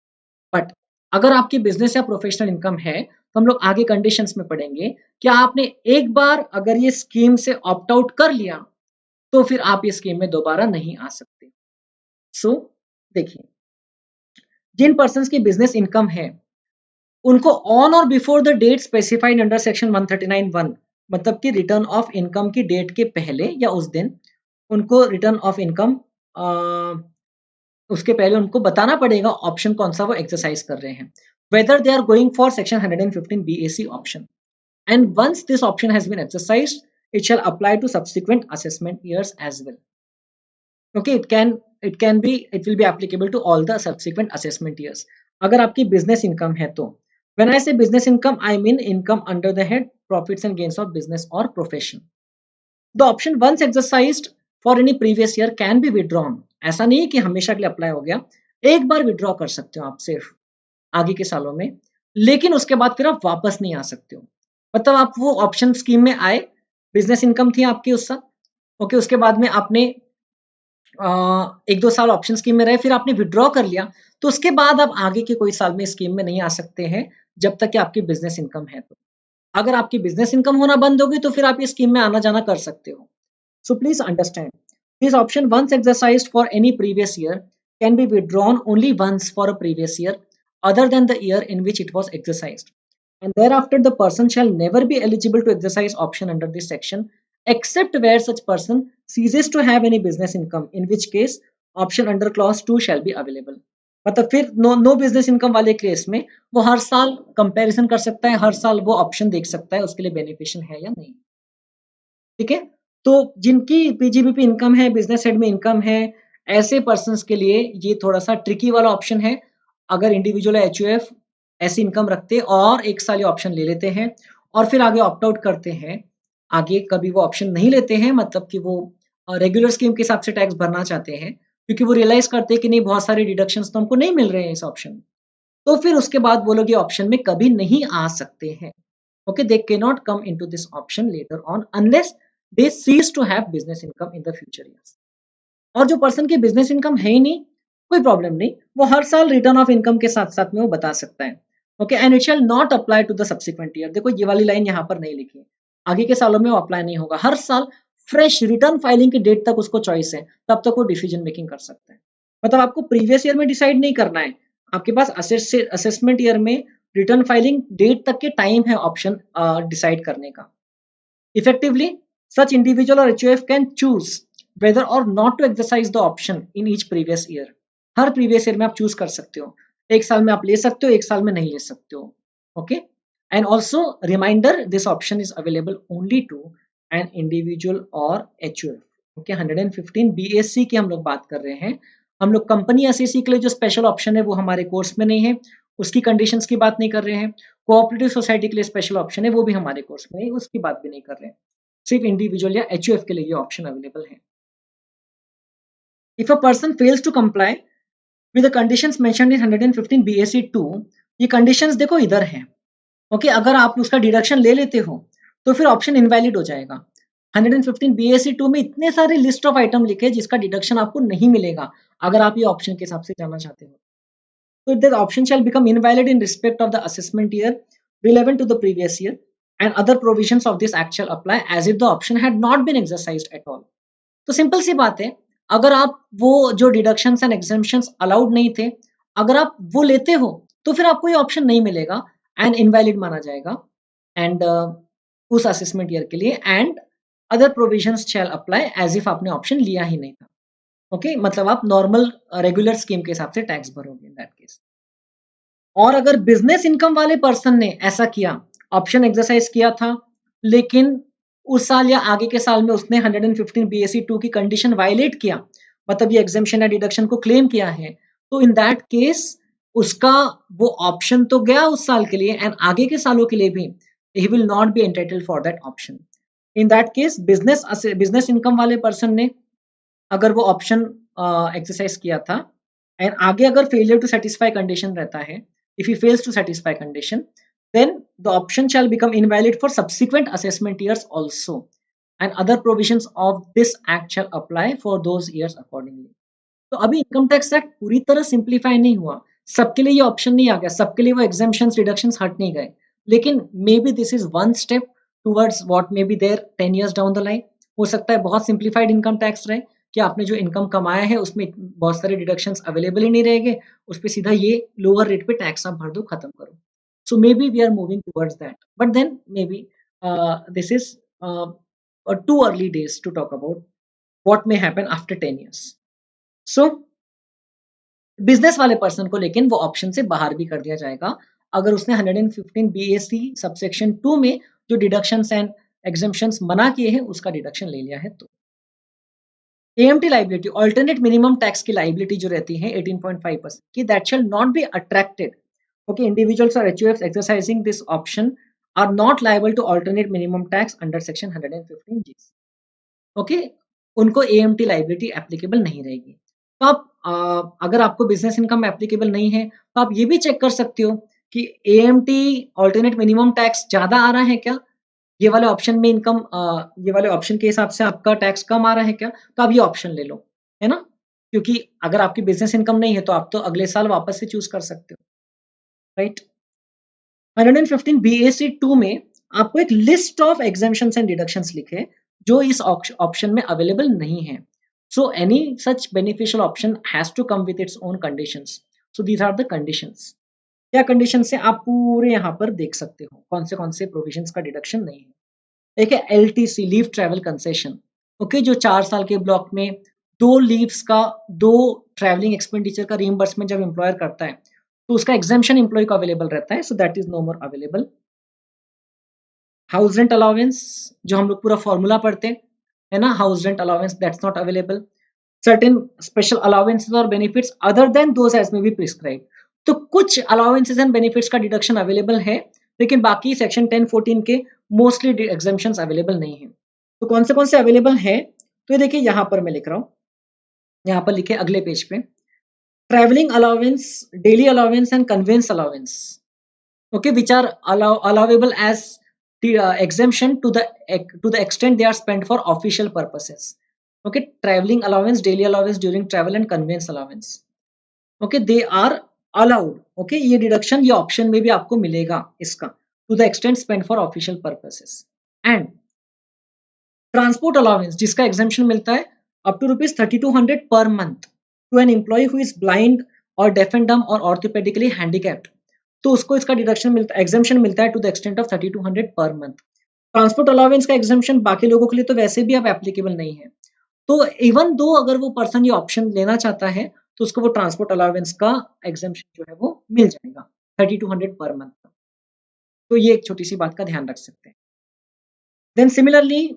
बट अगर आपकी बिजनेस या प्रोफेशनल इनकम है, तो हम लोग आगे कंडीशंस में पढ़ेंगे कि आपने एक बार अगर ये स्कीम से ऑप्ट आउट कर लिया, तो फिर आप ये स्कीम में दोबारा नहीं आ सकते। सो देखिए, जिन पर्सन की बिजनेस इनकम है, उनको on or before the date specified under section 139(1), मतलब कि रिटर्न ऑफ इनकम की डेट के पहले या उस दिन उनको रिटर्न ऑफ इनकम, उसके पहले उनको बताना पड़ेगा ऑप्शन कौन सा वो एक्सरसाइज कर रहे हैं, whether they are going for section 115 BAC option. And once this option has been exercised, it shall apply to subsequent assessment years as well. Okay, it will be applicable to all the subsequent assessment years. अगर आपकी business income है तो, when I say business income I mean income under the head profits and gains of business और profession. The option once exercised for any previous year can be withdrawn. ऐसा नहीं है कि हमेशा के लिए अप्लाई हो गया, एक बार विड्रॉ कर सकते हो आप सिर्फ आगे के सालों में, लेकिन उसके बाद फिर आप वापस नहीं आ सकते हो। मतलब आप वो ऑप्शन स्कीम में आए, बिजनेस इनकम थी आपकी उस साल, ओके, उसके बाद में आपने 1-2 साल ऑप्शन स्कीम में रहे, फिर आपने विड्रॉ कर लिया, तो उसके बाद आप आगे के कोई साल में स्कीम में नहीं आ सकते हैं, जब तक कि आपकी बिजनेस इनकम है। तो अगर आपकी बिजनेस इनकम होना बंद होगी तो फिर आप ये स्कीम में आना जाना कर सकते हो। So please understand, this option once exercised for any previous year can be withdrawn only once for a previous year other than the year in which it was exercised. And thereafter the person shall never be eligible to exercise option under this section except where such person ceases to have any business income, in which case option under clause 2 shall be available. मतलब फिर no business income वाले case में वो हर साल comparison कर सकता है, हर साल वो ऑप्शन देख सकता है उसके लिए बेनिफिशियल है या नहीं। ठीक है, तो जिनकी पीजीबीपी इनकम है, बिजनेस हेड में इनकम है, ऐसे पर्संस के लिए ये थोड़ा सा ट्रिकी वाला ऑप्शन है। अगर इंडिविजुअल एचयूएफ ऐसी इनकम रखते और एक साल ये ऑप्शन ले लेते हैं और फिर आगे ऑप्ट आउट करते हैं, आगे कभी वो ऑप्शन नहीं लेते हैं, मतलब कि वो रेगुलर स्कीम के हिसाब से टैक्स भरना चाहते हैं, क्योंकि वो रियलाइज करते हैं कि नहीं बहुत सारे डिडक्शंस तो हमको नहीं मिल रहे हैं इस ऑप्शन, तो फिर उसके बाद वो लोग ये ऑप्शन में कभी नहीं आ सकते हैं। Okay, they cannot come into this option later on unless they cease to have business income in the future years. और जो पर्सन की बिजनेस इनकम है ही नहीं, कोई प्रॉब्लम नहीं, वो हर साल रिटर्न ऑफ इनकम के साथ साथ में वो बता सकता है। Okay, and it shall not apply to the subsequent year. देखो ये वाली लाइन यहाँ पर नहीं लिखी है, आगे के सालों में वो अप्लाई नहीं होगा। हर साल फ्रेश रिटर्न फाइलिंग की डेट तक उसको चॉइस है, तब तक वो डिसीजन मेकिंग कर सकता है। मतलब आपको प्रीवियस ईयर में डिसाइड नहीं करना है, आपके पास असेसमेंट ईयर में रिटर्न फाइलिंग डेट तक के टाइम है ऑप्शन डिसाइड करने का। Effectively such individual or HUF can choose whether or not to exercise the option in each previous year. Her previous year में आप चूज कर सकते हो, एक साल में आप ले सकते हो, एक साल में नहीं ले सकते हो। Okay, and also reminder, this option is available only to an individual or HUF. Okay, 115 BAC की हम लोग बात कर रहे हैं, हम लोग कंपनी एसईसी के लिए जो स्पेशल ऑप्शन है वो हमारे कोर्स में नहीं है, उसकी कंडीशंस की बात नहीं कर रहे हैं। कोऑपरेटिव सोसाइटी के लिए स्पेशल ऑप्शन है, वो भी हमारे कोर्स में नहीं, उसकी बात भी नहीं कर रहे हैं। सिर्फ इंडिविजुअल या एचयूएफ के लिए ये ऑप्शन अवेलेबल है। If a person fails to comply with the conditions mentioned in 115 BAC 2, ये कंडीशंस देखो इधर हैं। ओके, अगर आप उसका डिडक्शन ले लेते हो तो फिर ऑप्शन इनवैलिड हो जाएगा। 115 बीएससी 2 में इतने सारे लिस्ट ऑफ आइटम लिखे जिसका डिडक्शन आपको नहीं मिलेगा अगर आप ये ऑप्शन के हिसाब से जाना चाहते हो। So the option shall become invalid in respect of the assessment year relevant to the previous year, and other provisions of this act shall apply as if the option had not been exercised at all. तो simple सी बात है, अगर आप वो जो deductions and exemptions allowed नहीं थे, अगर आप वो लेते हो तो फिर आपको ये ऑप्शन नहीं मिलेगा एंड इनवैलिड माना जाएगा एंड उस असेसमेंट ईयर के लिए, and other provisions shall apply as if आपने ऑप्शन लिया ही नहीं था। ओके, मतलब आप नॉर्मल रेगुलर स्कीम के हिसाब से टैक्स भरोगे इन दैट केस। और अगर बिजनेस इनकम वाले पर्सन ने ऐसा किया, ऑप्शन एक्सरसाइज किया था, लेकिन उस साल या आगे के साल में उसने 115 बीएससी 2 की कंडीशन वायलेट किया, मतलब ये एग्जेम्पशन या डिडक्शन को क्लेम किया है, तो इन दैट केस उसका वो ऑप्शन तो गया उस साल के लिए एंड आगे के सालों के लिए भी he will not be entitled for that option. In that case business income वाले पर्सन ने अगर वो ऑप्शन एक्सरसाइज किया था एंड आगे अगर फेलियर टू सेटिस्फाई कंडीशन रहता है, if he fails to satisfy condition, then the option shall become invalid for subsequent assessment years also, and other provisions of this act shall apply for those years accordingly. तो अभी income tax act पूरी तरह simplify नहीं हुआ, सबके लिए ये option नहीं आ गया, सबके लिए वो एग्जेम्पशंस रिडक्शंस हट नहीं गए, लेकिन may B this is one step towards what may be there 10 years down the line. हो सकता है बहुत सिंप्लीफाइड इनकम टैक्स रहे कि आपने जो इनकम कमाया है उसमें बहुत सारे डिडक्शंस अवेलेबल ही नहीं रहेंगे, उस पर सीधा ये लोअर रेट पे टैक्स आप भर दो, खत्म करो। So maybe we are moving towards that, but then may be this is too early days to talk about what may happen after 10 years. So business वाले पर्सन को लेकिन वो ऑप्शन से बाहर भी कर दिया जाएगा अगर उसने 115 बीएससी सबसेक्शन 2 में जो डिडक्शंस एंड एग्जेम्पशंस मना किए हैं उसका डिडक्शन ले लिया है। तो AMT liability, alternate minimum tax की लाइबिलिटी जो रहती है 18.5% की, that shall not be attracted. Okay, individuals और HUFs exercising this option are not liable to alternate minimum tax under section 115 G. Okay, उनको एएमटी लाइबिलिटी एप्लीकेबल नहीं रहेगी। तो आप अगर आपको बिजनेस इनकम एप्लीकेबल नहीं है तो आप ये भी चेक कर सकते हो कि एएमटी अल्टरनेट मिनिमम टैक्स ज्यादा आ रहा है क्या, ये वाले ऑप्शन में इनकम ये वाले ऑप्शन के हिसाब से आपका टैक्स कम आ रहा है क्या, तो आप ये ऑप्शन ले लो, है ना, क्योंकि अगर आपकी बिजनेस इनकम नहीं है तो आप तो अगले साल वापस से चूज कर सकते हो, राइट। 115 बीएसी 2 में आपको एक list of exemptions and deductions लिखे जो इस ऑप्शन में अवेलेबल नहीं है। So any such beneficial option has to come with its own conditions. So these are the conditions. क्या कंडीशन से आप पूरे यहाँ पर देख सकते हो कौन से प्रोविजंस का डिडक्शन नहीं है। एक है LTC, leave travel concession. Okay, जो 4 साल के ब्लॉक में 2 लीव्स का, 2 ट्रैवलिंग एक्सपेंडिचर का रीइंबर्समेंट जब एम्प्लॉयर करता है तो उसका एग्जेम्पशन एम्प्लॉय को अवेलेबल रहता है, so that is no more available. House rent allowance, जो हम लोग पूरा फॉर्मूला पढ़ते हैं, है ना, house rent allowance that's not available. Certain special allowances और benefits other than those as may be prescribe, तो कुछ अलाउंसेस एंड बेनिफिट्स का डिडक्शन अवेलेबल है, लेकिन बाकी सेक्शन 10-14 के मोस्टली एग्जाम्पशंस अवेलेबल नहीं है। तो कौन से अवेलेबल है, तो ये देखिए यहाँ पर मैं लिख रहा हूँ, यहाँ पर लिखे अगले पेज पे, travelling allowance, daily allowance and convince allowance, okay, which are allowable as the exemption to the extent they are spent for official purposes, okay, traveling allowance, daily allowance during travel and conveyance allowance, okay, they are allowed, okay, ये deduction ये option में भी आपको मिलेगा इसका, to the extent spent for official purposes, and transport allowance जिसका exemption मिलता है up to ₹3200 per month to an employee who is blind और डेफ एंड डम और ऑर्थोपेडिकली हैंडीकैप्ड, तो उसको इसका डिडक्शन मिलता है, एग्जेम्पशन मिलता है to the extent of 3200 per month. Transport allowance का एग्जेम्पशन बाकी लोगों के लिए तो वैसे भी अब एप्लीकेबल नहीं है, तो इवन दो अगर वो पर्सन ये ऑप्शन लेना चाहता है तो उसको वो ट्रांसपोर्ट अलाउंस का एग्जेम्पशन जो है वो मिल जाएगा 3200 पर मंथ का, तो ये एक छोटी सी बात का ध्यान रख सकते हैं। देन सिमिलरली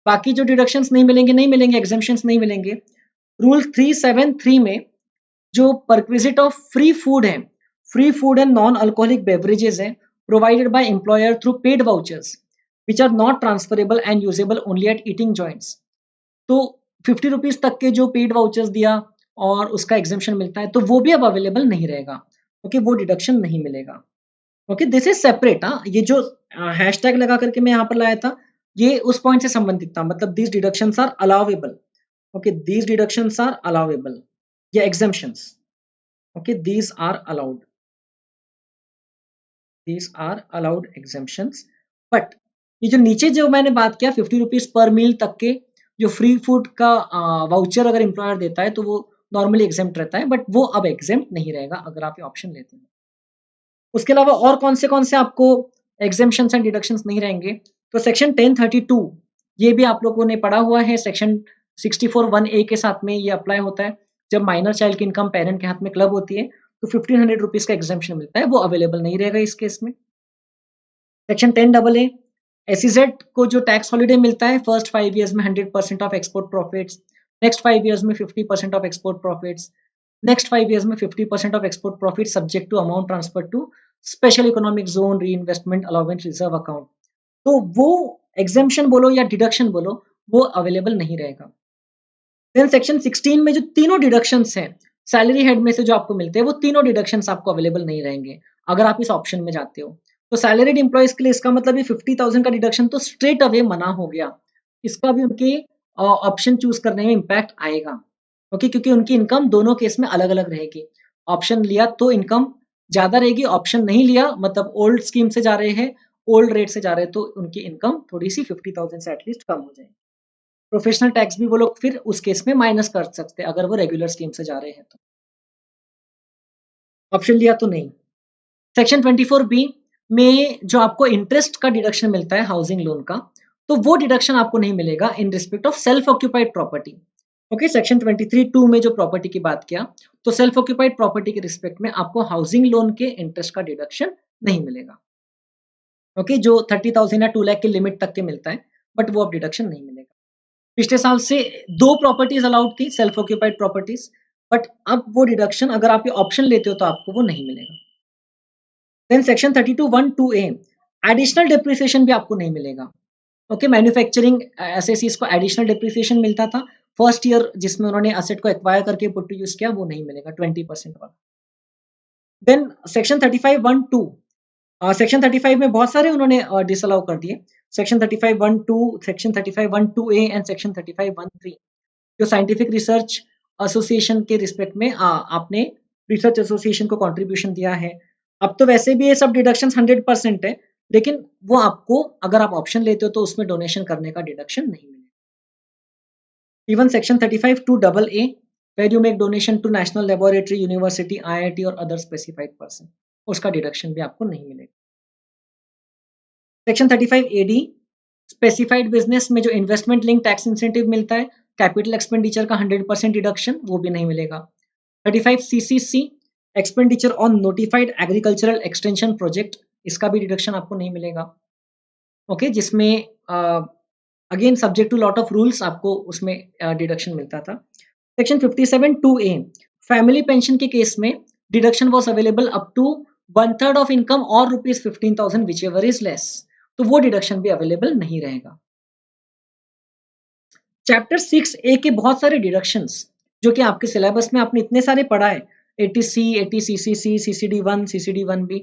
बाकी जो डिडक्शंस नहीं मिलेंगे, एग्जेम्पशंस नहीं मिलेंगे। रूल 373 में जो परक्विजिट ऑफ फ्री फूड है, free food and non alcoholic beverages है provided by employer through paid vouchers which are not transferable and usable only at eating joints, तो 50 रुपीज तक के जो पेड वाउचर्स दिया और उसका एग्जेम्पशन मिलता है तो वो भी अब अवेलेबल नहीं रहेगा, ओके, वो डिडक्शन नहीं मिलेगा, ओके, दिस इज सेपरेट। हाँ, ये जो हैशटैग लगा करके मैं यहाँ पर लाया था ये उस पॉइंट से संबंधित था, मतलब these deductions are allowable, okay, these deductions are allowable, या exemptions, okay, these are allowed, these are allowed exemptions, but ये जो नीचे जो मैंने बात किया 50 रुपीज पर मील तक के जो फ्री फूड का वाउचर अगर एम्प्लॉयर देता है तो वो नॉर्मली एग्जेम्प्ट रहता है, बट वो अब एग्जेम्प्ट नहीं रहेगा अगर आप ये ऑप्शन लेते हैं। उसके अलावा और कौन से आपको एग्जेम्पशंस एंड डिडक्शंस नहीं रहेंगे, तो सेक्शन 1032 ये भी आप लोगों ने पढ़ा हुआ है, सेक्शन 64(1)(a) के साथ में ये अप्लाई होता है, जब माइनर चाइल्ड की इनकम पेरेंट के हाथ में क्लब होती है तो 1500 रुपीज का एग्जेम्पशन मिलता है, वो अवेलेबल नहीं रहेगा इस केस में। सेक्शन 10AA एसईजेड को जो टैक्स हॉलिडे मिलता है फर्स्ट 5 ईयर्स में 100% of export profits, next 5 years में 50% of export profits, next 5 years में 50% of export profit subject to amount transfer to special economic zone reinvestment allowance reserve account, तो वो exemption बोलो या deduction बोलो वो अवेलेबल नहीं रहेगा। देन सेक्शन 16 में जो तीनों डिडक्शंस हैं सैलरी हेड में से जो आपको मिलते हैं वो तीनों डिडक्शंस आपको अवेलेबल नहीं रहेंगे अगर आप इस ऑप्शन में जाते हो, तो सैलरीड एम्प्लॉयज के लिए इसका मतलब ये 50,000 का डिडक्शन तो स्ट्रेट अवे मना हो गया, इसका भी उनके ऑप्शन चूज करने में इम्पैक्ट आएगा, ओके, क्योंकि उनकी इनकम दोनों केस में अलग अलग रहेगी, ऑप्शन लिया तो इनकम ज्यादा रहेगी, ऑप्शन नहीं लिया मतलब ओल्ड स्कीम से जा रहे हैं, ओल्ड रेट से जा रहे हैं तो उनकी इनकम थोड़ी सी 50,000 से एटलीस्ट कम हो जाएगी। प्रोफेशनल टैक्स भी वो लोग फिर उस केस में माइनस कर सकते हैं अगर वो रेगुलर स्कीम से जा रहे हैं तो, ऑप्शन लिया तो नहीं। सेक्शन 24B में जो आपको इंटरेस्ट का डिडक्शन मिलता है हाउसिंग लोन का, तो वो डिडक्शन आपको नहीं मिलेगा in respect of self occupied property, okay, section 23(2) में जो प्रॉपर्टी की बात किया तो सेल्फ ऑक्यूपाइड प्रॉपर्टी के रिस्पेक्ट में आपको हाउसिंग लोन के इंटरेस्ट का डिडक्शन नहीं मिलेगा, ओके, जो 30,000 या 2 लाख की लिमिट तक के मिलता है, बट वो अब डिडक्शन नहीं मिलेगा। पिछले साल से 2 प्रॉपर्टीज अलाउड थी सेल्फ ऑक्यूपाइड प्रॉपर्टीज, बट अब वो डिडक्शन अगर आप ये ऑप्शन लेते हो तो आपको वो नहीं मिलेगा। Then section 32(1)(2)(a) additional depreciation भी आपको नहीं मिलेगा, ओके, मैन्युफैक्चरिंग एसएसीज को एडिशनल डिप्रिसिएशन मिलता था फर्स्ट ईयर जिसमें उन्होंने एसेट को एक्वायर करके पुट टू यूज किया, वो नहीं मिलेगा 20% वाला। देन सेक्शन 35(1)(2) सेक्शन 35 में बहुत सारे उन्होंने डिसअलाउ कर दिए, section 35(1)(2), section 35(1)(2)(a) and section 35(1)(3) जो साइंटिफिक रिसर्च एसोसिएशन के रिस्पेक्ट में आपने रिसर्च एसोसिएशन को कंट्रीब्यूशन दिया है, अब तो वैसे भी ये सब डिडक्शन 100% है, लेकिन वो आपको अगर आप ऑप्शन लेते हो तो उसमें डोनेशन करने का डिडक्शन नहीं मिलेगा। Even section 35(2)AA where you make donation to national laboratory, university, IIT और other specified person, उसका डिडक्शन भी आपको नहीं मिलेगा। सेक्शन 35AD स्पेसिफाइड बिजनेस में जो इन्वेस्टमेंट लिंक टैक्स इंसेंटिव मिलता है कैपिटल एक्सपेंडिचर का 100% डिडक्शन, वो भी नहीं मिलेगा। 35 CCC expenditure on notified agricultural extension project, इसका भी डिडक्शन आपको नहीं मिलेगा। ओके, जिसमें again subject to lot of rules आपको उसमें डिडक्शन मिलता था। सेक्शन 57 2A, फैमिली पेंशन के केस में deduction was available up to 1/3 of income और ₹15,000 विच एवर इज लेस, तो वो डिडक्शन भी अवेलेबल नहीं रहेगा। चैप्टर 6A के बहुत सारे डिडक्शंस जो कि आपके सिलेबस में आपने इतने सारे पढ़ा है, 80C, 80CCC, CCD1, CCD1B।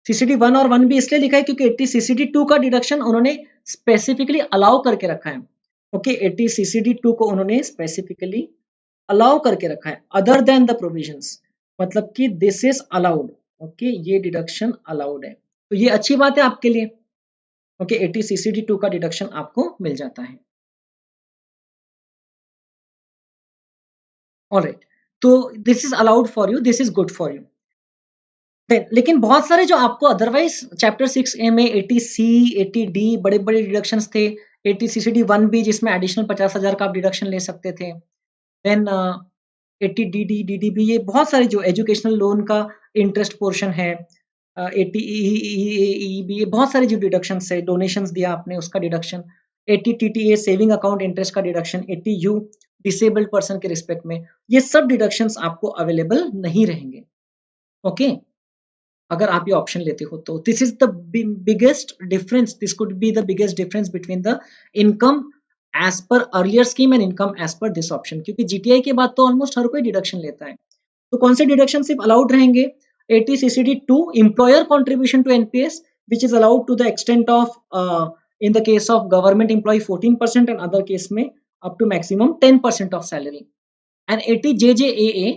CCD1 और 1 भी इसलिए लिखा है क्योंकि 80 CCD2 का डिडक्शन उन्होंने स्पेसिफिकली अलाउ करके रखा है। ओके, 80 CCD2 को उन्होंने स्पेसिफिकली अलाउ करके रखा है अदर देन द प्रोविजंस, मतलब कि दिस इज अलाउड। ओके, ये डिडक्शन अलाउड है, तो ये अच्छी बात है आपके लिए। ओके, 80 CCD2 का डिडक्शन आपको मिल जाता है। ऑलराइट, तो this is allowed for you, this is good for you. लेकिन बहुत सारे जो आपको अदरवाइज चैप्टर 6A में 80C, 80D बड़े बड़े डिडक्शंस थे, 80 CCD1B जिसमें एडिशनल 50,000 का आप डिडक्शन ले सकते थे, देन 80DD, DDB, ये बहुत सारे जो एजुकेशनल लोन का इंटरेस्ट पोर्शन है, 80EEB, ये बहुत सारे जो डिडक्शंस है, डोनेशंस दिया आपने उसका deduction, 80TTA saving account interest का डिडक्शन, 80U डिसेबल्ड पर्सन के रिस्पेक्ट में, ये सब डिडक्शंस आपको अवेलेबल नहीं रहेंगे। ओके, अगर आप ये ऑप्शन लेते हो तो this is the biggest difference, this could be the biggest difference between the income as per earlier scheme and income as per this option, क्योंकि जीटीआई के बाद तो ऑलमोस्ट हर कोई डिडक्शन लेता है। तो कौन से डिडक्शन सिर्फ अलाउड रहेंगे? 80 CCD2 employer contribution to NPS which is allowed to the extent of in the case of government employee 14% and other case में up to maximum 10% of salary, and 80 JJAA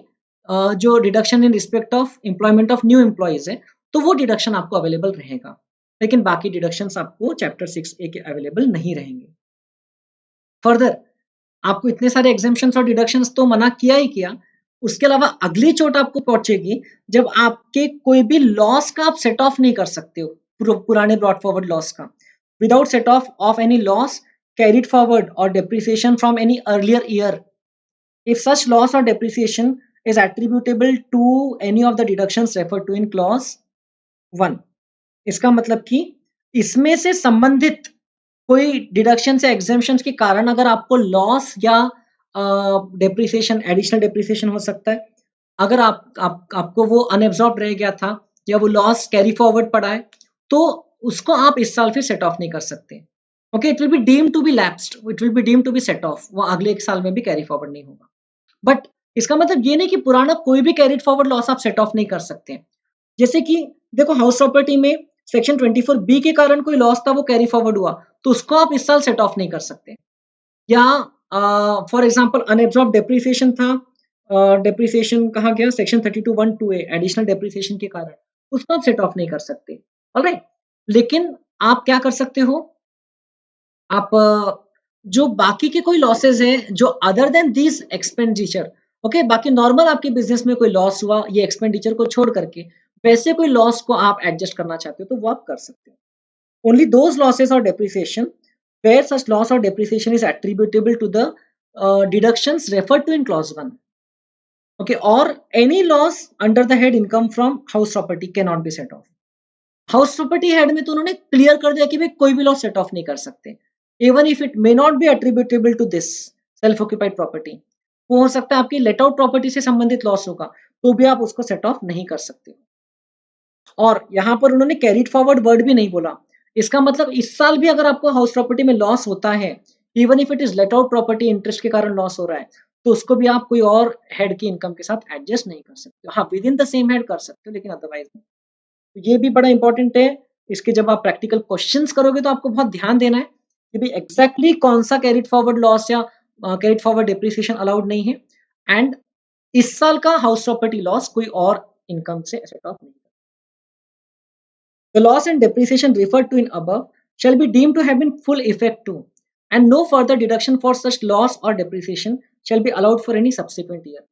जो deduction in respect of employment of new employees है, तो वो deduction आपको available रहेगा, लेकिन बाकी deductions आपको चैप्टर 6A के अवेलेबल नहीं रहेंगे। फर्दर आपको इतने सारे एग्जेम्पशंस और डिडक्शंस तो मना किया ही किया, उसके अलावा अगली चोट आपको पहुंचेगी जब आपके कोई भी लॉस का आप सेट ऑफ नहीं कर सकते हो, पुराने ब्रॉट फॉरवर्ड लॉस का, without set off any loss carried forward और depreciation from any earlier year, if such loss or depreciation is attributable to any of the deductions referred to in clause 1, इसका मतलब कि इसमें से संबंधित कोई deduction या एग्जेम्पशन के कारण अगर आपको लॉस या डेप्रिसिएशन, एडिशनल डेप्रिसिएशन हो सकता है, अगर आपको वो अनएब्जॉर्ब रह गया था या वो लॉस कैरी फॉरवर्ड पड़ा है, तो उसको आप इस साल फिर सेट ऑफ नहीं कर सकते। Okay, it will be deemed to be lapsed, it will be deemed to be set off, वो अगले एक साल में भी कैरी फॉरवर्ड नहीं होगा। बट इसका मतलब ये नहीं कि पुराना कोई भी कैरिड फॉरवर्ड लॉस आप सेट ऑफ नहीं कर सकते। जैसे कि देखो, हाउस प्रॉपर्टी में सेक्शन 24B के कारण कोई लॉस था, वो कैरी फॉरवर्ड हुआ, तो उसको आप इस साल सेट ऑफ नहीं कर सकते। या फॉर एग्जांपल अनएब्जॉर्ब डेप्रिसिएशन था, डेप्रिसिएशन कहाँ गया, सेक्शन 32(1)(2)A एडिशनल डेप्रिसिएशन के कारण, उसको आप सेट ऑफ नहीं कर सकते। ऑलराइट, लेकिन आप क्या कर सकते हो, आप जो बाकी के कोई लॉसेस है जो other than this expenditure, okay, बाकी नॉर्मल आपके बिजनेस में कोई लॉस हुआ ये एक्सपेंडिचर को छोड़ करके, वैसे कोई लॉस को आप एडजस्ट करना चाहते हो तो वो आप कर सकते हो। ओनली दोज लॉसेस और डेप्रिसिएशन वेयर सच लॉस और depreciation is attributable to the deductions referred to in clause 1, okay, और any loss under the head income from house property can not be set off. House property head में तो उन्होंने clear कर दिया कि भाई कोई भी लॉस सेट ऑफ नहीं कर सकते, even if it may not be attributable to this self occupied property, वो हो सकता है आपकी लेट आउट प्रॉपर्टी से संबंधित लॉस होगा, तो भी आप उसको सेट ऑफ नहीं कर सकते। और यहाँ पर उन्होंने कैरिड फॉरवर्ड वर्ड भी नहीं बोला, इसका मतलब इस साल भी अगर आपको हाउस प्रॉपर्टी में लॉस होता है, even if it is let out property, interest के कारण लॉस हो रहा है, तो उसको भी आप कोई और हेड की इनकम के साथ एडजस्ट नहीं कर सकते। हाँ, with in the same head कर सकते हो, लेकिन अदरवाइज नहीं। ये भी बड़ा इंपॉर्टेंट है, इसके जब आप प्रैक्टिकल क्वेश्चंस करोगे तो आपको बहुत ध्यान देना है कि भाई एग्जैक्टली कौन सा कैरिड फॉरवर्ड लॉस या कैरिड फॉरवर्ड डेप्रिसिएशन अलाउड नहीं है, एंड इस साल का हाउस प्रॉपर्टी लॉस कोई और इनकम से सेट ऑफ नहीं। The loss and depreciation referred to in above shall be deemed to have been full effect too, and no further deduction for such loss or depreciation shall be allowed for any subsequent year.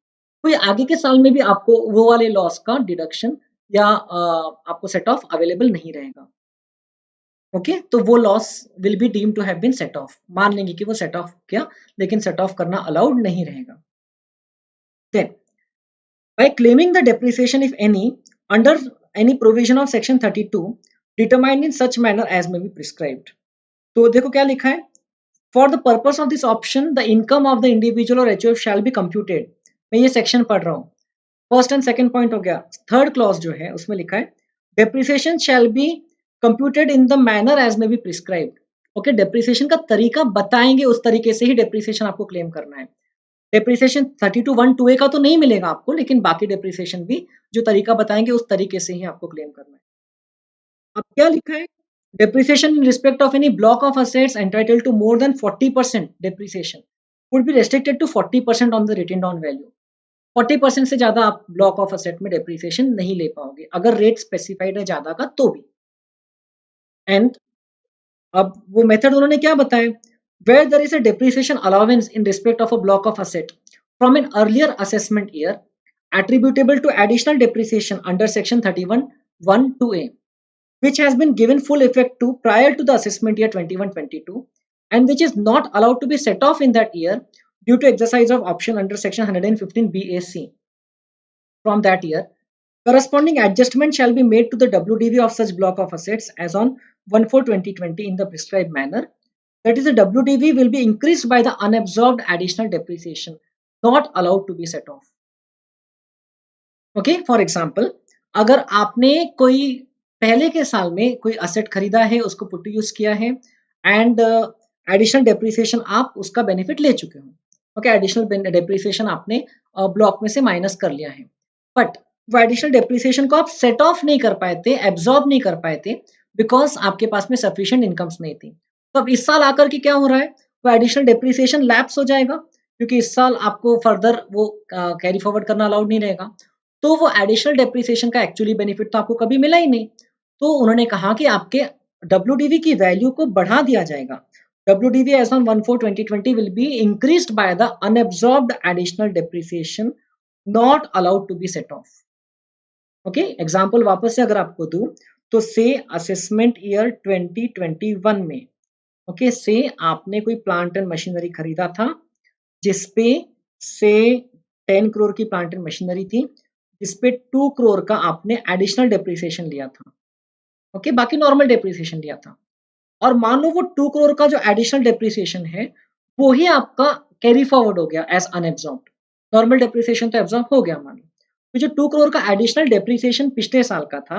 कोई आगे के साल में भी आपको वो वाले loss का डिडक्शन या आपको सेट ऑफ अवेलेबल नहीं रहेगा। ओके तो वो loss will be deem to have been set off, मान लेंगे कि वो सेट ऑफ किया, लेकिन सेट ऑफ करना अलाउड नहीं रहेगा। Then by claiming the depreciation if any under any provision of section 32 determined in such manner as may be prescribed। तो देखो क्या लिखा है, for the purpose of this option the income of the individual or HUF shall be computed। मैं ये section पढ़ रहा हूँ, फर्स्ट एंड सेकंड पॉइंट हो गया। थर्ड क्लॉज जो है उसमें लिखा है depreciation shall be computed in the manner as may be prescribed. Okay depreciation का तरीका बताएंगे, उस तरीके से ही डेप्रिसिएशन आपको क्लेम करना है। डेप्रिसिएशन 32(1)(2)(a) का तो नहीं मिलेगा आपको, लेकिन बाकी डेप्रिसिएशन भी जो तरीका बताएंगे उस तरीके से ही आपको क्लेम करना है। अब क्या लिखा है, depreciation in respect of any block of assets entitled to more than 40% depreciation would be restricted to 40% on the written down value। 40% से ज्यादा आप ब्लॉक ऑफ असेट में डेप्रिसिएशन नहीं ले पाओगे अगर रेट स्पेसिफाइड है ज्यादा का तो भी। एंड अब वो मेथड उन्होंने क्या बताया, where there is a depreciation allowance in respect of a block of asset from an earlier assessment year attributable to additional depreciation under section 31(1)(2)(a) which has been given full effect to prior to the assessment year 21-22 and which is not allowed to be set off in that year due to exercise of option under section 115 BAC from that year, corresponding adjustment shall be made to the WDV of such block of assets as on 1/4/2020 in the prescribed manner। That is, the WDV will be increased by the unabsorbed additional depreciation not allowed to be set off। Okay for example, अगर आपने कोई पहले के साल में कोई asset खरीदा है, उसको पुट टू यूज किया है एंड एडिशनल डेप्रिसिएशन आप उसका बेनिफिट ले चुके हो। ओके एडिशनल डेप्रिसिएशन आपने ब्लॉक में से माइनस कर लिया है, बट वो एडिशनल डेप्रिसिएशन को आप सेट ऑफ नहीं कर पाए थे, एब्जॉर्ब नहीं कर पाए थे, बिकॉज आपके पास में सफिशिएंट इनकम्स नहीं थी। तो अब इस साल आकर के क्या हो रहा है, वो एडिशनल डेप्रिसिएशन लैप्स हो जाएगा, क्योंकि इस साल आपको फर्दर वो कैरी फॉरवर्ड करना अलाउड नहीं रहेगा। तो वो एडिशनल डेप्रिसिएशन का एक्चुअली बेनिफिट तो आपको कभी मिला ही नहीं। तो उन्होंने कहा कि आपके WDV की वैल्यू को बढ़ा दिया जाएगा। WDV as on 1/4/2020 will be increased by the unabsorbed additional depreciation not allowed to be set off। Okay example वापस से अगर आपको दूं तो से असेसमेंट ईयर 2021 में ओके से आपने कोई प्लांट एंड मशीनरी खरीदा था जिसपे से 10 करोड़ की प्लांट एंड मशीनरी थी, जिसपे 2 करोड़ का आपने एडिशनल डेप्रिसिएशन लिया था। ओके बाकी नॉर्मल डेप्रिसिएशन लिया था, और मान लो वो 2 करोड़ का जो एडिशनल डेप्रिसिएशन है वो ही आपका कैरी फॉरवर्ड हो गया एज अनएब्सॉर्ब्ड। नॉर्मल डेप्रिसिएशन तो एब्सॉर्ब हो गया मान लो, तो जो 2 करोड़ का एडिशनल डेप्रिसिएशन पिछले साल का था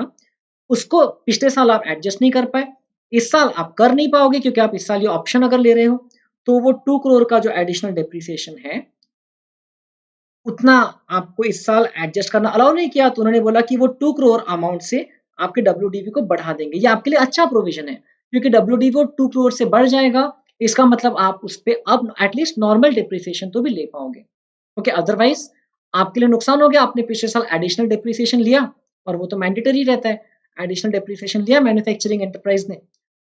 उसको पिछले साल आप एडजस्ट नहीं कर पाए, इस साल आप कर नहीं पाओगे क्योंकि आप इस साल ये ऑप्शन अगर ले रहे हो, तो वो 2 करोड़ का जो एडिशनल डेप्रिसिएशन है उतना आपको इस साल एडजस्ट करना अलाउ नहीं किया। तो उन्होंने बोला कि वो 2 करोड़ अमाउंट से आपके WDV को बढ़ा देंगे। ये आपके लिए अच्छा प्रोविजन है, क्योंकि WDV 2 करोड़ से बढ़ जाएगा, इसका मतलब आप उस पे अब एटलीस्ट नॉर्मल डेप्रिसिएशन तो भी ले पाओगे। ओके अदरवाइज आपके लिए नुकसान हो गया, आपने पिछले साल एडिशनल डेप्रिसिएशन लिया और वो तो मैंडेटरी रहता है, एडिशनल डेप्रिसिएशन लिया मैन्युफैक्चरिंग एंटरप्राइज ने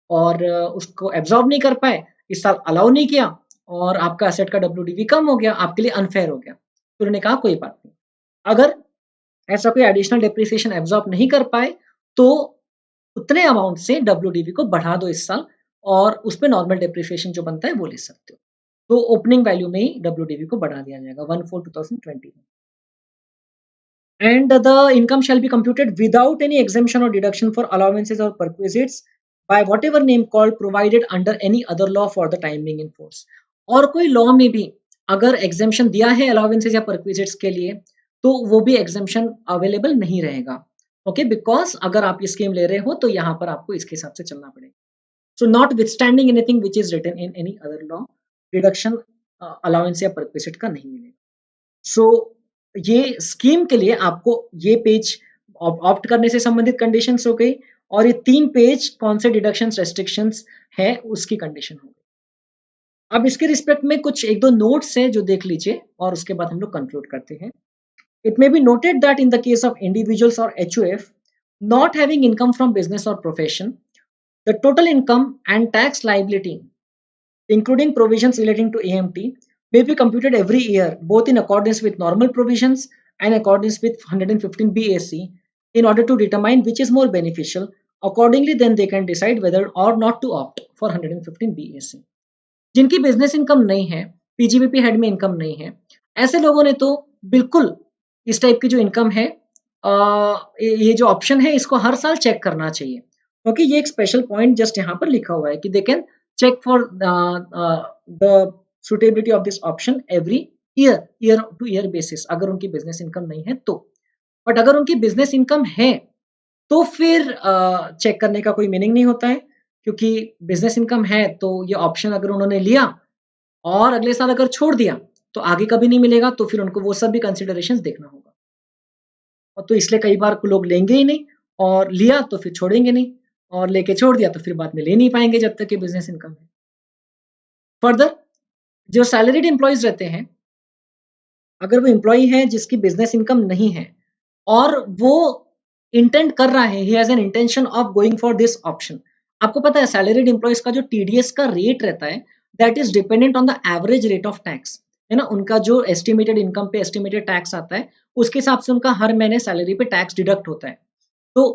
और उसको एब्जॉर्ब नहीं कर पाए, इस साल अलाउ नहीं किया और आपका एसेट का WDV कम हो गया, आपके लिए अनफेयर हो गया। तो उन्होंने कहा कोई बात नहीं, अगर ऐसा कोई एडिशनल डेप्रिसिएशन एब्जॉर्ब नहीं कर पाए तो उतने अमाउंट से WDV को बढ़ा दो इस साल और उस पे नॉर्मल डेप्रिसिएशन जो बनता है वो ले सकते हो। तो ओपनिंग वैल्यू में ही WDV को बढ़ा दिया जाएगा 1/4/2020 में। And the income shall be computed without any exemption or deduction for allowances or perquisites by whatever name called provided under any other law for the time being in force। और कोई law में भी अगर exemption दिया है allowances या perquisites के लिए तो वो भी एग्जेम्पशन अवेलेबल नहीं रहेगा। ओके बिकॉज अगर आप ये स्कीम ले रहे हो तो यहाँ पर आपको इसके हिसाब से चलना पड़ेगा। So notwithstanding anything which is written in any other law, deduction allowance या परक्विजिट का नहीं मिलेगा। सो ये स्कीम के लिए आपको ये पेज ऑप्ट करने से संबंधित कंडीशंस हो गई, और ये 3 पेज कौन से डिडक्शंस रेस्ट्रिक्शंस है उसकी कंडीशन हो गई। अब इसके रिस्पेक्ट में कुछ एक दो नोट्स हैं जो देख लीजिए और उसके बाद हम लोग कंक्लूड करते हैं। It may be noted that in the case of individuals और HUF not having income from business or profession, the total income and tax liability including provisions relating to AMT may be computed every year both in accordance with normal provisions and accordance with 115 BAC in order to determine which is more beneficial, Accordingly, then they can decide whether or not to opt for 115 BAC. जिनकी business income नहीं है, PGBP head में income नहीं है, ऐसे लोगों ने तो बिल्कुल इस टाइप की जो इनकम है, ये जो ऑप्शन है इसको हर साल चेक करना चाहिए, क्योंकि ये एक स्पेशल पॉइंट जस्ट यहाँ पर लिखा हुआ है कि they can check for the suitability of this option every year to year basis, अगर उनकी बिजनेस इनकम नहीं है तो। बट अगर उनकी बिजनेस इनकम है तो फिर चेक करने का कोई मीनिंग नहीं होता है, क्योंकि बिजनेस इनकम है तो ये ऑप्शन अगर उन्होंने लिया और अगले साल अगर छोड़ दिया तो आगे कभी नहीं मिलेगा, तो फिर उनको वो सब भी कंसिडरेशंस देखना होगा। और तो इसलिए कई बार लोग लेंगे ही नहीं, और लिया तो फिर छोड़ेंगे नहीं, और लेके छोड़ दिया तो फिर बाद में ले नहीं पाएंगे जब तक कि बिजनेस इनकम है। फर्दर, जो सैलरीड एम्प्लॉयज रहते हैं, अगर वो एम्प्लॉय है जिसकी बिजनेस इनकम नहीं है और वो इंटेंट कर रहा है, he has an intention of going for this option. आपको पता है सैलरीड एम्प्लॉयज का जो टीडीएस का रेट रहता है, that is dependent on the average rate of tax, है ना। उनका जो एस्टिमेटेड इनकम पे एस्टिमेटेड टैक्स आता है, उसके हिसाब से उनका हर महीने सैलरी पे टैक्स डिडक्ट होता है। तो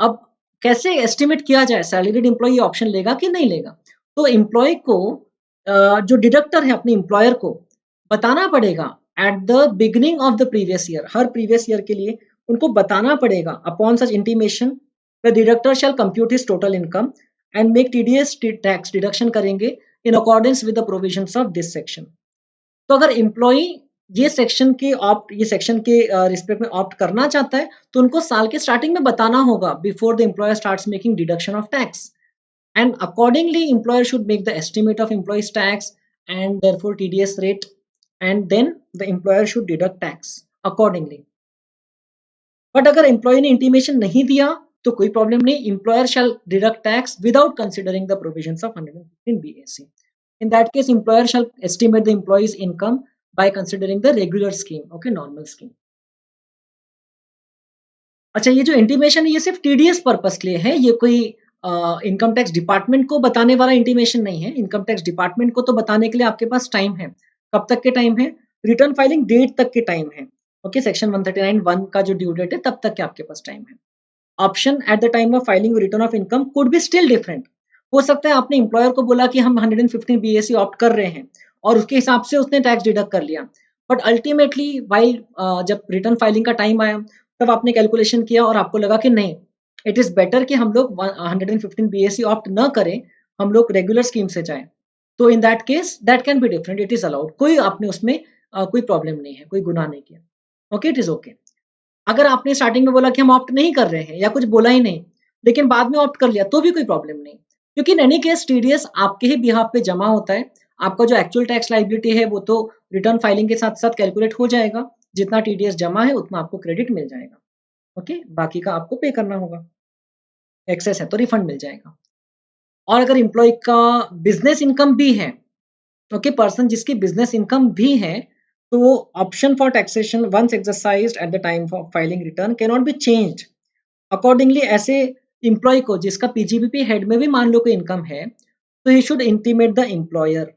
अब कैसे एस्टिमेट किया जाए सैलरीड एम्प्लॉय ऑप्शन लेगा कि नहीं लेगा? तो एम्प्लॉय को जो डिडक्टर है अपने एम्प्लॉयर को बताना पड़ेगा at the beginning of the previous year, हर प्रीवियस ईयर के लिए उनको बताना पड़ेगा। Upon such intimation the deductor shall compute his total income and make TDS tax deduction करेंगे in accordance with the provisions of this section. तो अगर employ ये सेक्शन के रिस्पेक्ट में ऑप्ट करना चाहता है तो उनको साल के स्टार्टिंग में बताना होगा, before the employer starts making deduction of tax, and accordingly employer should make the estimate of employees tax and therefore TDS rate, and then the employer should deduct tax accordingly. But अगर employee ने intimation नहीं दिया तो कोई problem नहीं, employer shall deduct tax without considering the provisions of 115 BAC. In that case employer shall estimate the employee's income by considering the regular scheme, okay, normal scheme. अच्छा, ये जो इंटीमेशन है ये सिर्फ टीडीएस पर्पस के लिए है, ये कोई इनकम टैक्स डिपार्टमेंट को बताने वाला इंटीमेशन नहीं है। इनकम टैक्स डिपार्टमेंट को तो बताने के लिए आपके पास टाइम है। कब तक के टाइम है? रिटर्न फाइलिंग डेट तक के टाइम है। ओके, सेक्शन 139(1) का जो ड्यू डेट है तब तक के आपके पास टाइम है। Option eight the time of filing return of income could be still different. हो सकता है आपने एम्प्लॉयर को बोला कि हम 115 बीएससी ऑप्ट कर रहे हैं और उसके हिसाब से उसने टैक्स डिडक्ट कर लिया, बट अल्टीमेटली वाइल जब रिटर्न फाइलिंग का टाइम आया तब आपने कैलकुलेशन किया और आपको लगा कि नहीं, इट इज बेटर कि हम लोग 115 बीएससी ऑप्ट न करें, हम लोग रेगुलर स्कीम से जाएं। तो इन that case that can be different, it is allowed, कोई आपने उसमें कोई प्रॉब्लम नहीं है, कोई गुनाह नहीं किया। Okay, it is okay. अगर आपने स्टार्टिंग में बोला कि हम ऑप्ट नहीं कर रहे हैं या कुछ बोला ही नहीं, लेकिन बाद में ऑप्ट कर लिया तो भी कोई प्रॉब्लम नहीं, क्योंकि इन एनी केस टीडीएस आपके ही बिहाफ पे जमा होता है। आपका जो एक्चुअल टैक्स लायबिलिटी है वो तो रिटर्न फाइलिंग के साथ साथ कैलकुलेट हो जाएगा, जितना टीडीएस जमा है उतना आपको क्रेडिट मिल जाएगा। ओके, बाकी का आपको पे करना होगा, एक्सेस है तो रिफंड मिल जाएगा। और अगर एम्प्लॉय का बिजनेस इनकम भी है, ओके, पर्सन जिसकी बिजनेस इनकम भी है, तो option for taxation once exercised at the time of filing return can not be changed. Accordingly ऐसे एम्प्लॉय को जिसका पीजीबीपी हेड में भी मान लो कोई इनकम है, तो he should intimate the employer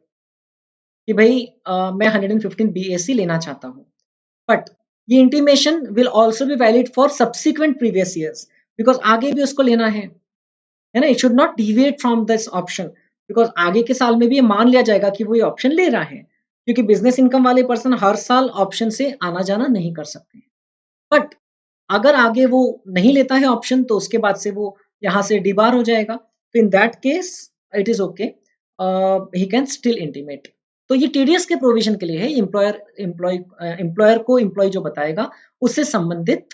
कि भाई मैं 115 बीएससी लेना चाहता हूँ। बट ये intimation will also be valid for subsequent previous years, because आगे भी उसको लेना है ना। It should not deviate from this option, because आगे के साल में भी ये मान लिया जाएगा कि वो ये ऑप्शन ले रहा है, क्योंकि बिजनेस इनकम वाले पर्सन हर साल ऑप्शन से आना जाना नहीं कर सकते। बट अगर आगे वो नहीं लेता है ऑप्शन तो उसके बाद से वो यहाँ से डिबार हो जाएगा, तो इन that case it is okay, he can still intimate. तो ये टीडीएस के प्रोविजन के लिए है, एम्प्लॉयर को एम्प्लॉय जो बताएगा उससे संबंधित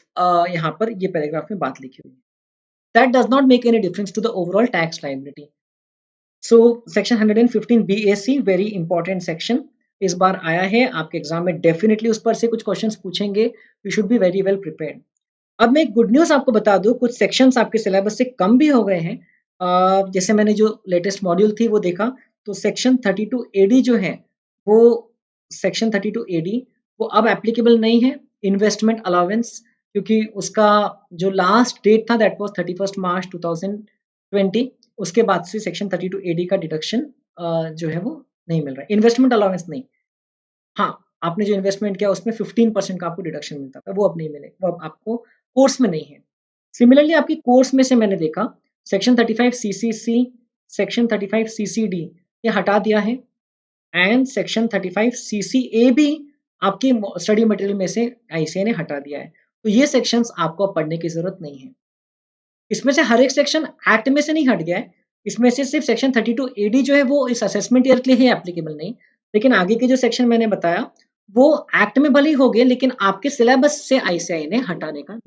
यहाँ पर ये पैराग्राफ में बात लिखी हुई है। That does not make any difference to the overall tax liability. So section 115 BAC very important section इस बार आया है आपके एग्जाम में, डेफिनेटली उस पर से कुछ क्वेश्चंस पूछेंगे, you should be very well prepared. अब मैं एक गुड न्यूज आपको बता दूं, कुछ सेक्शंस आपके सिलेबस से कम भी हो गए हैं। जैसे मैंने जो लेटेस्ट मॉड्यूल थी वो देखा, तो सेक्शन 32 AD जो है वो सेक्शन 32 AD वो अब एप्लीकेबल नहीं है, इन्वेस्टमेंट अलाउंस, क्योंकि उसका जो लास्ट डेट था दैट वाज 31 मार्च 2020, उसके बाद से सेक्शन 32 AD का डिडक्शन जो है वो नहीं मिल रहा है, इन्वेस्टमेंट अलाउंस नहीं। हाँ, आपने जो इन्वेस्टमेंट किया उसमें 15% का आपको डिडक्शन मिलता था, वो अब नहीं मिलेगा, वो अब आपको कोर्स में नहीं है। सिमिलरली आपकी कोर्स में से मैंने देखा सेक्शन 35 CCC, सेक्शन 35 CCD ये हटा दिया है, एंड सेक्शन 35 CCA भी आपके स्टडी मटेरियल में से आईसीएआई ने हटा दिया है। तो ये सेक्शंस आपको पढ़ने की जरूरत नहीं है। इसमें से हर एक सेक्शन एक्ट में से नहीं हट गया है, इसमें से सिर्फ सेक्शन 32 AD जो है वो इस असेसमेंट ईयर के लिए ही एप्लीकेबल नहीं, लेकिन आगे के जो सेक्शन मैंने बताया वो एक्ट में भले ही हो गए, लेकिन आपके सिलेबस से आईसीएआई ने हटाने का।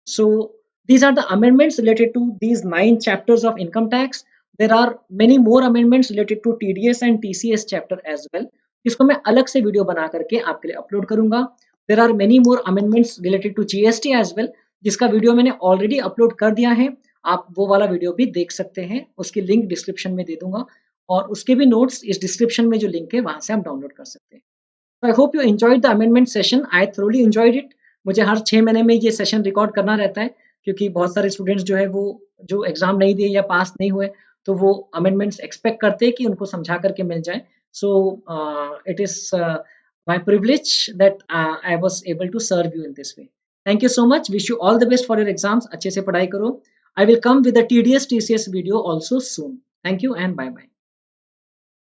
So these are the amendments related to these 9 chapters of income tax. There are many more amendments related to TDS and TCS chapter as well. इसको मैं अलग से वीडियो बना करके आपके लिए अपलोड करूंगा. There are many more amendments related to GST as well, जिसका वीडियो मैंने ऑलरेडी अपलोड कर दिया है. आप वो वाला वीडियो भी देख सकते हैं, उसकी लिंक डिस्क्रिप्शन में दे दूंगा, और उसके भी नोट्स इस डिस्क्रिप्शन में जो लिंक है वहां से आप डाउनलोड कर सकते हैं. I hope you enjoyed the amendment session. I thoroughly enjoyed it. मुझे हर 6 महीने में ये सेशन रिकॉर्ड करना रहता है, क्योंकि बहुत सारे स्टूडेंट्स जो है वो जो एग्जाम नहीं दिए या पास नहीं हुए, तो वो अमेंडमेंट्स एक्सपेक्ट करते हैं कि उनको समझा करके मिल जाए. So it is my privilege that I was able to serve you in this way. Thank you so much. Wish you all the best for your exams. अच्छे से पढ़ाई करो. I will come with the TDS TCS video also soon. Thank you and bye bye.